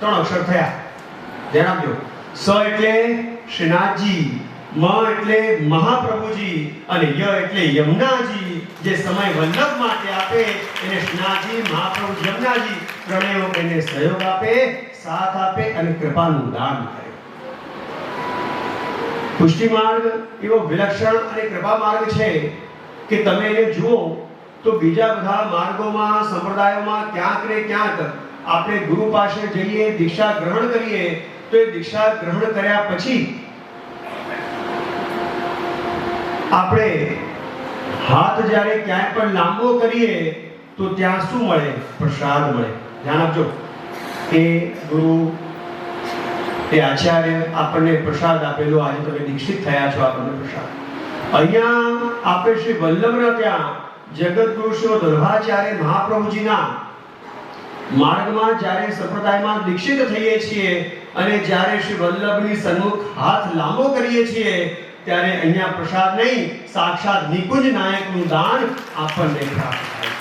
3 અક્ષર થયા, ધ્યાન આપજો. સ એટલે શ્રીનાથજી, મ એટલે મહાપ્રભુજી અને ય એટલે યમુનાજી. જે સમય વલ્લભ માટે આપે એને શ્રીનાથજી, મહાપ્રભુ, યમુનાજી ત્રણેય એને સહયોગ આપે, સાથ આપે અને કૃપાનું દાન કરે. પુષ્ટિ માર્ગ એવો વિલક્ષણ અને કૃપા માર્ગ છે કે તમે એને જુઓ તો બીજા બધા માર્ગોમાં, સંપ્રદાયોમાં ક્યાંક ને ક્યાંક આપણે ગુરુ પાસે જઈએ, દીક્ષા ગ્રહણ કરીએ તો એ દીક્ષા ગ્રહણ કર્યા પછી આપણે હાથ જ્યારે ક્યાંય પણ લાંબો કરીએ તો ત્યાં શું મળે? પ્રસાદ મળે. ધ્યાન આપજો કે ગુરુ એ આચાર્ય આપણને પ્રસાદ આપેલો, આજે તમે દીક્ષિત થયા છો, આપણને પ્રસાદ. અહીંયા આપણે શ્રી વલ્લભના ત્યાં જગતગુરુ શ્રી વલ્લભાચાર્ય મહાપ્રભુજીના માર્ગમાં જ્યારે સંપ્રદાયમાં દીક્ષિત થઈએ છીએ અને જ્યારે શ્રી વલ્લભની સન્મુખ હાથ લાંબો કરીએ છીએ ત્યારે અહીંયા પ્રસાદ નહીં, સાક્ષાત નિકુંજ નાયકનું દાન આપણને પ્રાપ્ત થાય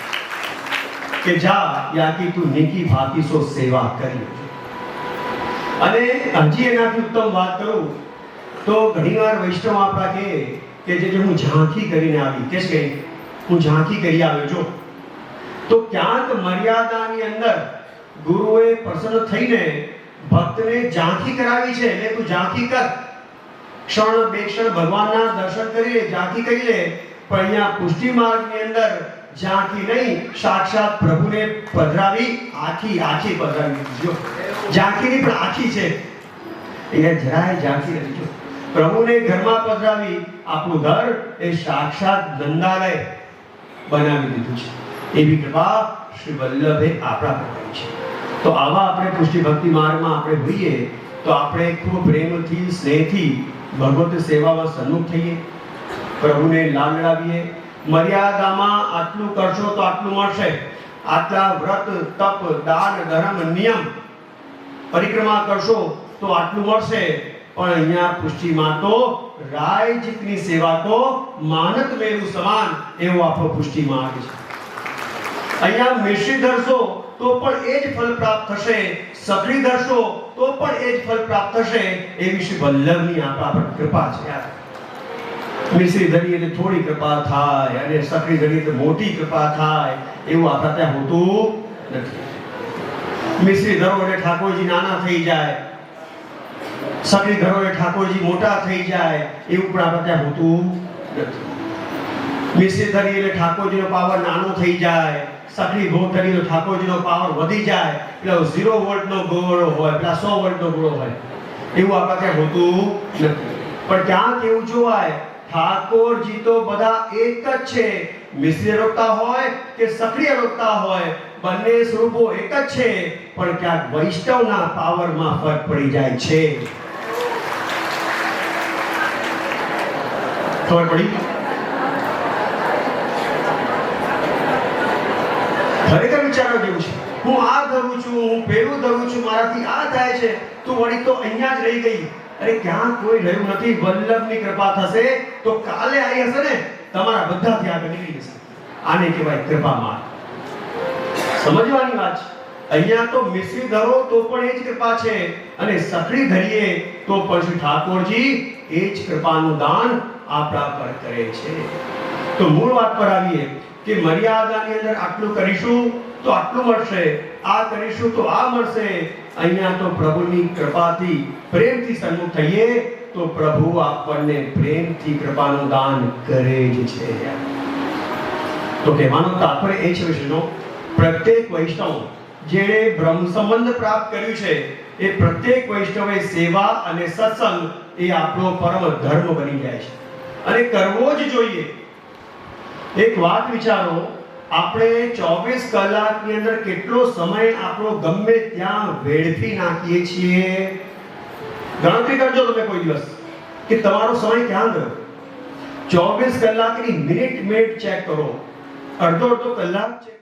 કે જા યાકી તું નિકી ભાતી સો સેવા કરી. અને હજી એનાથી ઉત્તમ વાત કરું તો ઘણીવાર વૈષ્ણવ આપણા કે જે હું ઝાંખી કરીને આવી, કે છે હું ઝાંખી કરી આવ્યો છું, તો ક્યાંક મર્યાદાની અંદર ગુરુએ પ્રસન્ન થઈને ભક્તને ઝાંખી કરાવી છે એટલે તું ઝાંખી કર, ક્ષણ બે ક્ષણ ભગવાનના દર્શન કરી લે, ઝાંખી કરી લે. પણ અહીંયા પુષ્ટિ માર્ગની અંદર ઝાંખી નહીં, સાક્ષાત પ્રભુને પધરાવી, આખી પધરાવી દીધો. ઝાંખીની પણ આખી છે, અહીંયા જરાય ઝાંખી નથી. જો પ્રભુને ઘરમાં પધરાવી, આપણું ઘર એ સાક્ષાત નંદાલય બનાવી દીધું છે. એવી કૃપા શ્રી વલ્લભે આપણા પર કરી છે. તો આવા આપણે પુષ્ટિ ભક્તિ માર્ગમાં આપણે હોઈએ તો આપણે ખૂબ પ્રેમથી, સ્નેહથી ભગવત સેવામાં સન્મુખ થઈએ, પ્રભુને લાગણાવીએ. મર્યાદામાં આટલું કરશો તો આટલું મળશે, આટલા વ્રત, તપ, દાન, ધર્મ, નિયમ, પરિક્રમા કરશો તો આટલું મળશે. પણ અહીંયા પુષ્ટિમાં તો રાયજીતની સેવા તો માનત મેરુ સમાન એવો આપણો પુષ્ટિ માર્ગ છે. અહીંયા મિશ્રી ધરશો તો પણ એ જ ફળ પ્રાપ્ત થશે, સક્રિય ધરશો તો પણ એ જ ફળ પ્રાપ્ત થશે. એવી શ્રી વલ્લભની આપણા પર કૃપા છે. મિશ્રી ધરીએ એટલે થોડી કૃપા થાય અને સક્રિય ધરીએ એટલે મોટી કૃપા થાય, એવું આપણા ત્યાં હોતું નથી. મિશ્રી ધરો એટલે ઠાકોરજી નાના થઈ જાય, સક્રિય ધરો એટલે ઠાકોરજી મોટા થઈ જાય, એવું પણ આપણા ત્યાં હોતું નથી. મિશ્રી ધરી એટલે ઠાકોરજીનો પાવર નાનો થઈ જાય, સખડી ભોગ ધરી તો ઠાકોરજીનો પાવર વધી જાય, એટલે 0 વોલ્ટનો ગોળો હોય, પેલા 100 વોલ્ટનો ગોળો હોય, એવું આપણા ત્યાં હોતું નથી. પણ ક્યાંક એવું જોવાય ઠાકોરજી તો બધા એક જ છે, મિશ્રી રોકતા હોય કે સખડી રોકતા હોય, બંને સ્વરૂપો એક જ છે, પણ ક્યાંક વૈષ્ણવના પાવરમાં ફરક પડી જાય છે. ખબર પડી? ખરેખર વિચારવા જેવું છે. હું આ ધરું છું, હું પેલું ધરું છું, મારાથી આ થાય છે, તું વળી તો અહીંયા જ રહી ગઈ. અરે ક્યાં કોઈ રહ્યું નથી. વલ્લભની કૃપા થશે તો કાલે આવી હશે ને તમારા બધાથી આગળ નીકળી જશે. આને કહેવાય કૃપામાં. સમજવાની વાત છે. અહીંયા તો મિશ્રી ધરો તો પણ એ જ કૃપા છે, અને સખડી ધરીએ તો પણ શ્રી ઠાકોરજી એ જ કૃપાનું દાન આપણા પર કરે છે. તો મૂળ વાત પર આવીએ કે મર્યાદાની અંદર આટલું કરીશું તો આટલું મળશે, આ કરીશું તો આ મળશે. અહીંયા તો પ્રભુની કૃપાથી પ્રેમથી સન્મુખ થઈએ તો પ્રભુ આપણને પ્રેમથી કૃપાનું દાન કરે જ છે. તો કહેવાનો તાત્પર્ય એ છે વિષ્ણુ, પ્રત્યેક વૈષ્ણવ જેણે બ્રહ્મ સંબંધ પ્રાપ્ત કર્યું છે એ પ્રત્યેક વૈષ્ણવે સેવા અને સત્સંગ એ આપણો પરમ ધર્મ બની જાય છે, અને કરવો જ જોઈએ. એક વાત વિચારો, આપણે 24 કલાકની અંદર કેટલો સમય આપણો ગમે ત્યાં વેડફી નાખીએ છીએ. ગણતરી કરજો તમે કોઈ દિવસ કે તમારો સમય ક્યાં ગયો. 24 કલાકની મિનિટ ચેક કરો, અડધો કલાક ચેક